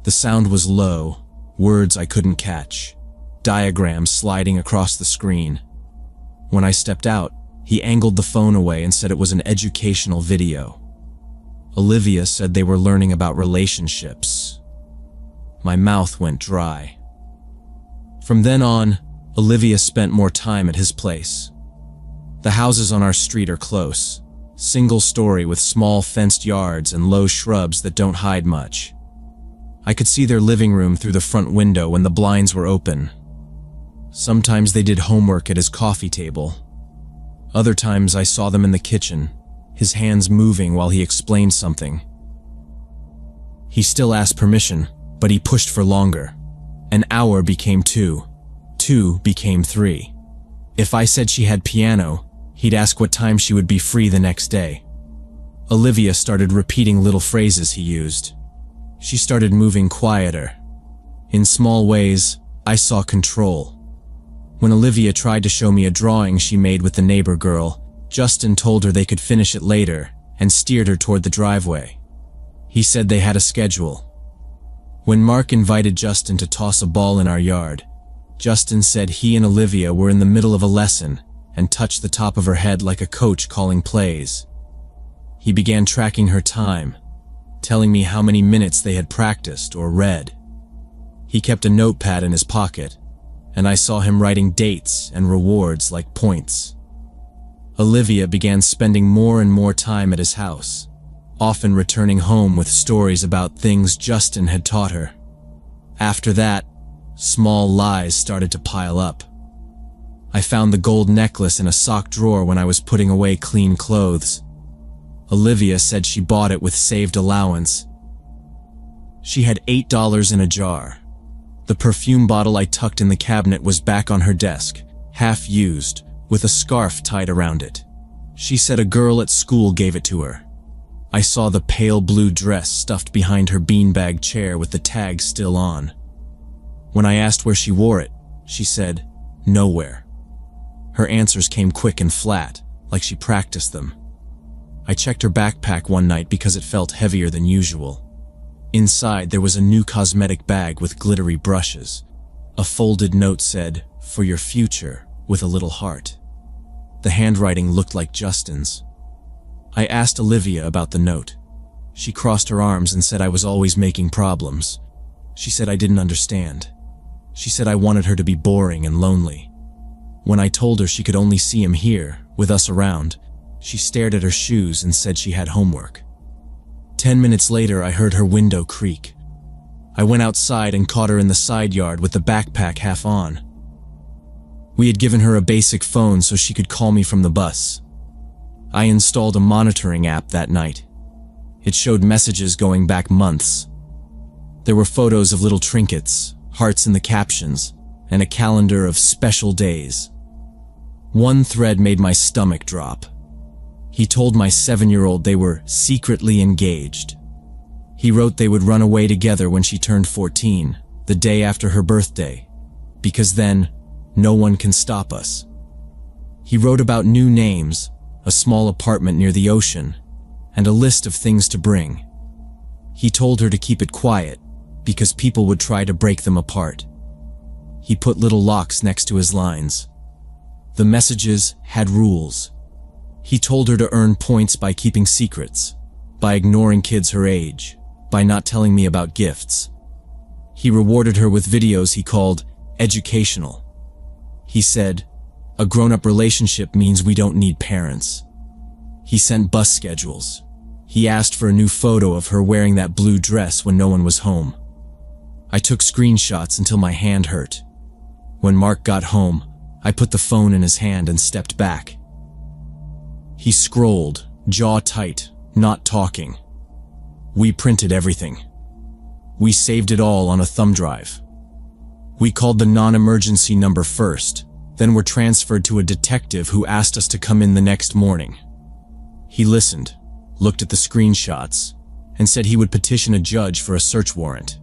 The sound was low, words I couldn't catch, diagrams sliding across the screen. When I stepped out, he angled the phone away and said it was an educational video. Olivia said they were learning about relationships. My mouth went dry. From then on, Olivia spent more time at his place. The houses on our street are close, single story with small fenced yards and low shrubs that don't hide much. I could see their living room through the front window when the blinds were open. Sometimes they did homework at his coffee table. Other times I saw them in the kitchen, his hands moving while he explained something. He still asked permission, but he pushed for longer. An hour became 2. 2 became 3. If I said she had piano, he'd ask what time she would be free the next day. Olivia started repeating little phrases he used. She started moving quieter. In small ways, I saw control. When Olivia tried to show me a drawing she made with the neighbor girl, Justin told her they could finish it later and steered her toward the driveway. He said they had a schedule. When Mark invited Justin to toss a ball in our yard, Justin said he and Olivia were in the middle of a lesson and touched the top of her head like a coach calling plays. He began tracking her time, telling me how many minutes they had practiced or read. He kept a notepad in his pocket, and I saw him writing dates and rewards like points. Olivia began spending more and more time at his house, often returning home with stories about things Justin had taught her. After that, small lies started to pile up. I found the gold necklace in a sock drawer when I was putting away clean clothes. Olivia said she bought it with saved allowance. She had $8 in a jar. The perfume bottle I tucked in the cabinet was back on her desk, half used, with a scarf tied around it. She said a girl at school gave it to her. I saw the pale blue dress stuffed behind her beanbag chair with the tag still on. When I asked where she wore it, she said, nowhere. Her answers came quick and flat, like she practiced them. I checked her backpack one night because it felt heavier than usual. Inside, there was a new cosmetic bag with glittery brushes. A folded note said, "For your future," with a little heart. The handwriting looked like Justin's. I asked Olivia about the note. She crossed her arms and said I was always making problems. She said I didn't understand. She said I wanted her to be boring and lonely. When I told her she could only see him here, with us around, she stared at her shoes and said she had homework. 10 minutes later, I heard her window creak. I went outside and caught her in the side yard with the backpack half on. We had given her a basic phone so she could call me from the bus. I installed a monitoring app that night. It showed messages going back months. There were photos of little trinkets, hearts in the captions, and a calendar of special days. One thread made my stomach drop. He told my 7-year-old they were secretly engaged. He wrote they would run away together when she turned 14, the day after her birthday, because then, no one can stop us. He wrote about new names, a small apartment near the ocean, and a list of things to bring. He told her to keep it quiet, because people would try to break them apart. He put little locks next to his lines. The messages had rules. He told her to earn points by keeping secrets, by ignoring kids her age, by not telling me about gifts. He rewarded her with videos he called educational. He said, "A grown-up relationship means we don't need parents." He sent bus schedules. He asked for a new photo of her wearing that blue dress when no one was home. I took screenshots until my hand hurt. When Mark got home, I put the phone in his hand and stepped back. He scrolled, jaw tight, not talking. We printed everything. We saved it all on a thumb drive. We called the non-emergency number first, then were transferred to a detective who asked us to come in the next morning. He listened, looked at the screenshots, and said he would petition a judge for a search warrant.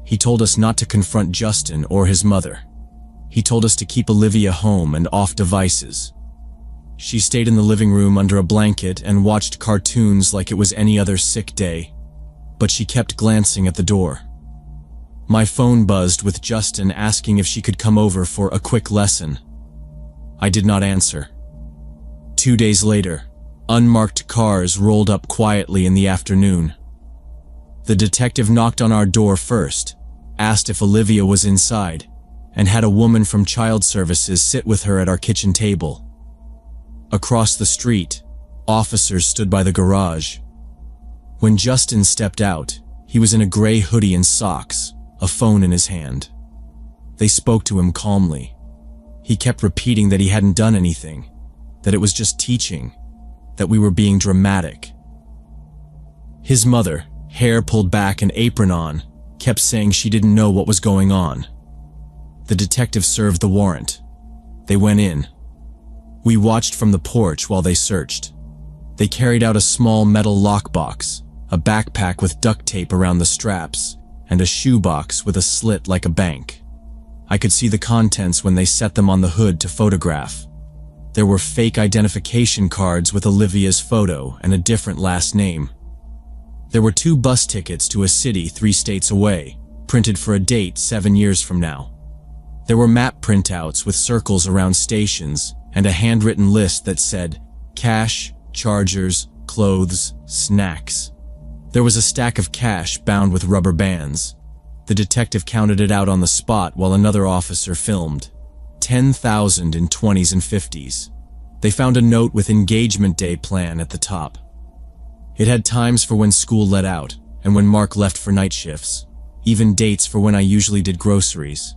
He told us not to confront Justin or his mother. He told us to keep Olivia home and off devices. She stayed in the living room under a blanket and watched cartoons like it was any other sick day, but she kept glancing at the door. My phone buzzed with Justin asking if she could come over for a quick lesson. I did not answer. 2 days later, unmarked cars rolled up quietly in the afternoon. The detective knocked on our door first, asked if Olivia was inside, and had a woman from child services sit with her at our kitchen table. Across the street, officers stood by the garage. When Justin stepped out, he was in a gray hoodie and socks, a phone in his hand. They spoke to him calmly. He kept repeating that he hadn't done anything, that it was just teaching, that we were being dramatic. His mother, hair pulled back and apron on, kept saying she didn't know what was going on. The detective served the warrant. They went in. We watched from the porch while they searched. They carried out a small metal lockbox, a backpack with duct tape around the straps, and a shoebox with a slit like a bank. I could see the contents when they set them on the hood to photograph. There were fake identification cards with Olivia's photo and a different last name. There were 2 bus tickets to a city 3 states away, printed for a date 7 years from now. There were map printouts with circles around stations and a handwritten list that said cash, chargers, clothes, snacks. There was a stack of cash bound with rubber bands. The detective counted it out on the spot while another officer filmed. 10,000 in 20s and 50s. They found a note with engagement day plan at the top. It had times for when school let out and when Mark left for night shifts, even dates for when I usually did groceries.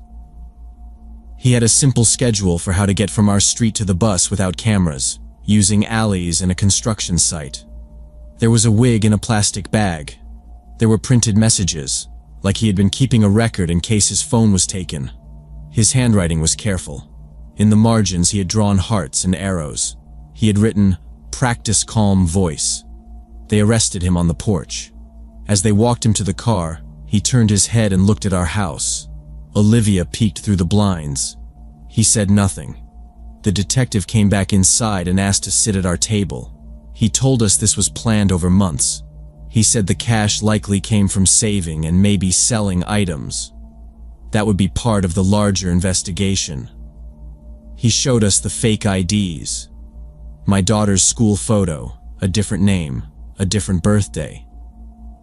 He had a simple schedule for how to get from our street to the bus without cameras, using alleys and a construction site. There was a wig in a plastic bag. There were printed messages, like he had been keeping a record in case his phone was taken. His handwriting was careful. In the margins he had drawn hearts and arrows. He had written, "Practice calm voice." They arrested him on the porch. As they walked him to the car, he turned his head and looked at our house. Olivia peeked through the blinds. He said nothing. The detective came back inside and asked to sit at our table. He told us this was planned over months. He said the cash likely came from saving and maybe selling items. That would be part of the larger investigation. He showed us the fake IDs. My daughter's school photo, a different name, a different birthday.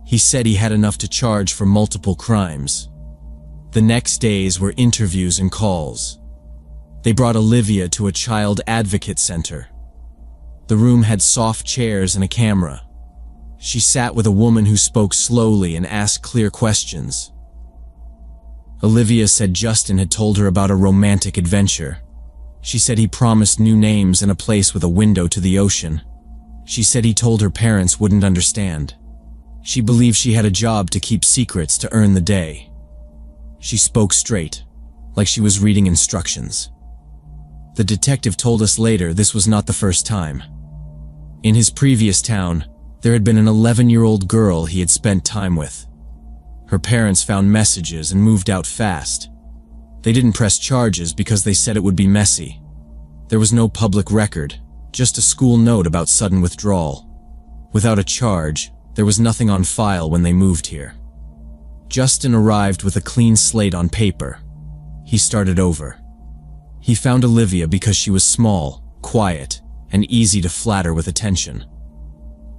He said he had enough to charge for multiple crimes. The next days were interviews and calls. They brought Olivia to a child advocate center. The room had soft chairs and a camera. She sat with a woman who spoke slowly and asked clear questions. Olivia said Justin had told her about a romantic adventure. She said he promised new names and a place with a window to the ocean. She said he told her parents wouldn't understand. She believed she had a job to keep secrets to earn the day. She spoke straight, like she was reading instructions. The detective told us later this was not the first time. In his previous town, there had been an 11-year-old girl he had spent time with. Her parents found messages and moved out fast. They didn't press charges because they said it would be messy. There was no public record, just a school note about sudden withdrawal. Without a charge, there was nothing on file when they moved here. Justin arrived with a clean slate on paper. He started over. He found Olivia because she was small, quiet, and easy to flatter with attention.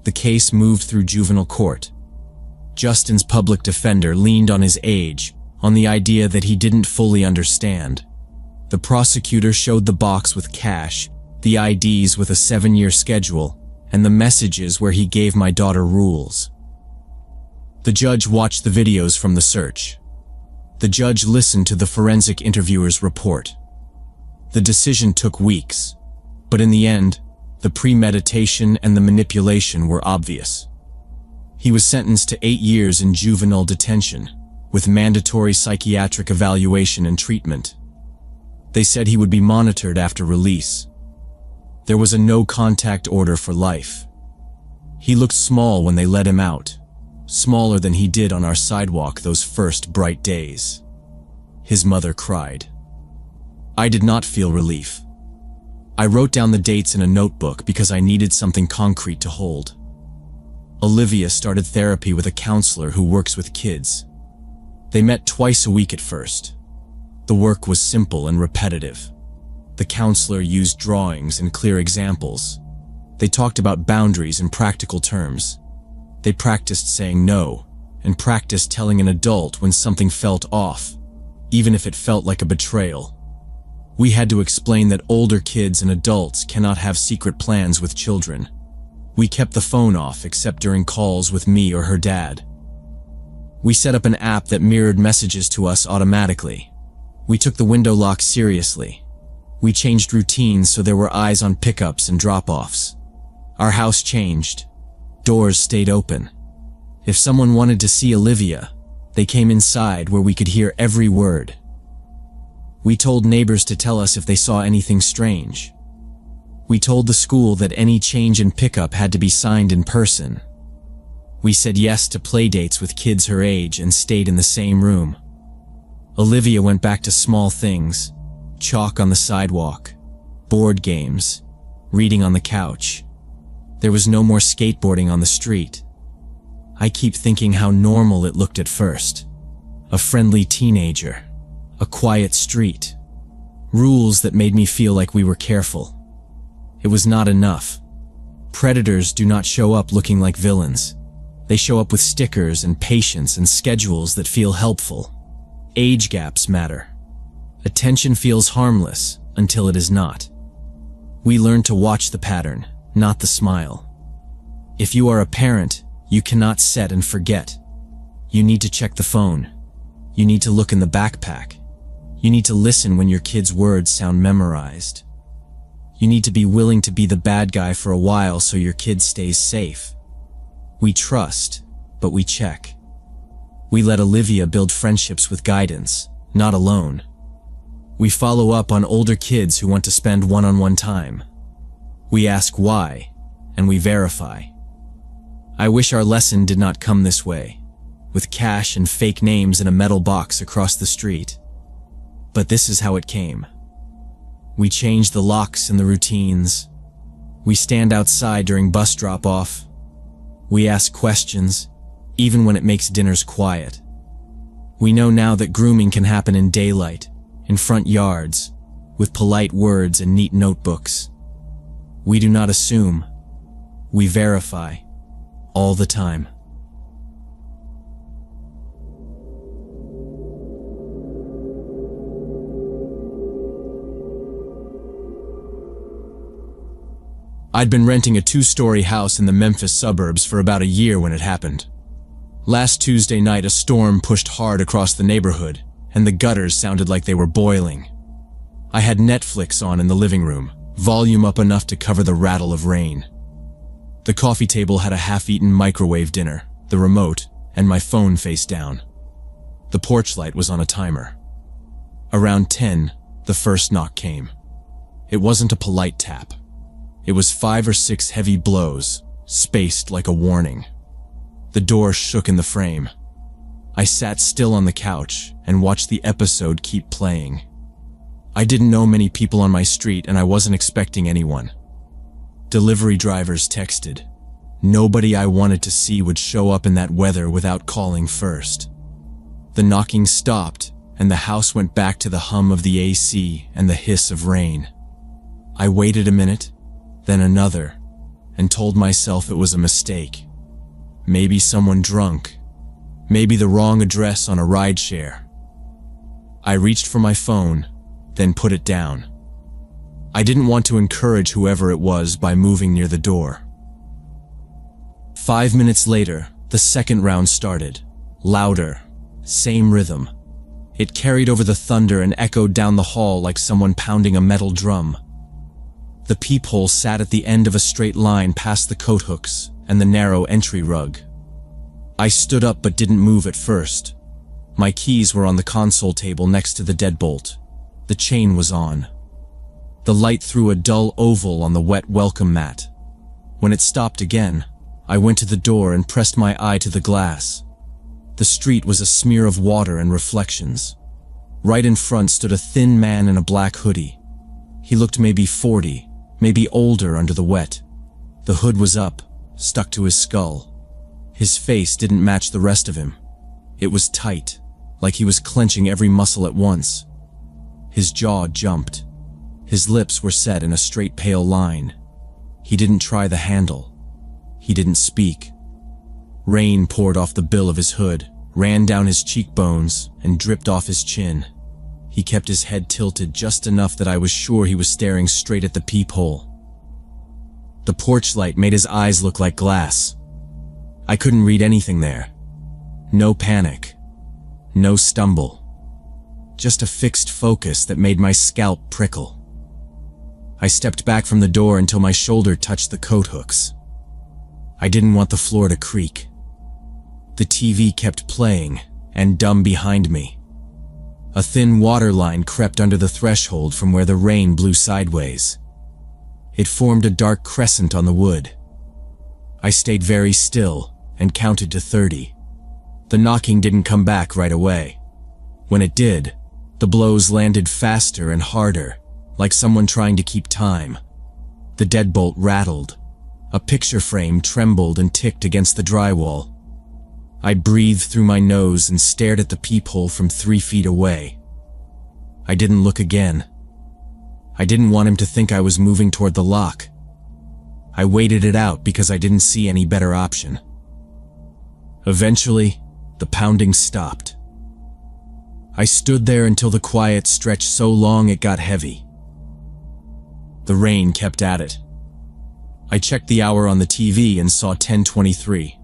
The case moved through juvenile court. Justin's public defender leaned on his age, on the idea that he didn't fully understand. The prosecutor showed the box with cash, the IDs with a 7-year schedule, and the messages where he gave my daughter rules. The judge watched the videos from the search. The judge listened to the forensic interviewer's report. The decision took weeks, but in the end, the premeditation and the manipulation were obvious. He was sentenced to 8 years in juvenile detention, with mandatory psychiatric evaluation and treatment. They said he would be monitored after release. There was a no-contact order for life. He looked small when they let him out, smaller than he did on our sidewalk those first bright days. His mother cried. I did not feel relief. I wrote down the dates in a notebook because I needed something concrete to hold. Olivia started therapy with a counselor who works with kids. They met twice a week at first. The work was simple and repetitive. The counselor used drawings and clear examples. They talked about boundaries in practical terms. They practiced saying no, and practiced telling an adult when something felt off, even if it felt like a betrayal. We had to explain that older kids and adults cannot have secret plans with children. We kept the phone off except during calls with me or her dad. We set up an app that mirrored messages to us automatically. We took the window lock seriously. We changed routines so there were eyes on pickups and drop-offs. Our house changed. Doors stayed open. If someone wanted to see Olivia, they came inside where we could hear every word. We told neighbors to tell us if they saw anything strange. We told the school that any change in pickup had to be signed in person. We said yes to play dates with kids her age and stayed in the same room. Olivia went back to small things, chalk on the sidewalk, board games, reading on the couch. There was no more skateboarding on the street. I keep thinking how normal it looked at first. A friendly teenager, a quiet street, rules that made me feel like we were careful. It was not enough. Predators do not show up looking like villains. They show up with stickers and patience and schedules that feel helpful. Age gaps matter. Attention feels harmless until it is not. We learn to watch the pattern, not the smile. If you are a parent, you cannot set and forget. You need to check the phone. You need to look in the backpack. You need to listen when your kid's words sound memorized. You need to be willing to be the bad guy for a while so your kid stays safe. We trust, but we check. We let Olivia build friendships with guidance, not alone. We follow up on older kids who want to spend one-on-one time. We ask why, and we verify. I wish our lesson did not come this way, with cash and fake names in a metal box across the street. But this is how it came. We changed the locks and the routines. We stand outside during bus drop-off. We ask questions, even when it makes dinners quiet. We know now that grooming can happen in daylight, in front yards, with polite words and neat notebooks. We do not assume. We verify, all the time. I'd been renting a 2-story house in the Memphis suburbs for about a year when it happened. Last Tuesday night, a storm pushed hard across the neighborhood, and the gutters sounded like they were boiling. I had Netflix on in the living room, volume up enough to cover the rattle of rain. The coffee table had a half-eaten microwave dinner, the remote, and my phone face down. The porch light was on a timer. Around 10, the first knock came. It wasn't a polite tap. It was 5 or 6 heavy blows, spaced like a warning. The door shook in the frame. I sat still on the couch and watched the episode keep playing. I didn't know many people on my street, and I wasn't expecting anyone. Delivery drivers texted. Nobody I wanted to see would show up in that weather without calling first. The knocking stopped, and the house went back to the hum of the AC and the hiss of rain. I waited a minute, then another, and told myself it was a mistake. Maybe someone drunk. Maybe the wrong address on a rideshare. I reached for my phone, then put it down. I didn't want to encourage whoever it was by moving near the door. 5 minutes later, the second round started. Louder, same rhythm. It carried over the thunder and echoed down the hall like someone pounding a metal drum. The peephole sat at the end of a straight line past the coat hooks and the narrow entry rug. I stood up but didn't move at first. My keys were on the console table next to the deadbolt. The chain was on. The light threw a dull oval on the wet welcome mat. When it stopped again, I went to the door and pressed my eye to the glass. The street was a smear of water and reflections. Right in front stood a thin man in a black hoodie. He looked maybe 40, maybe older under the wet. The hood was up, stuck to his skull. His face didn't match the rest of him. It was tight, like he was clenching every muscle at once. His jaw jumped. His lips were set in a straight pale line. He didn't try the handle. He didn't speak. Rain poured off the bill of his hood, ran down his cheekbones, and dripped off his chin. He kept his head tilted just enough that I was sure he was staring straight at the peephole. The porch light made his eyes look like glass. I couldn't read anything there. No panic. No stumble. Just a fixed focus that made my scalp prickle. I stepped back from the door until my shoulder touched the coat hooks. I didn't want the floor to creak. The TV kept playing, and dumb behind me. A thin water line crept under the threshold from where the rain blew sideways. It formed a dark crescent on the wood. I stayed very still and counted to 30. The knocking didn't come back right away. When it did, the blows landed faster and harder, like someone trying to keep time. The deadbolt rattled. A picture frame trembled and ticked against the drywall. I breathed through my nose and stared at the peephole from 3 feet away. I didn't look again. I didn't want him to think I was moving toward the lock. I waited it out because I didn't see any better option. Eventually, the pounding stopped. I stood there until the quiet stretched so long it got heavy. The rain kept at it. I checked the hour on the TV and saw 10:23.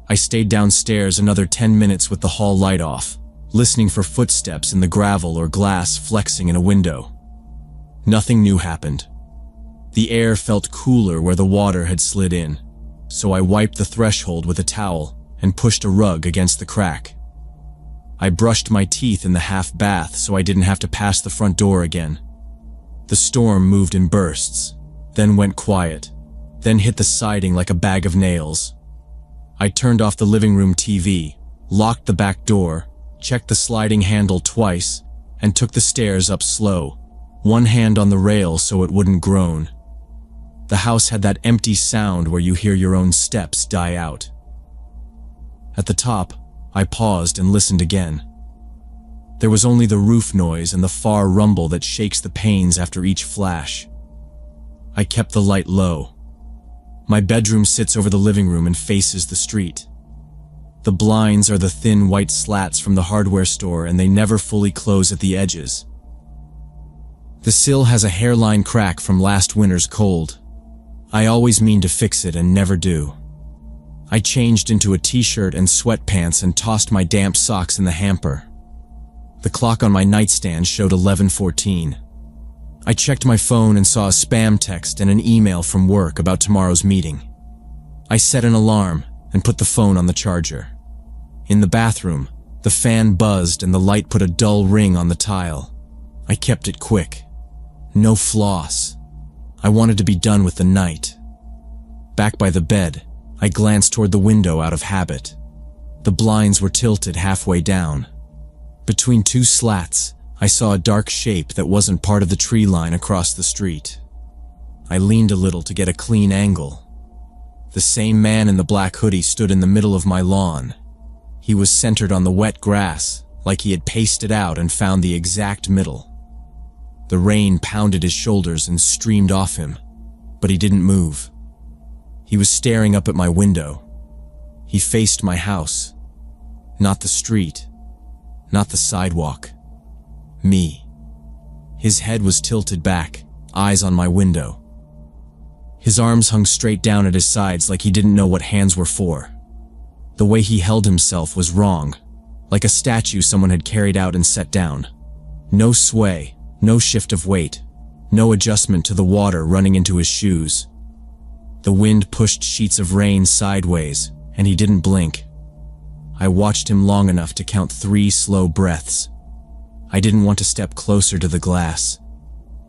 I stayed downstairs another 10 minutes with the hall light off, listening for footsteps in the gravel or glass flexing in a window. Nothing new happened. The air felt cooler where the water had slid in, so I wiped the threshold with a towel and pushed a rug against the crack. I brushed my teeth in the half bath so I didn't have to pass the front door again. The storm moved in bursts, then went quiet, then hit the siding like a bag of nails. I turned off the living room TV, locked the back door, checked the sliding handle twice, and took the stairs up slow, one hand on the rail so it wouldn't groan. The house had that empty sound where you hear your own steps die out. At the top, I paused and listened again. There was only the roof noise and the far rumble that shakes the panes after each flash. I kept the light low. My bedroom sits over the living room and faces the street. The blinds are the thin white slats from the hardware store, and they never fully close at the edges. The sill has a hairline crack from last winter's cold. I always mean to fix it and never do. I changed into a t-shirt and sweatpants and tossed my damp socks in the hamper. The clock on my nightstand showed 11:14. I checked my phone and saw a spam text and an email from work about tomorrow's meeting. I set an alarm and put the phone on the charger. In the bathroom, the fan buzzed and the light put a dull ring on the tile. I kept it quick. No floss. I wanted to be done with the night. Back by the bed, I glanced toward the window out of habit. The blinds were tilted halfway down. Between two slats, I saw a dark shape that wasn't part of the tree line across the street. I leaned a little to get a clean angle. The same man in the black hoodie stood in the middle of my lawn. He was centered on the wet grass, like he had paced it out and found the exact middle. The rain pounded his shoulders and streamed off him, but he didn't move. He was staring up at my window. He faced my house. Not the street. Not the sidewalk. Me. His head was tilted back, eyes on my window. His arms hung straight down at his sides like he didn't know what hands were for. The way he held himself was wrong, like a statue someone had carried out and set down. No sway, no shift of weight, no adjustment to the water running into his shoes. The wind pushed sheets of rain sideways, and he didn't blink. I watched him long enough to count 3 slow breaths. I didn't want to step closer to the glass.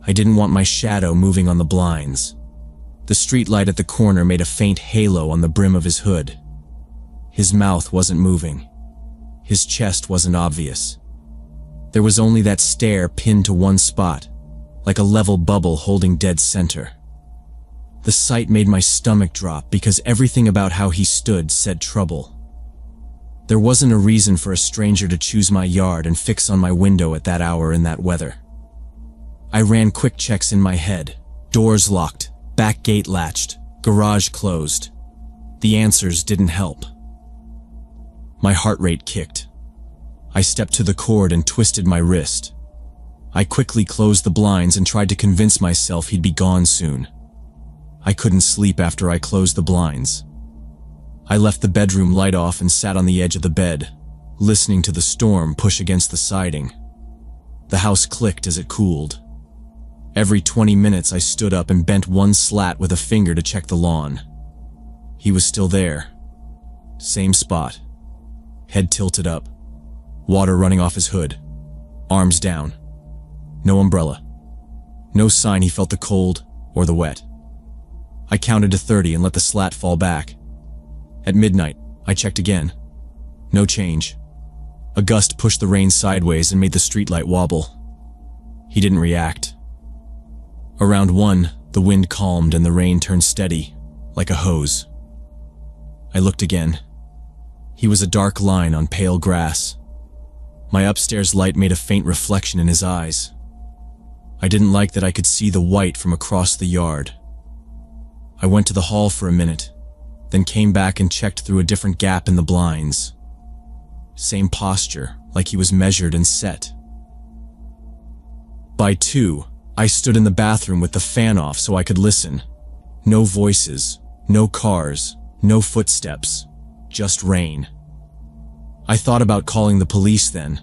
I didn't want my shadow moving on the blinds. The streetlight at the corner made a faint halo on the brim of his hood. His mouth wasn't moving. His chest wasn't obvious. There was only that stare pinned to one spot, like a level bubble holding dead center. The sight made my stomach drop because everything about how he stood said trouble. There wasn't a reason for a stranger to choose my yard and fix on my window at that hour in that weather. I ran quick checks in my head. Doors locked, back gate latched, garage closed. The answers didn't help. My heart rate kicked. I stepped to the cord and twisted my wrist. I quickly closed the blinds and tried to convince myself he'd be gone soon. I couldn't sleep after I closed the blinds. I left the bedroom light off and sat on the edge of the bed, listening to the storm push against the siding. The house clicked as it cooled. Every 20 minutes I stood up and bent one slat with a finger to check the lawn. He was still there. Same spot. Head tilted up. Water running off his hood. Arms down. No umbrella. No sign he felt the cold or the wet. I counted to 30 and let the slat fall back. At midnight, I checked again. No change. A gust pushed the rain sideways and made the streetlight wobble. He didn't react. Around 1, the wind calmed and the rain turned steady, like a hose. I looked again. He was a dark line on pale grass. My upstairs light made a faint reflection in his eyes. I didn't like that I could see the white from across the yard. I went to the hall for a minute, then came back and checked through a different gap in the blinds. Same posture, like he was measured and set. By 2, I stood in the bathroom with the fan off so I could listen. No voices, no cars, no footsteps, just rain. I thought about calling the police then.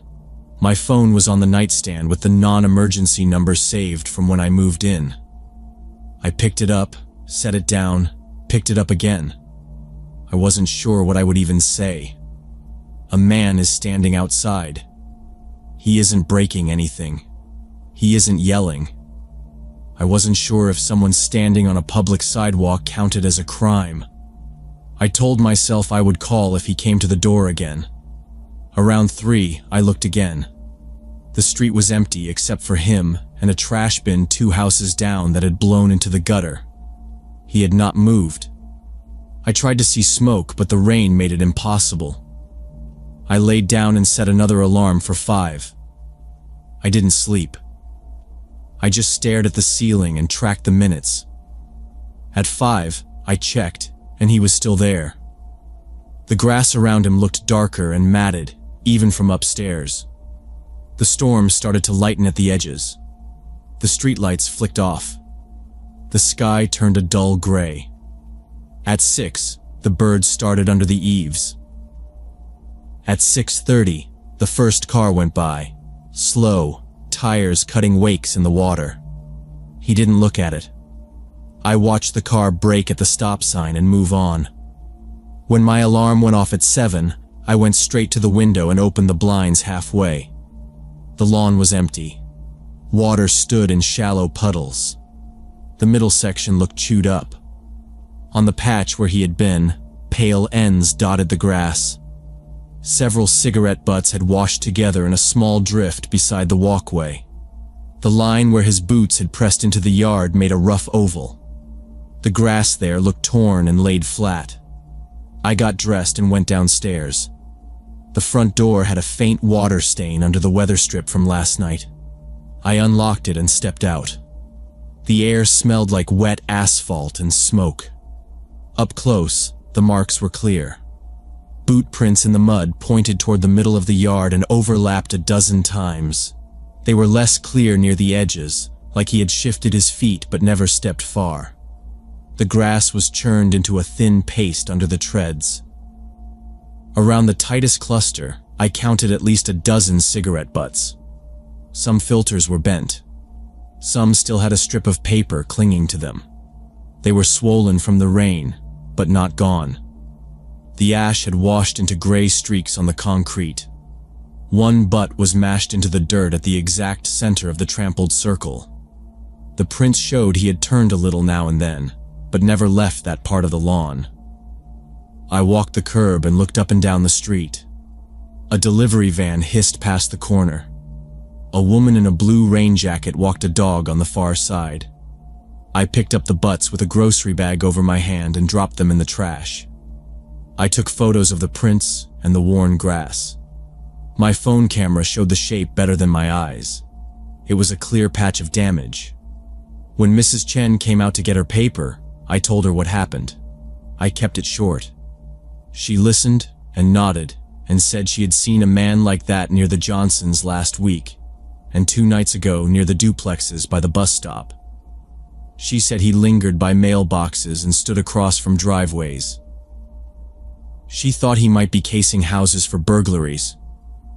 My phone was on the nightstand with the non-emergency number saved from when I moved in. I picked it up, set it down, picked it up again. I wasn't sure what I would even say. A man is standing outside. He isn't breaking anything. He isn't yelling. I wasn't sure if someone standing on a public sidewalk counted as a crime. I told myself I would call if he came to the door again. Around 3, I looked again. The street was empty except for him and a trash bin 2 houses down that had blown into the gutter. He had not moved. I tried to see smoke, but the rain made it impossible. I laid down and set another alarm for 5. I didn't sleep. I just stared at the ceiling and tracked the minutes. At 5, I checked, and he was still there. The grass around him looked darker and matted, even from upstairs. The storm started to lighten at the edges. The streetlights flicked off. The sky turned a dull gray. At 6, the birds started under the eaves. At 6:30, the first car went by, slow, tires cutting wakes in the water. He didn't look at it. I watched the car brake at the stop sign and move on. When my alarm went off at 7, I went straight to the window and opened the blinds halfway. The lawn was empty. Water stood in shallow puddles. The middle section looked chewed up. On the patch where he had been, pale ends dotted the grass. Several cigarette butts had washed together in a small drift beside the walkway. The line where his boots had pressed into the yard made a rough oval. The grass there looked torn and laid flat. I got dressed and went downstairs. The front door had a faint water stain under the weather strip from last night. I unlocked it and stepped out. The air smelled like wet asphalt and smoke. Up close, the marks were clear. Boot prints in the mud pointed toward the middle of the yard and overlapped a dozen times. They were less clear near the edges, like he had shifted his feet but never stepped far. The grass was churned into a thin paste under the treads. Around the tightest cluster, I counted at least a dozen cigarette butts. Some filters were bent. Some still had a strip of paper clinging to them. They were swollen from the rain, but not gone. The ash had washed into gray streaks on the concrete. One butt was mashed into the dirt at the exact center of the trampled circle. The prints showed he had turned a little now and then, but never left that part of the lawn. I walked the curb and looked up and down the street. A delivery van hissed past the corner. A woman in a blue rain jacket walked a dog on the far side. I picked up the butts with a grocery bag over my hand and dropped them in the trash. I took photos of the prints and the worn grass. My phone camera showed the shape better than my eyes. It was a clear patch of damage. When Mrs. Chen came out to get her paper, I told her what happened. I kept it short. She listened and nodded and said she had seen a man like that near the Johnsons last week, and 2 nights ago near the duplexes by the bus stop. She said he lingered by mailboxes and stood across from driveways. She thought he might be casing houses for burglaries,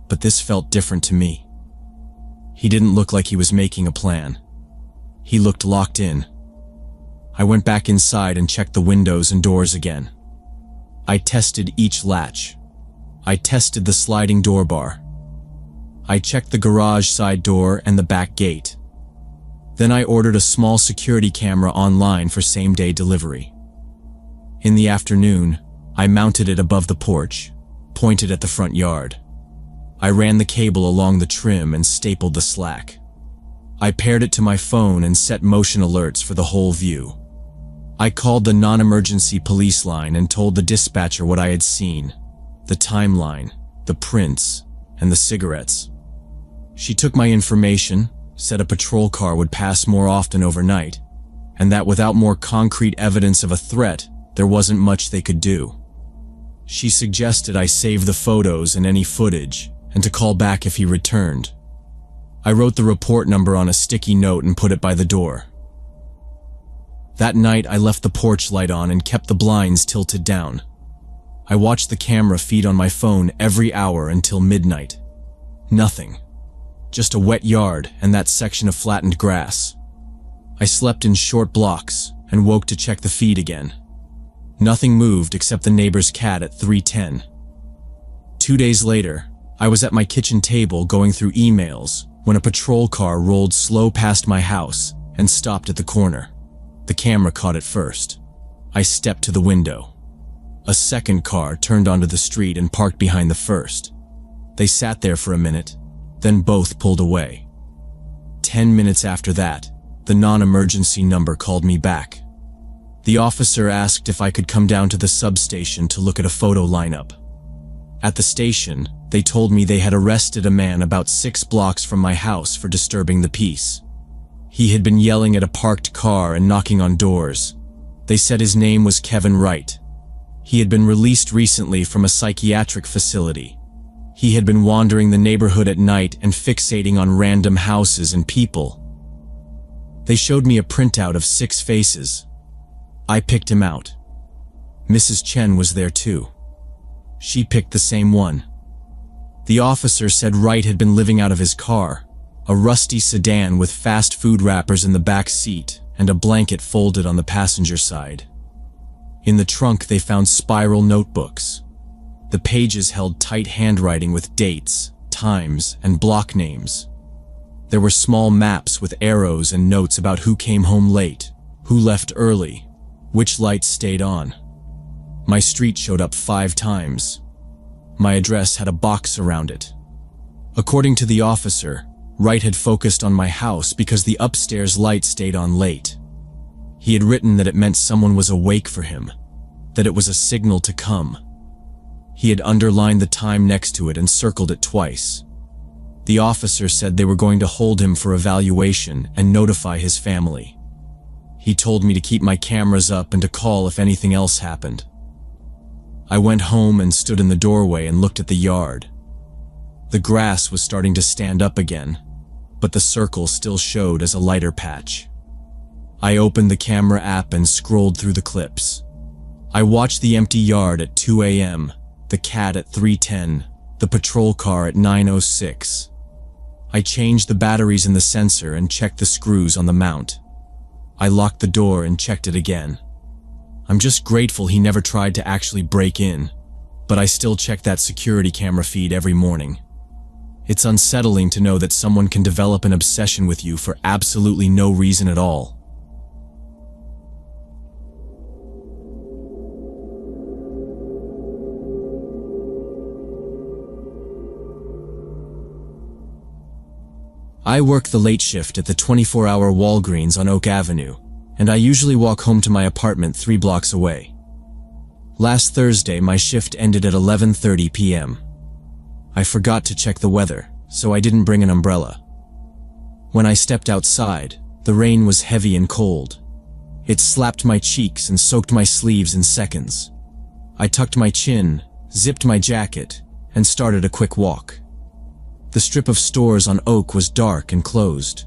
but this felt different to me. He didn't look like he was making a plan. He looked locked in. I went back inside and checked the windows and doors again. I tested each latch. I tested the sliding door bar. I checked the garage side door and the back gate. Then I ordered a small security camera online for same-day delivery. In the afternoon, I mounted it above the porch, pointed at the front yard. I ran the cable along the trim and stapled the slack. I paired it to my phone and set motion alerts for the whole view. I called the non-emergency police line and told the dispatcher what I had seen, the timeline, the prints, and the cigarettes. She took my information, said a patrol car would pass more often overnight, and that without more concrete evidence of a threat, there wasn't much they could do. She suggested I save the photos and any footage, and to call back if he returned. I wrote the report number on a sticky note and put it by the door. That night, I left the porch light on and kept the blinds tilted down. I watched the camera feed on my phone every hour until midnight. Nothing. Just a wet yard and that section of flattened grass. I slept in short blocks and woke to check the feed again. Nothing moved except the neighbor's cat at 3:10. 2 days later, I was at my kitchen table going through emails when a patrol car rolled slow past my house and stopped at the corner. The camera caught it first. I stepped to the window. A second car turned onto the street and parked behind the first. They sat there for a minute, then both pulled away. 10 minutes after that, the non-emergency number called me back. The officer asked if I could come down to the substation to look at a photo lineup. At the station, they told me they had arrested a man about 6 blocks from my house for disturbing the peace. He had been yelling at a parked car and knocking on doors. They said his name was Kevin Wright. He had been released recently from a psychiatric facility. He had been wandering the neighborhood at night and fixating on random houses and people. They showed me a printout of 6 faces. I picked him out. Mrs. Chen was there too. She picked the same one. The officer said Wright had been living out of his car, a rusty sedan with fast food wrappers in the back seat and a blanket folded on the passenger side. In the trunk they found spiral notebooks. The pages held tight handwriting with dates, times, and block names. There were small maps with arrows and notes about who came home late, who left early, which lights stayed on. My street showed up 5 times. My address had a box around it. According to the officer, Wright had focused on my house because the upstairs light stayed on late. He had written that it meant someone was awake for him, that it was a signal to come. He had underlined the time next to it and circled it twice. The officer said they were going to hold him for evaluation and notify his family. He told me to keep my cameras up and to call if anything else happened. I went home and stood in the doorway and looked at the yard. The grass was starting to stand up again, but the circle still showed as a lighter patch. I opened the camera app and scrolled through the clips. I watched the empty yard at 2 a.m., the cat at 3:10, the patrol car at 9:06. I changed the batteries in the sensor and checked the screws on the mount. I locked the door and checked it again. I'm just grateful he never tried to actually break in, but I still check that security camera feed every morning. It's unsettling to know that someone can develop an obsession with you for absolutely no reason at all. I work the late shift at the 24-hour Walgreens on Oak Avenue, and I usually walk home to my apartment 3 blocks away. Last Thursday, my shift ended at 11:30 p.m. I forgot to check the weather, so I didn't bring an umbrella. When I stepped outside, the rain was heavy and cold. It slapped my cheeks and soaked my sleeves in seconds. I tucked my chin, zipped my jacket, and started a quick walk. The strip of stores on Oak was dark and closed.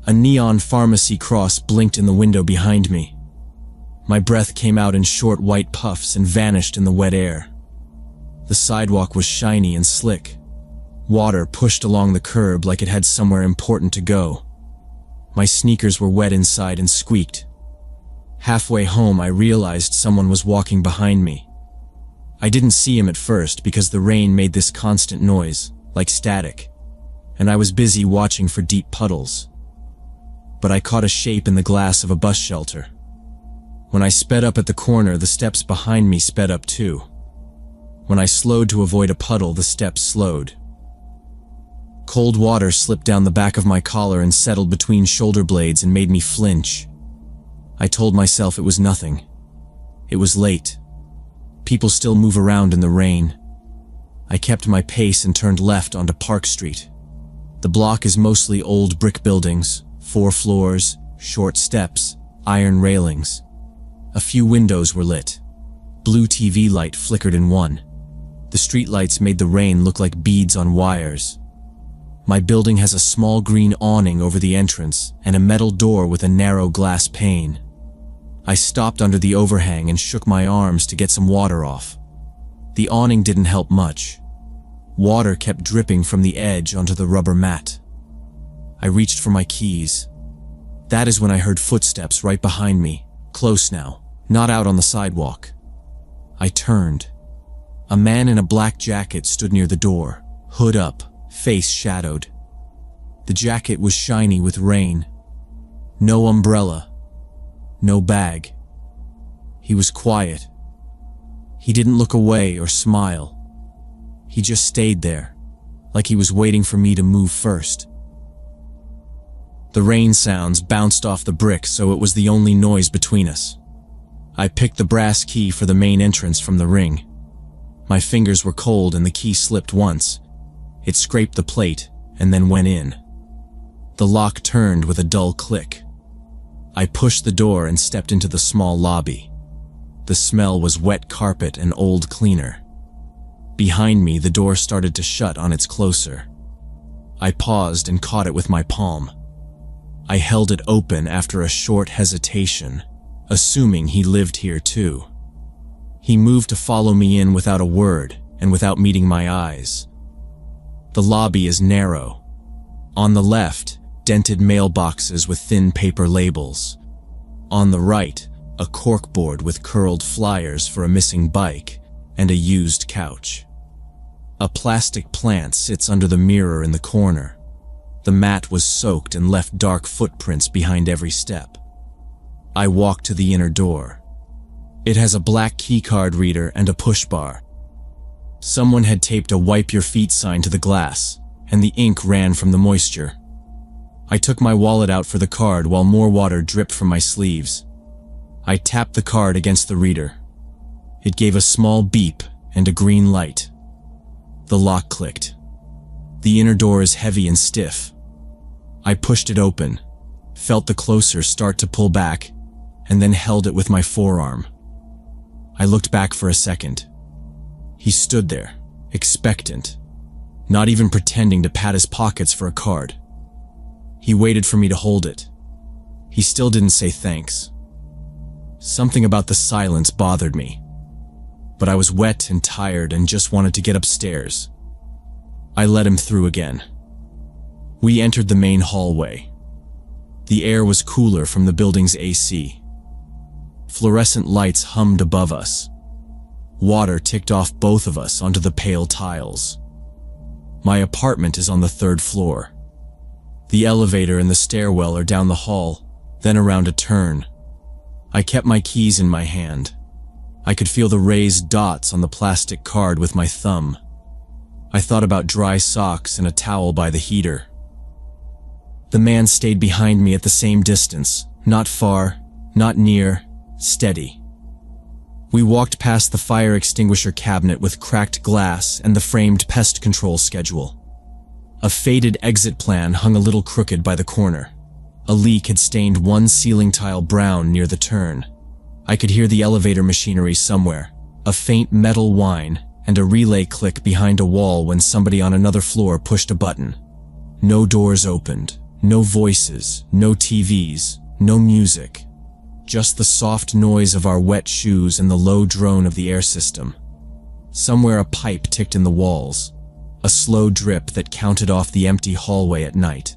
A neon pharmacy cross blinked in the window behind me. My breath came out in short white puffs and vanished in the wet air. The sidewalk was shiny and slick. Water pushed along the curb like it had somewhere important to go. My sneakers were wet inside and squeaked. Halfway home, I realized someone was walking behind me. I didn't see him at first because the rain made this constant noise, like static, and I was busy watching for deep puddles. But I caught a shape in the glass of a bus shelter. When I sped up at the corner, the steps behind me sped up too. When I slowed to avoid a puddle, the steps slowed. Cold water slipped down the back of my collar and settled between shoulder blades and made me flinch. I told myself it was nothing. It was late. People still move around in the rain. I kept my pace and turned left onto Park Street. The block is mostly old brick buildings, 4 floors, short steps, iron railings. A few windows were lit. Blue TV light flickered in one. The streetlights made the rain look like beads on wires. My building has a small green awning over the entrance and a metal door with a narrow glass pane. I stopped under the overhang and shook my arms to get some water off. The awning didn't help much. Water kept dripping from the edge onto the rubber mat. I reached for my keys. That is when I heard footsteps right behind me, close now, not out on the sidewalk. I turned. A man in a black jacket stood near the door, hood up, face shadowed. The jacket was shiny with rain. No umbrella. No bag. He was quiet. He didn't look away or smile. He just stayed there, like he was waiting for me to move first. The rain sounds bounced off the brick, so it was the only noise between us. I picked the brass key for the main entrance from the ring. My fingers were cold and the key slipped once. It scraped the plate and then went in. The lock turned with a dull click. I pushed the door and stepped into the small lobby. The smell was wet carpet and old cleaner. Behind me, the door started to shut on its closer. I paused and caught it with my palm. I held it open after a short hesitation, assuming he lived here too. He moved to follow me in without a word and without meeting my eyes. The lobby is narrow. On the left, dented mailboxes with thin paper labels. On the right, a corkboard with curled flyers for a missing bike and a used couch. A plastic plant sits under the mirror in the corner. The mat was soaked and left dark footprints behind every step. I walked to the inner door. It has a black keycard reader and a push bar. Someone had taped a "wipe your feet" sign to the glass, and the ink ran from the moisture. I took my wallet out for the card while more water dripped from my sleeves. I tapped the card against the reader. It gave a small beep and a green light. The lock clicked. The inner door is heavy and stiff. I pushed it open, felt the closer start to pull back, and then held it with my forearm. I looked back for a second. He stood there, expectant, not even pretending to pat his pockets for a card. He waited for me to hold it. He still didn't say thanks. Something about the silence bothered me, but I was wet and tired and just wanted to get upstairs. I let him through again. We entered the main hallway. The air was cooler from the building's AC. Fluorescent lights hummed above us. Water ticked off both of us onto the pale tiles. My apartment is on the 3rd floor. The elevator and the stairwell are down the hall, then around a turn. I kept my keys in my hand. I could feel the raised dots on the plastic card with my thumb. I thought about dry socks and a towel by the heater. The man stayed behind me at the same distance, not far, not near, steady. We walked past the fire extinguisher cabinet with cracked glass and the framed pest control schedule. A faded exit plan hung a little crooked by the corner. A leak had stained one ceiling tile brown near the turn. I could hear the elevator machinery somewhere, a faint metal whine, and a relay click behind a wall when somebody on another floor pushed a button. No doors opened, no voices, no TVs, no music. Just the soft noise of our wet shoes and the low drone of the air system. Somewhere a pipe ticked in the walls, a slow drip that counted off the empty hallway at night.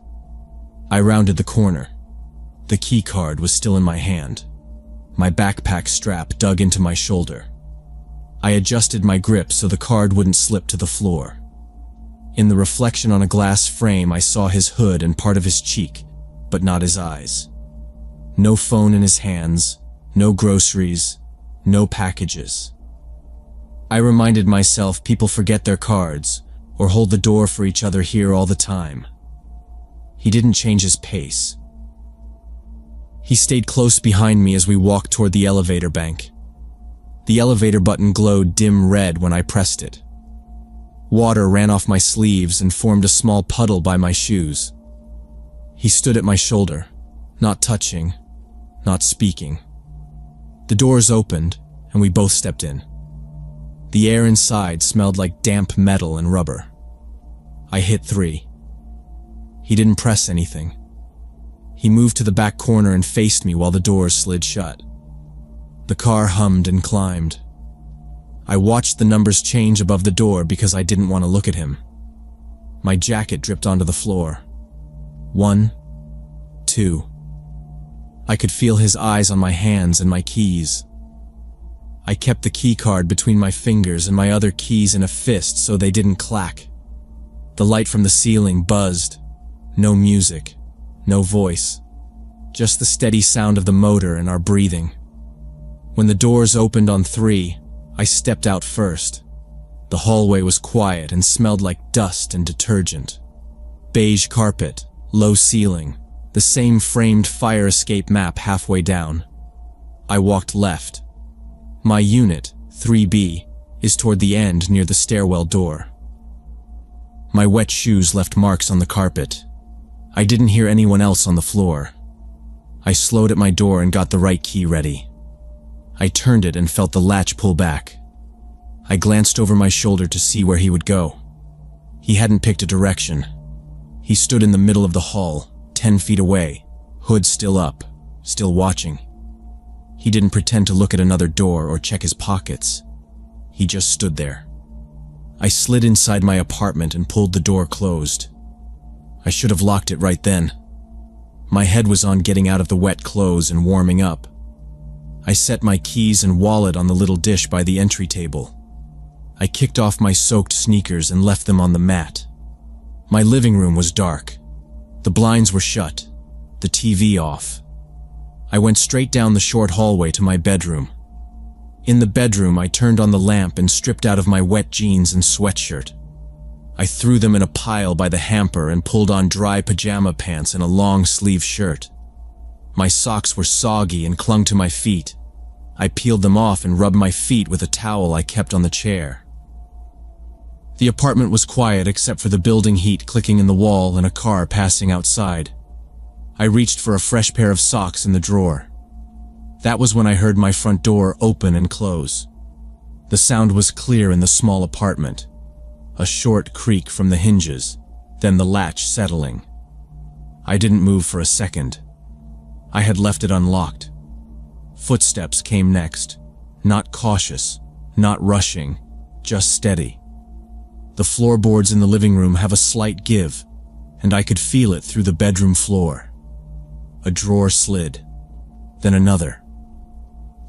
I rounded the corner. The key card was still in my hand. My backpack strap dug into my shoulder. I adjusted my grip so the card wouldn't slip to the floor. In the reflection on a glass frame, I saw his hood and part of his cheek, but not his eyes. No phone in his hands, no groceries, no packages. I reminded myself people forget their cards or hold the door for each other here all the time. He didn't change his pace. He stayed close behind me as we walked toward the elevator bank. The elevator button glowed dim red when I pressed it. Water ran off my sleeves and formed a small puddle by my shoes. He stood at my shoulder, not touching, not speaking. The doors opened, and we both stepped in. The air inside smelled like damp metal and rubber. I hit 3. He didn't press anything. He moved to the back corner and faced me while the doors slid shut. The car hummed and climbed. I watched the numbers change above the door because I didn't want to look at him. My jacket dripped onto the floor. 1, 2. I could feel his eyes on my hands and my keys. I kept the key card between my fingers and my other keys in a fist so they didn't clack. The light from the ceiling buzzed. No music, no voice, just the steady sound of the motor and our breathing. When the doors opened on 3, I stepped out first. The hallway was quiet and smelled like dust and detergent. Beige carpet, low ceiling, the same framed fire escape map halfway down. I walked left, My unit, 3B, is toward the end near the stairwell door. My wet shoes left marks on the carpet. I didn't hear anyone else on the floor. I slowed at my door and got the right key ready. I turned it and felt the latch pull back. I glanced over my shoulder to see where he would go. He hadn't picked a direction. He stood in the middle of the hall, 10 feet away, hood still up, still watching. He didn't pretend to look at another door or check his pockets. He just stood there. I slid inside my apartment and pulled the door closed. I should have locked it right then. My head was on getting out of the wet clothes and warming up. I set my keys and wallet on the little dish by the entry table. I kicked off my soaked sneakers and left them on the mat. My living room was dark. The blinds were shut, the TV off. I went straight down the short hallway to my bedroom. In the bedroom, I turned on the lamp and stripped out of my wet jeans and sweatshirt. I threw them in a pile by the hamper and pulled on dry pajama pants and a long-sleeve shirt. My socks were soggy and clung to my feet. I peeled them off and rubbed my feet with a towel I kept on the chair. The apartment was quiet except for the building heat clicking in the wall and a car passing outside. I reached for a fresh pair of socks in the drawer. That was when I heard my front door open and close. The sound was clear in the small apartment. A short creak from the hinges, then the latch settling. I didn't move for a second. I had left it unlocked. Footsteps came next. Not cautious, not rushing, just steady. The floorboards in the living room have a slight give, and I could feel it through the bedroom floor. A drawer slid, then another.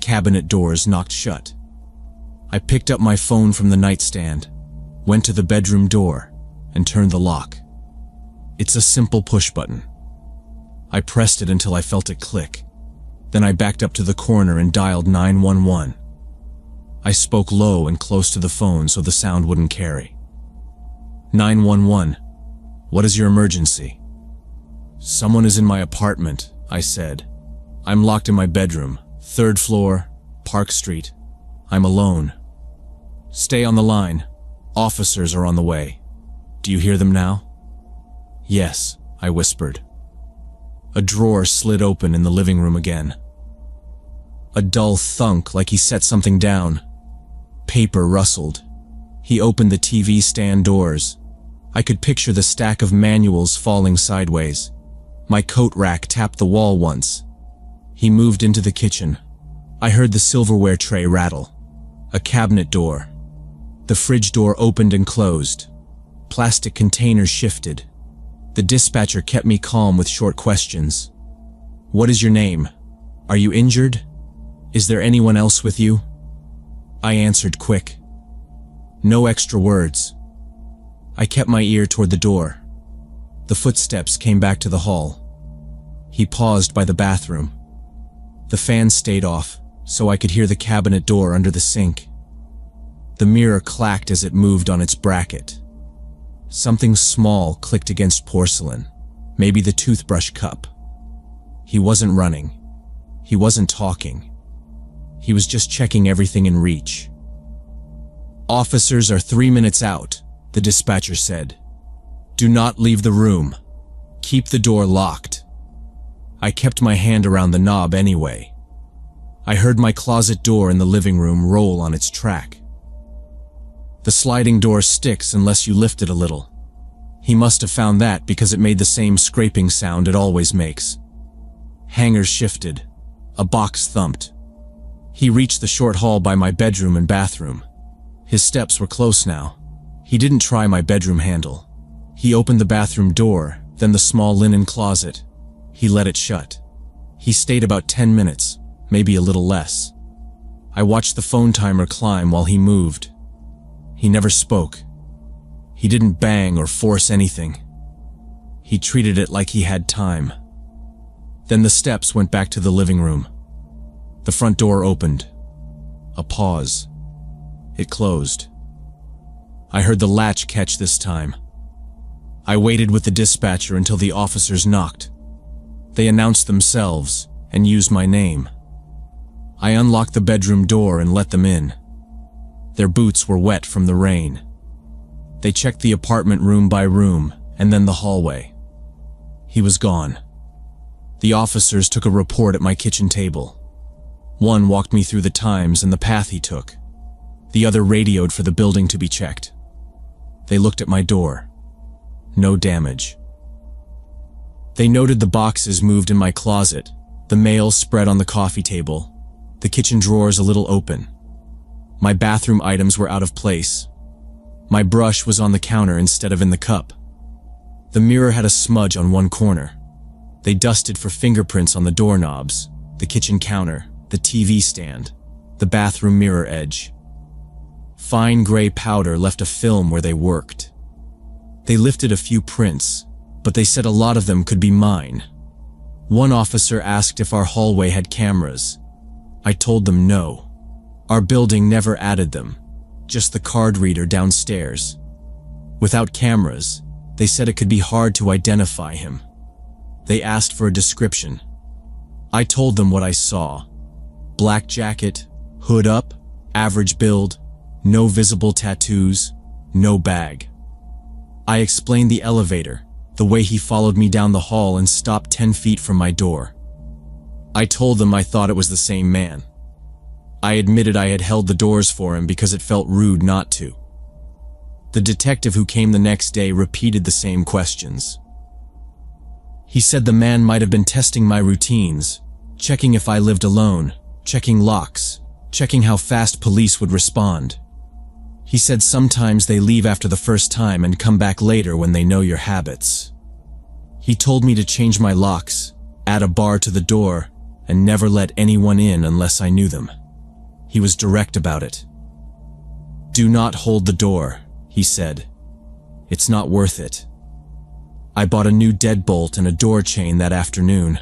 Cabinet doors knocked shut. I picked up my phone from the nightstand, went to the bedroom door, and turned the lock. It's a simple push button. I pressed it until I felt it click. Then I backed up to the corner and dialed 911. I spoke low and close to the phone so the sound wouldn't carry. 911, what is your emergency? Someone is in my apartment, I said. I'm locked in my bedroom, 3rd floor, Park Street. I'm alone. Stay on the line. Officers are on the way. Do you hear them now? Yes, I whispered. A drawer slid open in the living room again. A dull thunk like he set something down. Paper rustled. He opened the TV stand doors. I could picture the stack of manuals falling sideways. My coat rack tapped the wall once. He moved into the kitchen. I heard the silverware tray rattle. A cabinet door. The fridge door opened and closed. Plastic containers shifted. The dispatcher kept me calm with short questions. What is your name? Are you injured? Is there anyone else with you? I answered quick. No extra words. I kept my ear toward the door. The footsteps came back to the hall. He paused by the bathroom. The fan stayed off, so I could hear the cabinet door under the sink. The mirror clacked as it moved on its bracket. Something small clicked against porcelain, maybe the toothbrush cup. He wasn't running. He wasn't talking. He was just checking everything in reach. Officers are 3 minutes out, the dispatcher said. Do not leave the room. Keep the door locked. I kept my hand around the knob anyway. I heard my closet door in the living room roll on its track. The sliding door sticks unless you lift it a little. He must have found that because it made the same scraping sound it always makes. Hangers shifted. A box thumped. He reached the short hall by my bedroom and bathroom. His steps were close now. He didn't try my bedroom handle. He opened the bathroom door, then the small linen closet. He let it shut. He stayed about 10 minutes, maybe a little less. I watched the phone timer climb while he moved. He never spoke. He didn't bang or force anything. He treated it like he had time. Then the steps went back to the living room. The front door opened. A pause. It closed. I heard the latch catch this time. I waited with the dispatcher until the officers knocked. They announced themselves and used my name. I unlocked the bedroom door and let them in. Their boots were wet from the rain. They checked the apartment room by room, and then the hallway. He was gone. The officers took a report at my kitchen table. One walked me through the times and the path he took. The other radioed for the building to be checked. They looked at my door. No damage. They noted the boxes moved in my closet, the mail spread on the coffee table, the kitchen drawers a little open. My bathroom items were out of place. My brush was on the counter instead of in the cup. The mirror had a smudge on one corner. They dusted for fingerprints on the doorknobs, the kitchen counter, the TV stand, the bathroom mirror edge. Fine gray powder left a film where they worked. They lifted a few prints, but they said a lot of them could be mine. One officer asked if our hallway had cameras. I told them no. Our building never added them, just the card reader downstairs. Without cameras, they said it could be hard to identify him. They asked for a description. I told them what I saw. Black jacket, hood up, average build, no visible tattoos, no bag. I explained the elevator, the way he followed me down the hall and stopped 10 feet from my door. I told them I thought it was the same man. I admitted I had held the doors for him because it felt rude not to. The detective who came the next day repeated the same questions. He said the man might have been testing my routines, checking if I lived alone, checking locks, checking how fast police would respond. He said sometimes they leave after the first time and come back later when they know your habits. He told me to change my locks, add a bar to the door, and never let anyone in unless I knew them. He was direct about it. "Do not hold the door," he said. "It's not worth it." I bought a new deadbolt and a door chain that afternoon.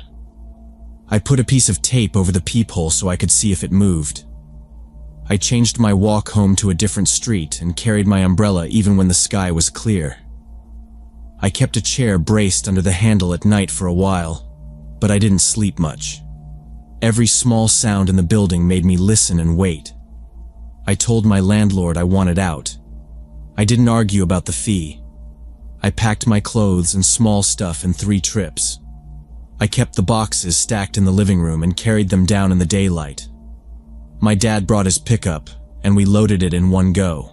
I put a piece of tape over the peephole so I could see if it moved. I changed my walk home to a different street and carried my umbrella even when the sky was clear. I kept a chair braced under the handle at night for a while, but I didn't sleep much. Every small sound in the building made me listen and wait. I told my landlord I wanted out. I didn't argue about the fee. I packed my clothes and small stuff in 3 trips. I kept the boxes stacked in the living room and carried them down in the daylight. My dad brought his pickup, and we loaded it in one go.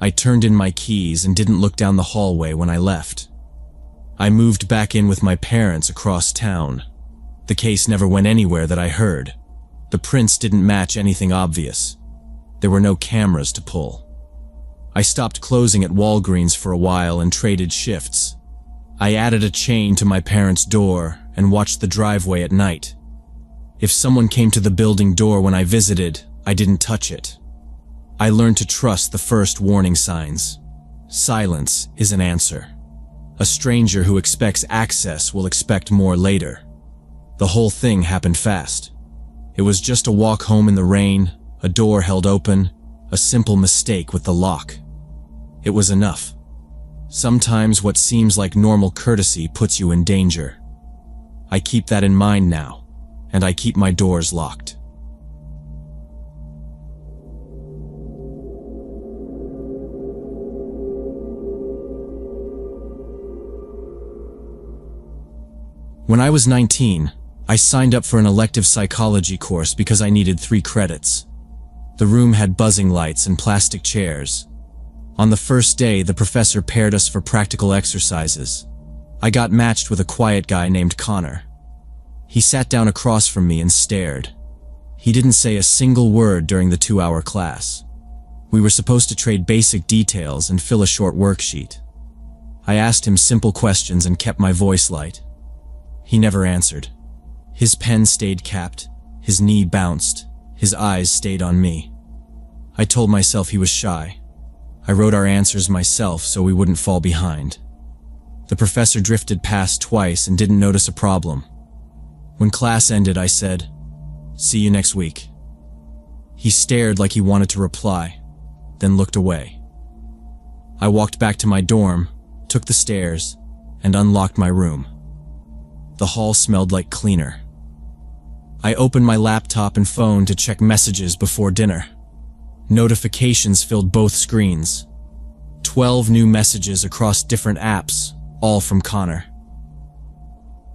I turned in my keys and didn't look down the hallway when I left. I moved back in with my parents across town. The case never went anywhere that I heard. The prints didn't match anything obvious. There were no cameras to pull. I stopped closing at Walgreens for a while and traded shifts. I added a chain to my parents' door and watched the driveway at night. If someone came to the building door when I visited, I didn't touch it. I learned to trust the first warning signs. Silence is an answer. A stranger who expects access will expect more later. The whole thing happened fast. It was just a walk home in the rain, a door held open, a simple mistake with the lock. It was enough. Sometimes what seems like normal courtesy puts you in danger. I keep that in mind now. And I keep my doors locked. When I was 19, I signed up for an elective psychology course because I needed 3 credits. The room had buzzing lights and plastic chairs. On the first day, the professor paired us for practical exercises. I got matched with a quiet guy named Connor. He sat down across from me and stared. He didn't say a single word during the 2-hour class. We were supposed to trade basic details and fill a short worksheet. I asked him simple questions and kept my voice light. He never answered. His pen stayed capped, his knee bounced, his eyes stayed on me. I told myself he was shy. I wrote our answers myself so we wouldn't fall behind. The professor drifted past twice and didn't notice a problem. When class ended, I said, "See you next week." He stared like he wanted to reply, then looked away. I walked back to my dorm, took the stairs, and unlocked my room. The hall smelled like cleaner. I opened my laptop and phone to check messages before dinner. Notifications filled both screens. 12 new messages across different apps, all from Connor.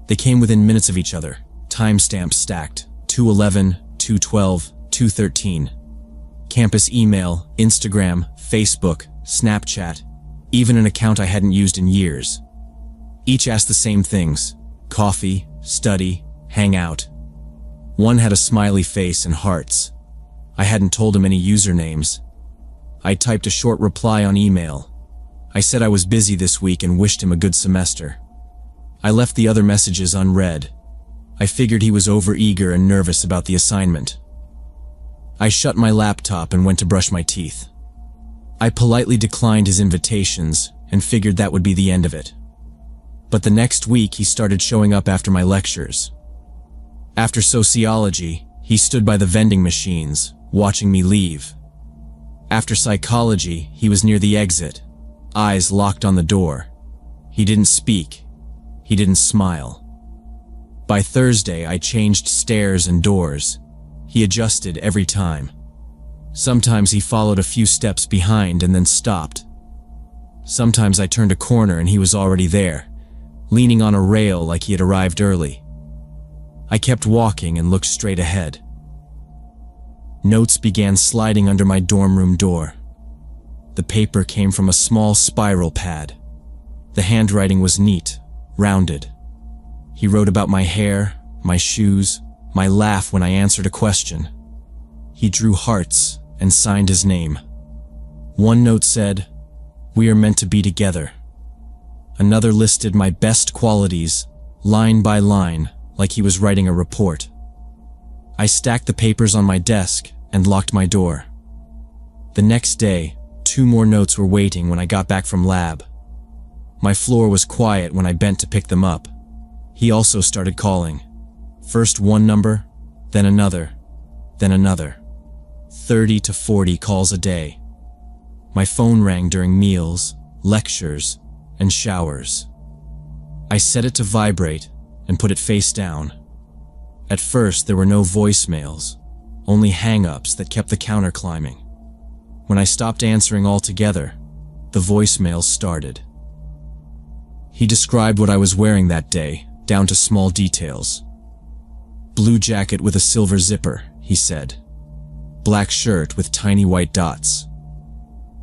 They came within minutes of each other, timestamps stacked, 2:11, 2:12, 2:13. Campus email, Instagram, Facebook, Snapchat, even an account I hadn't used in years. Each asked the same things: coffee, study, hang out. One had a smiley face and hearts. I hadn't told him any usernames. I typed a short reply on email. I said I was busy this week and wished him a good semester. I left the other messages unread. I figured he was overeager and nervous about the assignment. I shut my laptop and went to brush my teeth. I politely declined his invitations and figured that would be the end of it. But the next week he started showing up after my lectures. After sociology, he stood by the vending machines, watching me leave. After psychology, he was near the exit, eyes locked on the door. He didn't speak. He didn't smile. By Thursday, I changed stairs and doors. He adjusted every time. Sometimes he followed a few steps behind and then stopped. Sometimes I turned a corner and he was already there, leaning on a rail like he had arrived early. I kept walking and looked straight ahead. Notes began sliding under my dorm room door. The paper came from a small spiral pad. The handwriting was neat, rounded. He wrote about my hair, my shoes, my laugh when I answered a question. He drew hearts and signed his name. One note said, "We are meant to be together." Another listed my best qualities, line by line, like he was writing a report. I stacked the papers on my desk and locked my door. The next day, 2 more notes were waiting when I got back from lab. My floor was quiet when I bent to pick them up. He also started calling. First one number, then another, then another. 30 to 40 calls a day. My phone rang during meals, lectures, and showers. I set it to vibrate and put it face down. At first, there were no voicemails, only hang-ups that kept the counter climbing. When I stopped answering altogether, the voicemails started. He described what I was wearing that day, down to small details. Blue jacket with a silver zipper, he said. Black shirt with tiny white dots.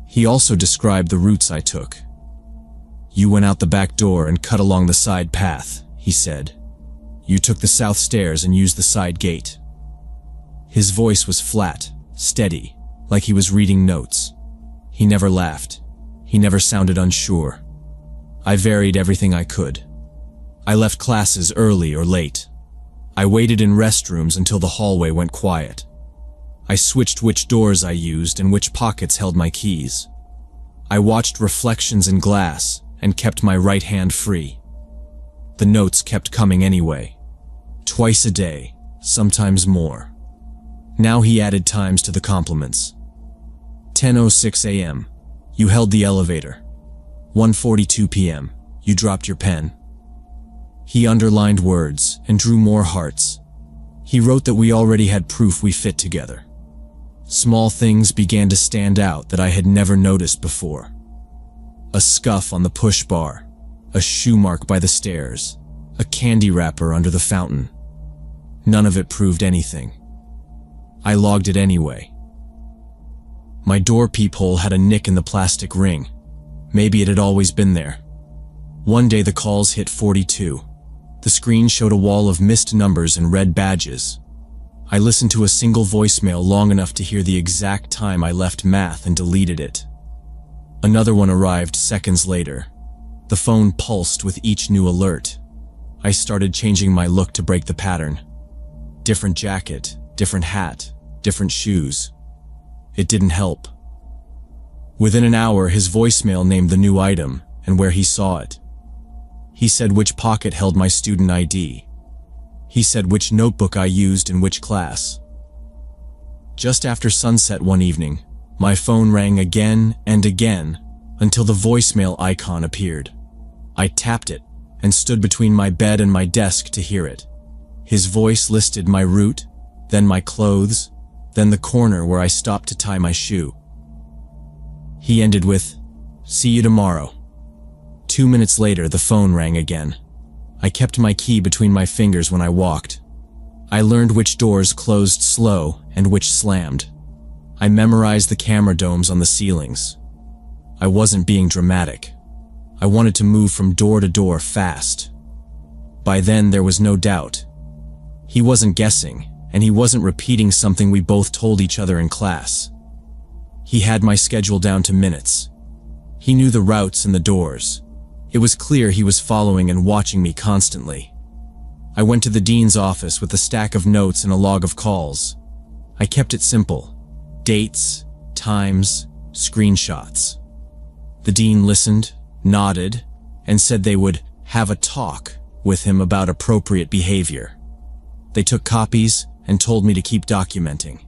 He also described the routes I took. "You went out the back door and cut along the side path," he said. "You took the south stairs and used the side gate." His voice was flat, steady, like he was reading notes. He never laughed. He never sounded unsure. I varied everything I could. I left classes early or late. I waited in restrooms until the hallway went quiet. I switched which doors I used and which pockets held my keys. I watched reflections in glass and kept my right hand free. The notes kept coming anyway. Twice a day, sometimes more. Now he added times to the compliments. 10:06 a.m. You held the elevator. 1:42 p.m. You dropped your pen. He underlined words and drew more hearts. He wrote that we already had proof we fit together. Small things began to stand out that I had never noticed before. A scuff on the push bar, a shoe mark by the stairs, a candy wrapper under the fountain. None of it proved anything. I logged it anyway. My door peephole had a nick in the plastic ring. Maybe it had always been there. One day the calls hit 42. The screen showed a wall of missed numbers and red badges. I listened to a single voicemail long enough to hear the exact time I left math and deleted it. Another one arrived seconds later. The phone pulsed with each new alert. I started changing my look to break the pattern. Different jacket, different hat, different shoes. It didn't help. Within an hour, his voicemail named the new item and where he saw it. He said which pocket held my student ID. He said which notebook I used in which class. Just after sunset one evening, my phone rang again and again until the voicemail icon appeared. I tapped it and stood between my bed and my desk to hear it. His voice listed my route, then my clothes, then the corner where I stopped to tie my shoe. He ended with, "See you tomorrow." 2 minutes later, the phone rang again. I kept my key between my fingers when I walked. I learned which doors closed slow and which slammed. I memorized the camera domes on the ceilings. I wasn't being dramatic. I wanted to move from door to door fast. By then, there was no doubt. He wasn't guessing, and he wasn't repeating something we both told each other in class. He had my schedule down to minutes. He knew the routes and the doors. It was clear he was following and watching me constantly. I went to the dean's office with a stack of notes and a log of calls. I kept it simple. Dates, times, screenshots. The dean listened, nodded, and said they would have a talk with him about appropriate behavior. They took copies and told me to keep documenting.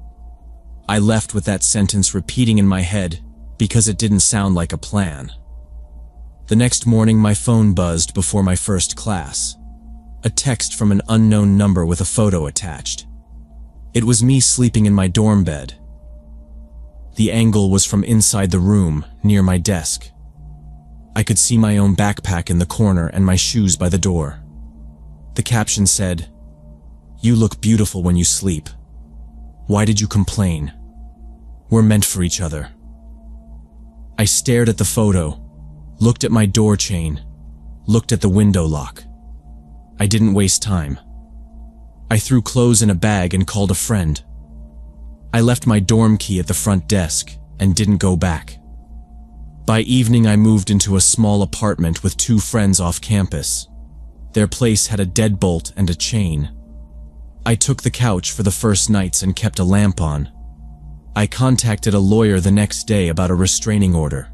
I left with that sentence repeating in my head because it didn't sound like a plan. The next morning, my phone buzzed before my first class. A text from an unknown number with a photo attached. It was me sleeping in my dorm bed. The angle was from inside the room, near my desk. I could see my own backpack in the corner and my shoes by the door. The caption said, "You look beautiful when you sleep. Why did you complain? We're meant for each other." I stared at the photo, looked at my door chain, looked at the window lock. I didn't waste time. I threw clothes in a bag and called a friend. I left my dorm key at the front desk and didn't go back. By evening, I moved into a small apartment with 2 friends off campus. Their place had a deadbolt and a chain. I took the couch for the first nights and kept a lamp on. I contacted a lawyer the next day about a restraining order.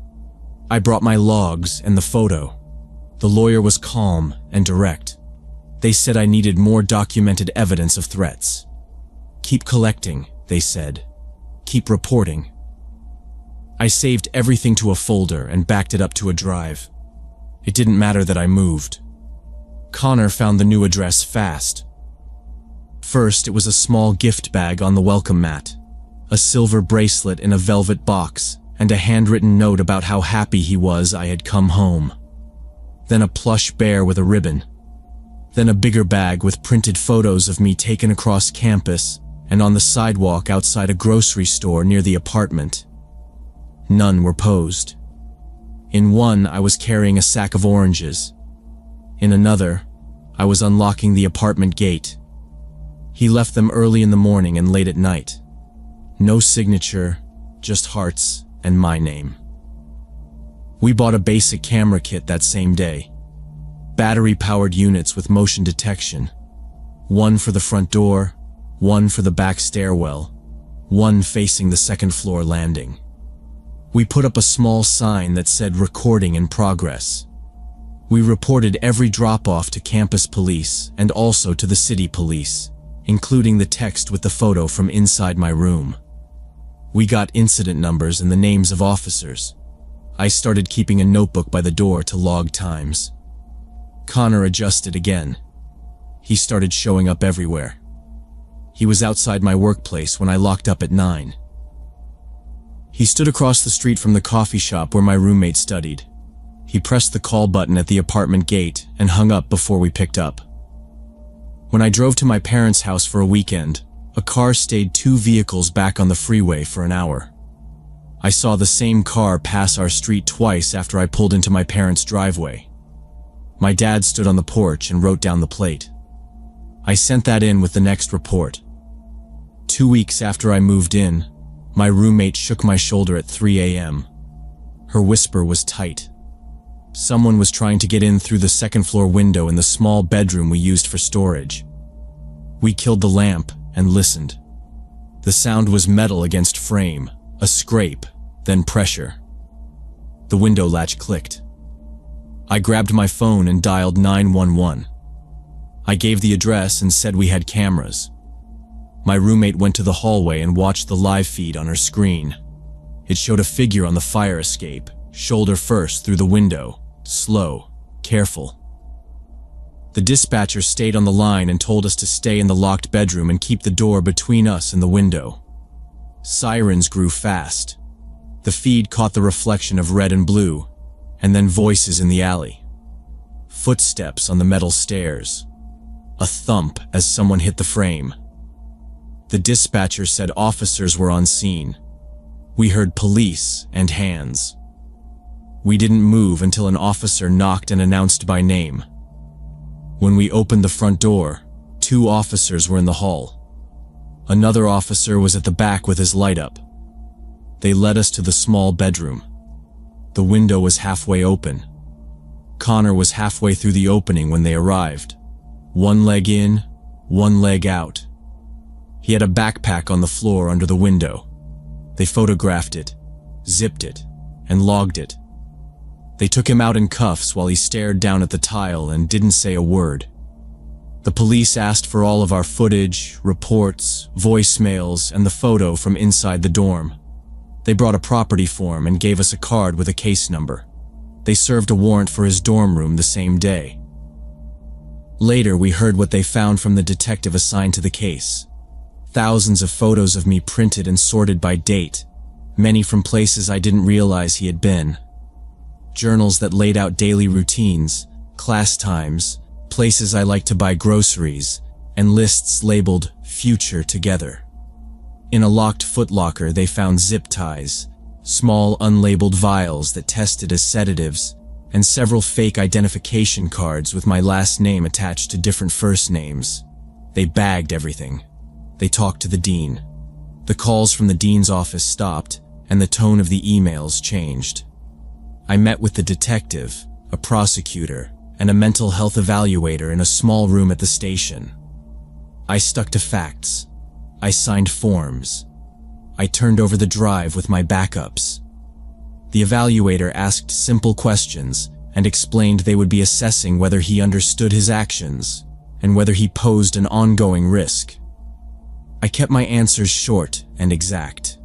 I brought my logs and the photo. The lawyer was calm and direct. They said I needed more documented evidence of threats. "Keep collecting," they said. "Keep reporting." I saved everything to a folder and backed it up to a drive. It didn't matter that I moved. Connor found the new address fast. First, it was a small gift bag on the welcome mat, a silver bracelet in a velvet box, and a handwritten note about how happy he was I had come home. Then a plush bear with a ribbon. Then a bigger bag with printed photos of me taken across campus and on the sidewalk outside a grocery store near the apartment. None were posed. In one, I was carrying a sack of oranges. In another, I was unlocking the apartment gate. He left them early in the morning and late at night. No signature, just hearts and my name. We bought a basic camera kit that same day. Battery-powered units with motion detection. One for the front door, one for the back stairwell, one facing the second-floor landing. We put up a small sign that said "Recording in Progress." We reported every drop-off to campus police and also to the city police, including the text with the photo from inside my room. We got incident numbers and the names of officers. I started keeping a notebook by the door to log times. Connor adjusted again. He started showing up everywhere. He was outside my workplace when I locked up at 9. He stood across the street from the coffee shop where my roommate studied. He pressed the call button at the apartment gate and hung up before we picked up. When I drove to my parents' house for a weekend, a car stayed 2 vehicles back on the freeway for an hour. I saw the same car pass our street twice after I pulled into my parents' driveway. My dad stood on the porch and wrote down the plate. I sent that in with the next report. 2 weeks after I moved in, my roommate shook my shoulder at 3 a.m. Her whisper was tight. Someone was trying to get in through the second-floor window in the small bedroom we used for storage. We killed the lamp and listened. The sound was metal against frame, a scrape, then pressure. The window latch clicked. I grabbed my phone and dialed 911. I gave the address and said we had cameras. My roommate went to the hallway and watched the live feed on her screen. It showed a figure on the fire escape, shoulder first through the window, slow, careful. The dispatcher stayed on the line and told us to stay in the locked bedroom and keep the door between us and the window. Sirens grew fast. The feed caught the reflection of red and blue, and then voices in the alley. Footsteps on the metal stairs. A thump as someone hit the frame. The dispatcher said officers were on scene. We heard police and hands. We didn't move until an officer knocked and announced by name. When we opened the front door, 2 officers were in the hall. Another officer was at the back with his light up. They led us to the small bedroom. The window was halfway open. Connor was halfway through the opening when they arrived. 1 leg in, 1 leg out. He had a backpack on the floor under the window. They photographed it, zipped it, and logged it. They took him out in cuffs while he stared down at the tile and didn't say a word. The police asked for all of our footage, reports, voicemails, and the photo from inside the dorm. They brought a property form and gave us a card with a case number. They served a warrant for his dorm room the same day. Later, we heard what they found from the detective assigned to the case. Thousands of photos of me printed and sorted by date, many from places I didn't realize he had been. Journals that laid out daily routines, class times, places I like to buy groceries, and lists labeled "Future Together." In a locked footlocker, they found zip ties, small unlabeled vials that tested as sedatives, and several fake identification cards with my last name attached to different first names. They bagged everything. They talked to the dean. The calls from the dean's office stopped, and the tone of the emails changed. I met with the detective, a prosecutor, and a mental health evaluator in a small room at the station. I stuck to facts. I signed forms. I turned over the drive with my backups. The evaluator asked simple questions and explained they would be assessing whether he understood his actions and whether he posed an ongoing risk. I kept my answers short and exact.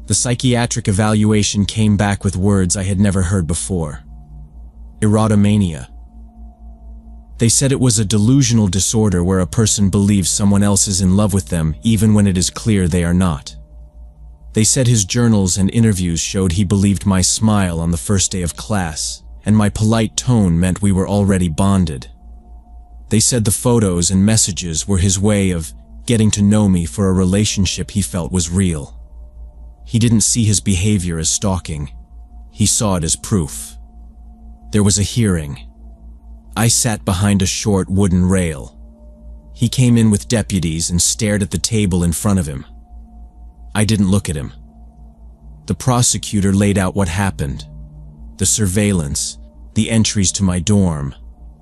The psychiatric evaluation came back with words I had never heard before. Erotomania. They said it was a delusional disorder where a person believes someone else is in love with them even when it is clear they are not. They said his journals and interviews showed he believed my smile on the first day of class, and my polite tone meant we were already bonded. They said the photos and messages were his way of getting to know me for a relationship he felt was real. He didn't see his behavior as stalking. He saw it as proof. There was a hearing. I sat behind a short wooden rail. He came in with deputies and stared at the table in front of him. I didn't look at him. The prosecutor laid out what happened. The surveillance, the entries to my dorm,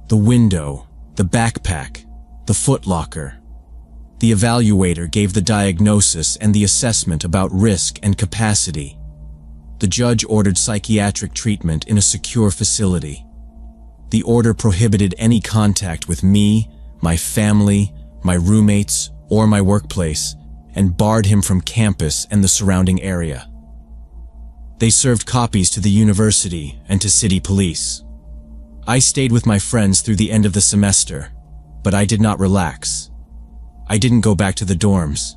the window, the backpack, the footlocker. The evaluator gave the diagnosis and the assessment about risk and capacity. The judge ordered psychiatric treatment in a secure facility. The order prohibited any contact with me, my family, my roommates, or my workplace, and barred him from campus and the surrounding area. They served copies to the university and to city police. I stayed with my friends through the end of the semester, but I did not relax. I didn't go back to the dorms.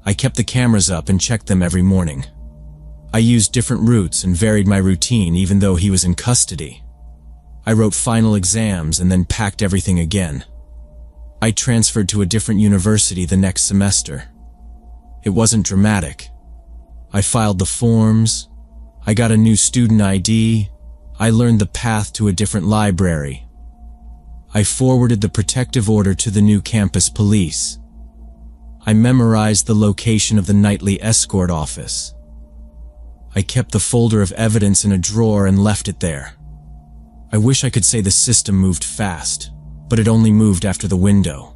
I kept the cameras up and checked them every morning. I used different routes and varied my routine even though he was in custody. I wrote final exams and then packed everything again. I transferred to a different university the next semester. It wasn't dramatic. I filed the forms. I got a new student ID. I learned the path to a different library. I forwarded the protective order to the new campus police. I memorized the location of the nightly escort office. I kept the folder of evidence in a drawer and left it there. I wish I could say the system moved fast, but it only moved after the window.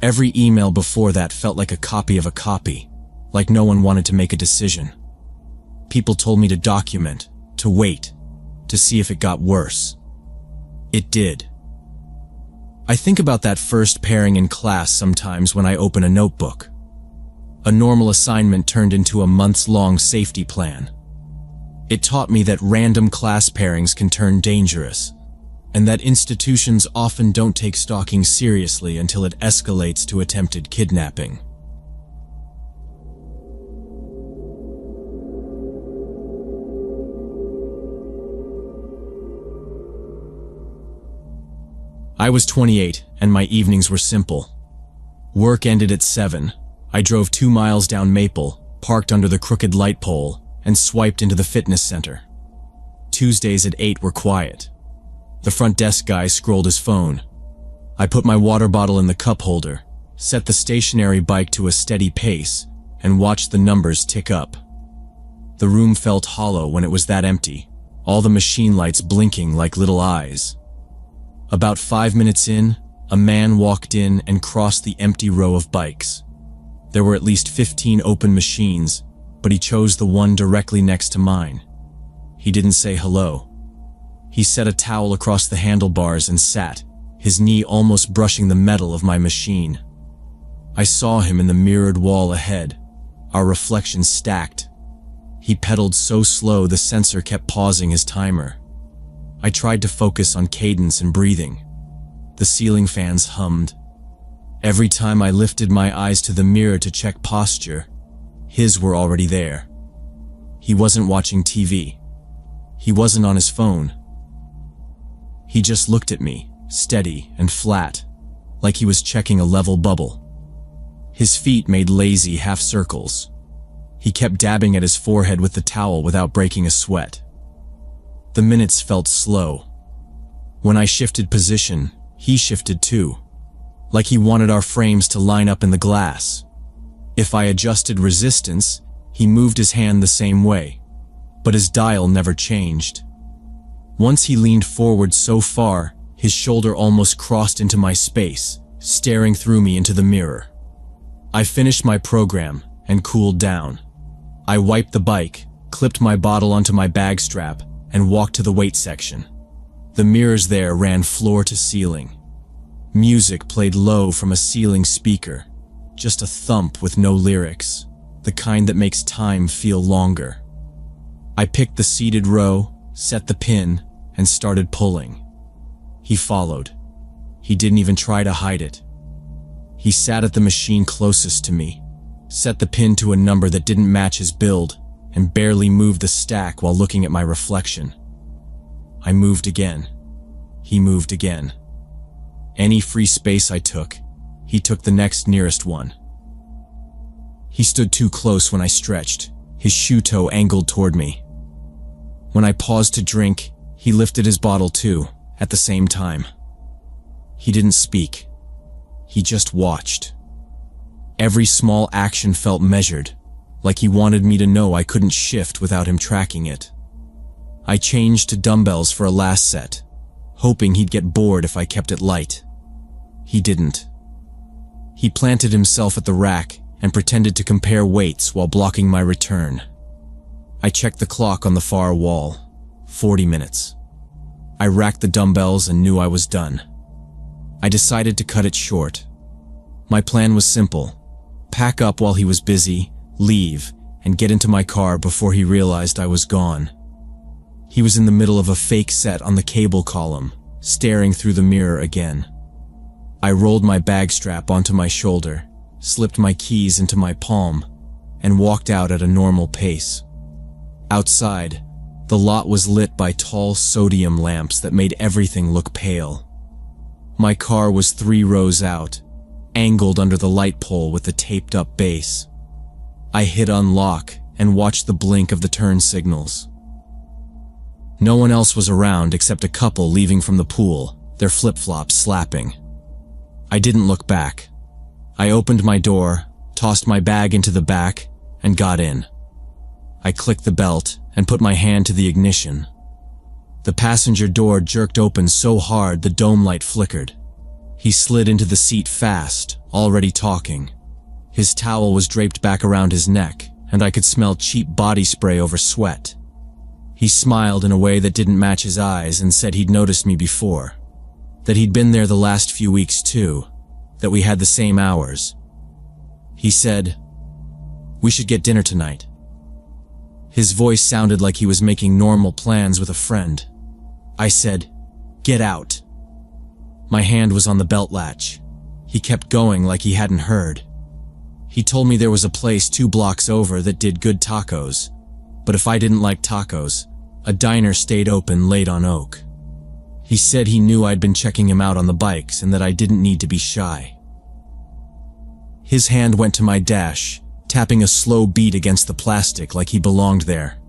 Every email before that felt like a copy of a copy, like no one wanted to make a decision. People told me to document, to wait, to see if it got worse. It did. I think about that first pairing in class sometimes when I open a notebook. A normal assignment turned into a months-long safety plan. It taught me that random class pairings can turn dangerous, and that institutions often don't take stalking seriously until it escalates to attempted kidnapping. I was 28, and my evenings were simple. Work ended at 7. I drove 2 miles down Maple, parked under the crooked light pole, and swiped into the fitness center. Tuesdays at 8 were quiet. The front desk guy scrolled his phone. I put my water bottle in the cup holder, set the stationary bike to a steady pace, and watched the numbers tick up. The room felt hollow when it was that empty, all the machine lights blinking like little eyes. About 5 minutes in, a man walked in and crossed the empty row of bikes. There were at least 15 open machines, but he chose the one directly next to mine. He didn't say hello. He set a towel across the handlebars and sat, his knee almost brushing the metal of my machine. I saw him in the mirrored wall ahead, our reflections stacked. He pedaled so slow the sensor kept pausing his timer. I tried to focus on cadence and breathing. The ceiling fans hummed. Every time I lifted my eyes to the mirror to check posture, his were already there. He wasn't watching TV. He wasn't on his phone. He just looked at me, steady and flat, like he was checking a level bubble. His feet made lazy half circles. He kept dabbing at his forehead with the towel without breaking a sweat. The minutes felt slow. When I shifted position, he shifted too, like he wanted our frames to line up in the glass. If I adjusted resistance, he moved his hand the same way, but his dial never changed. Once he leaned forward so far, his shoulder almost crossed into my space, staring through me into the mirror. I finished my program and cooled down. I wiped the bike, clipped my bottle onto my bag strap, and walked to the weight section. The mirrors there ran floor to ceiling. Music played low from a ceiling speaker, just a thump with no lyrics, the kind that makes time feel longer. I picked the seated row, set the pin, and started pulling. He followed. He didn't even try to hide it. He sat at the machine closest to me, set the pin to a number that didn't match his build, and barely moved the stack while looking at my reflection. I moved again. He moved again. Any free space I took, he took the next nearest one. He stood too close when I stretched, his shoe toe angled toward me. When I paused to drink, he lifted his bottle too, at the same time. He didn't speak. He just watched. Every small action felt measured, like he wanted me to know I couldn't shift without him tracking it. I changed to dumbbells for a last set, hoping he'd get bored if I kept it light. He didn't. He planted himself at the rack and pretended to compare weights while blocking my return. I checked the clock on the far wall. 40 minutes. I racked the dumbbells and knew I was done. I decided to cut it short. My plan was simple: pack up while he was busy, leave, and get into my car before he realized I was gone. He was in the middle of a fake set on the cable column, staring through the mirror again. I rolled my bag strap onto my shoulder, slipped my keys into my palm, and walked out at a normal pace. Outside, the lot was lit by tall sodium lamps that made everything look pale. My car was 3 rows out, angled under the light pole with the taped-up base. I hit unlock and watched the blink of the turn signals. No one else was around except a couple leaving from the pool, their flip-flops slapping. I didn't look back. I opened my door, tossed my bag into the back, and got in. I clicked the belt and put my hand to the ignition. The passenger door jerked open so hard the dome light flickered. He slid into the seat fast, already talking. His towel was draped back around his neck, and I could smell cheap body spray over sweat. He smiled in a way that didn't match his eyes and said he'd noticed me before, that he'd been there the last few weeks too, that we had the same hours. He said, "We should get dinner tonight." His voice sounded like he was making normal plans with a friend. I said, Get out. My hand was on the belt latch. He kept going like he hadn't heard. He told me there was a place 2 blocks over that did good tacos, but if I didn't like tacos, a diner stayed open late on Oak. He said he knew I'd been checking him out on the bikes and that I didn't need to be shy. His hand went to my dash, tapping a slow beat against the plastic like he belonged there.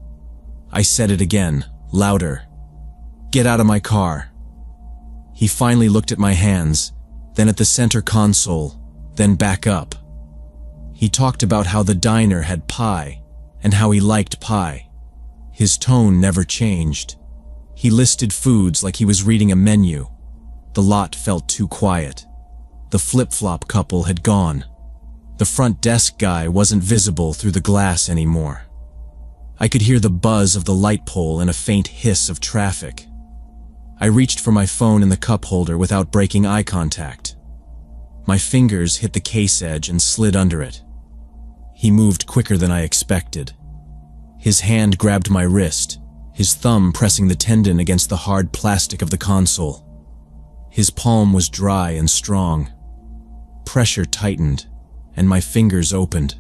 I said it again, louder. Get out of my car. He finally looked at my hands, then at the center console, then back up. He talked about how the diner had pie, and how he liked pie. His tone never changed. He listed foods like he was reading a menu. The lot felt too quiet. The flip-flop couple had gone. The front desk guy wasn't visible through the glass anymore. I could hear the buzz of the light pole and a faint hiss of traffic. I reached for my phone in the cup holder without breaking eye contact. My fingers hit the case edge and slid under it. He moved quicker than I expected. His hand grabbed my wrist, his thumb pressing the tendon against the hard plastic of the console. His palm was dry and strong. Pressure tightened, and my fingers opened.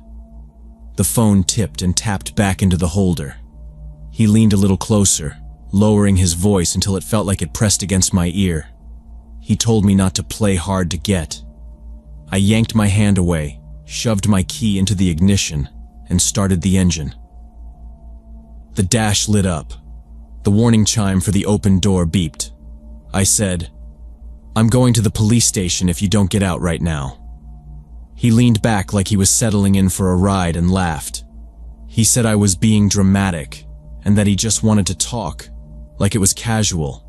The phone tipped and tapped back into the holder. He leaned a little closer, lowering his voice until it felt like it pressed against my ear. He told me not to play hard to get. I yanked my hand away, shoved my key into the ignition, and started the engine. The dash lit up. The warning chime for the open door beeped. I said, "I'm going to the police station if you don't get out right now." He leaned back like he was settling in for a ride and laughed. He said I was being dramatic, and that he just wanted to talk, like it was casual.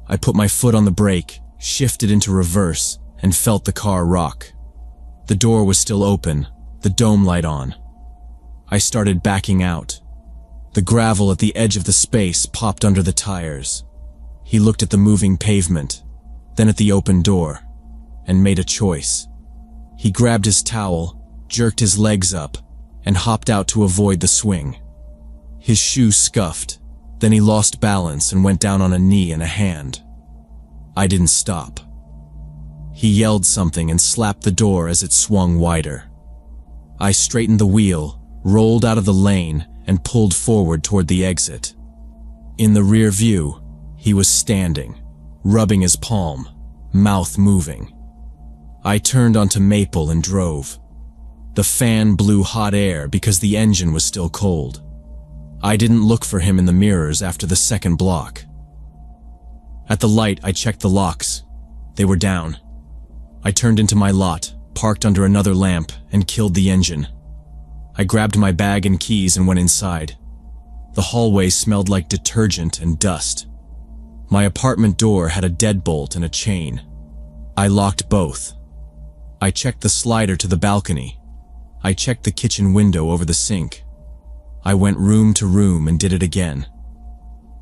I put my foot on the brake, shifted into reverse, and felt the car rock. The door was still open, the dome light on. I started backing out. The gravel at the edge of the space popped under the tires. He looked at the moving pavement, then at the open door, and made a choice. He grabbed his towel, jerked his legs up, and hopped out to avoid the swing. His shoe scuffed, then he lost balance and went down on a knee and a hand. I didn't stop. He yelled something and slapped the door as it swung wider. I straightened the wheel, rolled out of the lane, and pulled forward toward the exit. In the rear view, he was standing, rubbing his palm, mouth moving. I turned onto Maple and drove. The fan blew hot air because the engine was still cold. I didn't look for him in the mirrors after the second block. At the light, I checked the locks. They were down. I turned into my lot, parked under another lamp, and killed the engine. I grabbed my bag and keys and went inside. The hallway smelled like detergent and dust. My apartment door had a deadbolt and a chain. I locked both. I checked the slider to the balcony. I checked the kitchen window over the sink. I went room to room and did it again.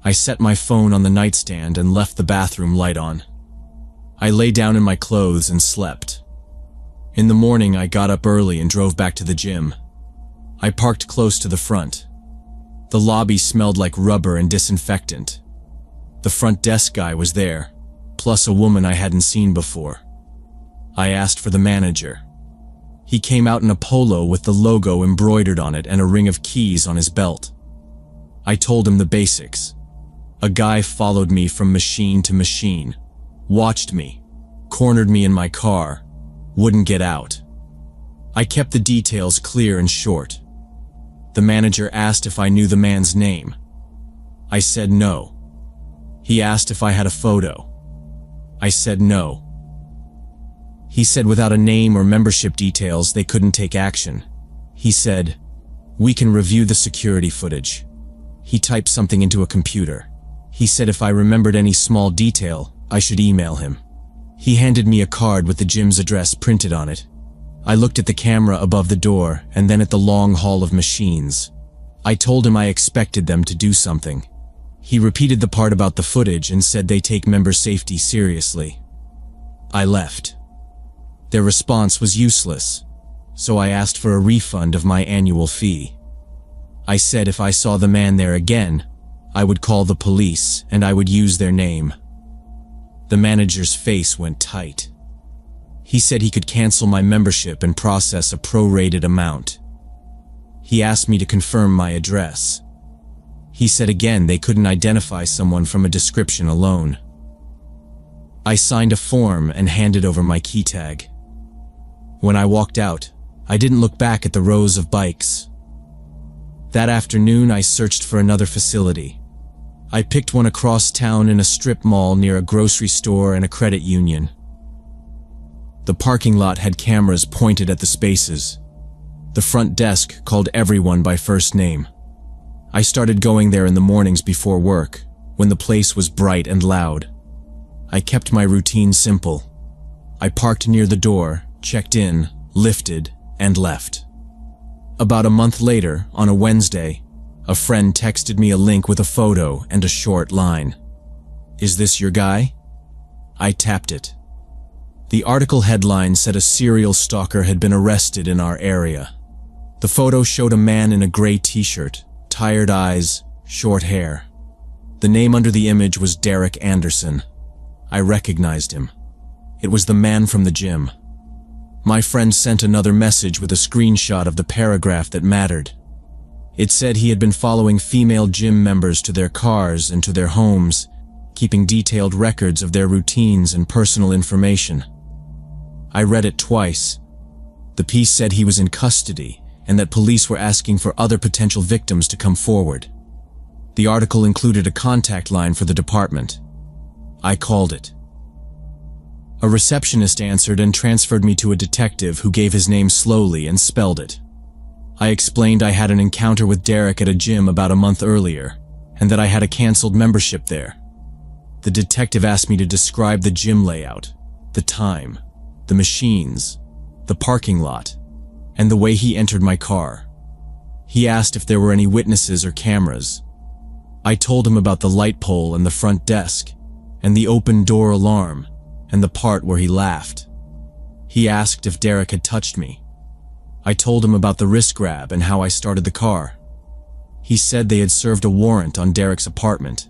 I set my phone on the nightstand and left the bathroom light on. I lay down in my clothes and slept. In the morning, I got up early and drove back to the gym. I parked close to the front. The lobby smelled like rubber and disinfectant. The front desk guy was there, plus a woman I hadn't seen before. I asked for the manager. He came out in a polo with the logo embroidered on it and a ring of keys on his belt. I told him the basics. A guy followed me from machine to machine, watched me, cornered me in my car, wouldn't get out. I kept the details clear and short. The manager asked if I knew the man's name. I said no. He asked if I had a photo. I said no. He said without a name or membership details, they couldn't take action. He said, "We can review the security footage." He typed something into a computer. He said if I remembered any small detail, I should email him. He handed me a card with the gym's address printed on it. I looked at the camera above the door and then at the long hall of machines. I told him I expected them to do something. He repeated the part about the footage and said they take member safety seriously. I left. Their response was useless, so I asked for a refund of my annual fee. I said if I saw the man there again, I would call the police and I would use their name. The manager's face went tight. He said he could cancel my membership and process a prorated amount. He asked me to confirm my address. He said again they couldn't identify someone from a description alone. I signed a form and handed over my key tag. When I walked out, I didn't look back at the rows of bikes. That afternoon, I searched for another facility. I picked one across town in a strip mall near a grocery store and a credit union. The parking lot had cameras pointed at the spaces. The front desk called everyone by first name. I started going there in the mornings before work, when the place was bright and loud. I kept my routine simple. I parked near the door, checked in, lifted, and left. About a month later, on a Wednesday, a friend texted me a link with a photo and a short line. "Is this your guy?" I tapped it. The article headline said a serial stalker had been arrested in our area. The photo showed a man in a gray t-shirt, tired eyes, short hair. The name under the image was Derek Anderson. I recognized him. It was the man from the gym. My friend sent another message with a screenshot of the paragraph that mattered. It said he had been following female gym members to their cars and to their homes, keeping detailed records of their routines and personal information. I read it twice. The piece said he was in custody and that police were asking for other potential victims to come forward. The article included a contact line for the department. I called it. A receptionist answered and transferred me to a detective who gave his name slowly and spelled it. I explained I had an encounter with Derek at a gym about a month earlier, and that I had a canceled membership there. The detective asked me to describe the gym layout, the time, the machines, the parking lot, and the way he entered my car. He asked if there were any witnesses or cameras. I told him about the light pole and the front desk, and the open door alarm, and the part where he laughed. He asked if Derek had touched me. I told him about the wrist grab and how I started the car. He said they had served a warrant on Derek's apartment.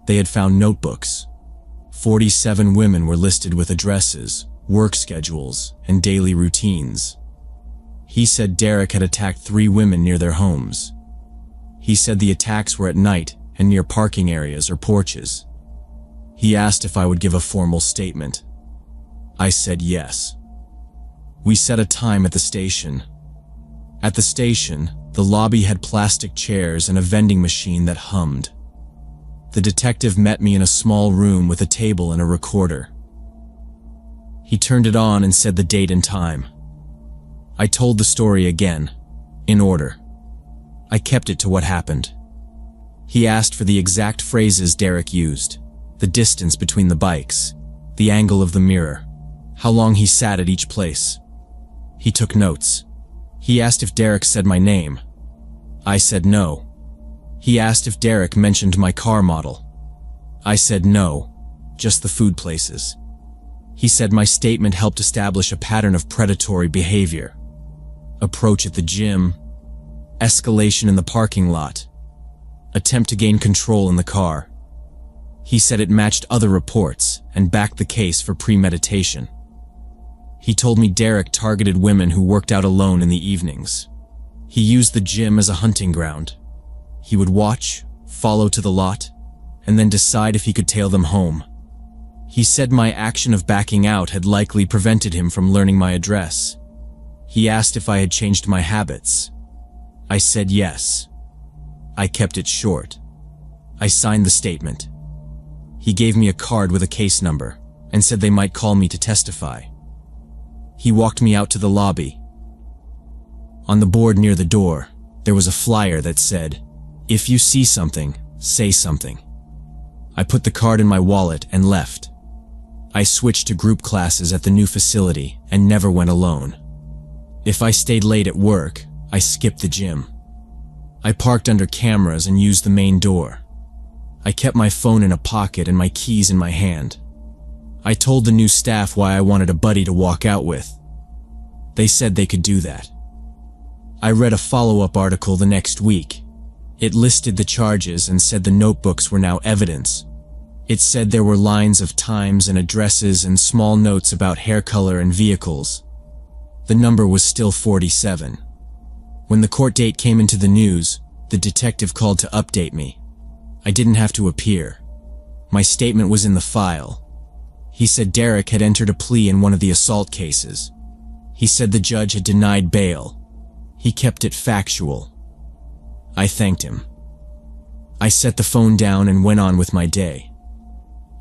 They had found notebooks. 47 women were listed with addresses, work schedules, and daily routines. He said Derek had attacked 3 women near their homes. He said the attacks were at night and near parking areas or porches. He asked if I would give a formal statement. I said yes. We set a time at the station. At the station, the lobby had plastic chairs and a vending machine that hummed. The detective met me in a small room with a table and a recorder. He turned it on and said the date and time. I told the story again, in order. I kept it to what happened. He asked for the exact phrases Derek used, the distance between the bikes, the angle of the mirror, how long he sat at each place. He took notes. He asked if Derek said my name. I said no. He asked if Derek mentioned my car model. I said no, just the food places. He said my statement helped establish a pattern of predatory behavior. Approach at the gym, escalation in the parking lot, attempt to gain control in the car. He said it matched other reports and backed the case for premeditation. He told me Derek targeted women who worked out alone in the evenings. He used the gym as a hunting ground. He would watch, follow to the lot, and then decide if he could tail them home. He said my action of backing out had likely prevented him from learning my address. He asked if I had changed my habits. I said yes. I kept it short. I signed the statement. He gave me a card with a case number and said they might call me to testify. He walked me out to the lobby. On the board near the door, there was a flyer that said, "If you see something, say something." I put the card in my wallet and left. I switched to group classes at the new facility and never went alone. If I stayed late at work, I skipped the gym. I parked under cameras and used the main door. I kept my phone in a pocket and my keys in my hand. I told the new staff why I wanted a buddy to walk out with. They said they could do that. I read a follow-up article the next week. It listed the charges and said the notebooks were now evidence. It said there were lines of times and addresses and small notes about hair color and vehicles. The number was still 47. When the court date came into the news, the detective called to update me. I didn't have to appear. My statement was in the file. He said Derek had entered a plea in one of the assault cases. He said the judge had denied bail. He kept it factual. I thanked him. I set the phone down and went on with my day.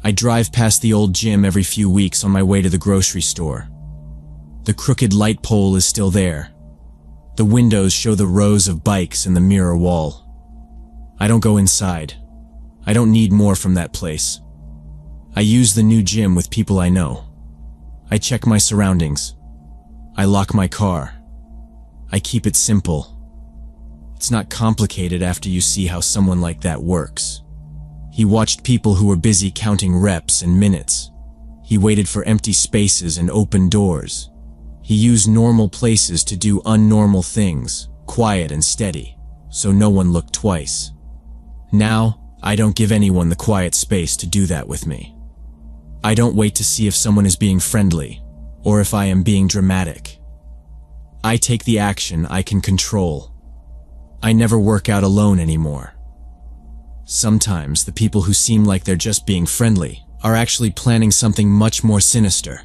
I drive past the old gym every few weeks on my way to the grocery store. The crooked light pole is still there. The windows show the rows of bikes and the mirror wall. I don't go inside. I don't need more from that place. I use the new gym with people I know. I check my surroundings. I lock my car. I keep it simple. It's not complicated after you see how someone like that works. He watched people who were busy counting reps and minutes. He waited for empty spaces and open doors. He used normal places to do unnormal things, quiet and steady, so no one looked twice. Now, I don't give anyone the quiet space to do that with me. I don't wait to see if someone is being friendly, or if I am being dramatic. I take the action I can control. I never work out alone anymore. Sometimes the people who seem like they're just being friendly are actually planning something much more sinister.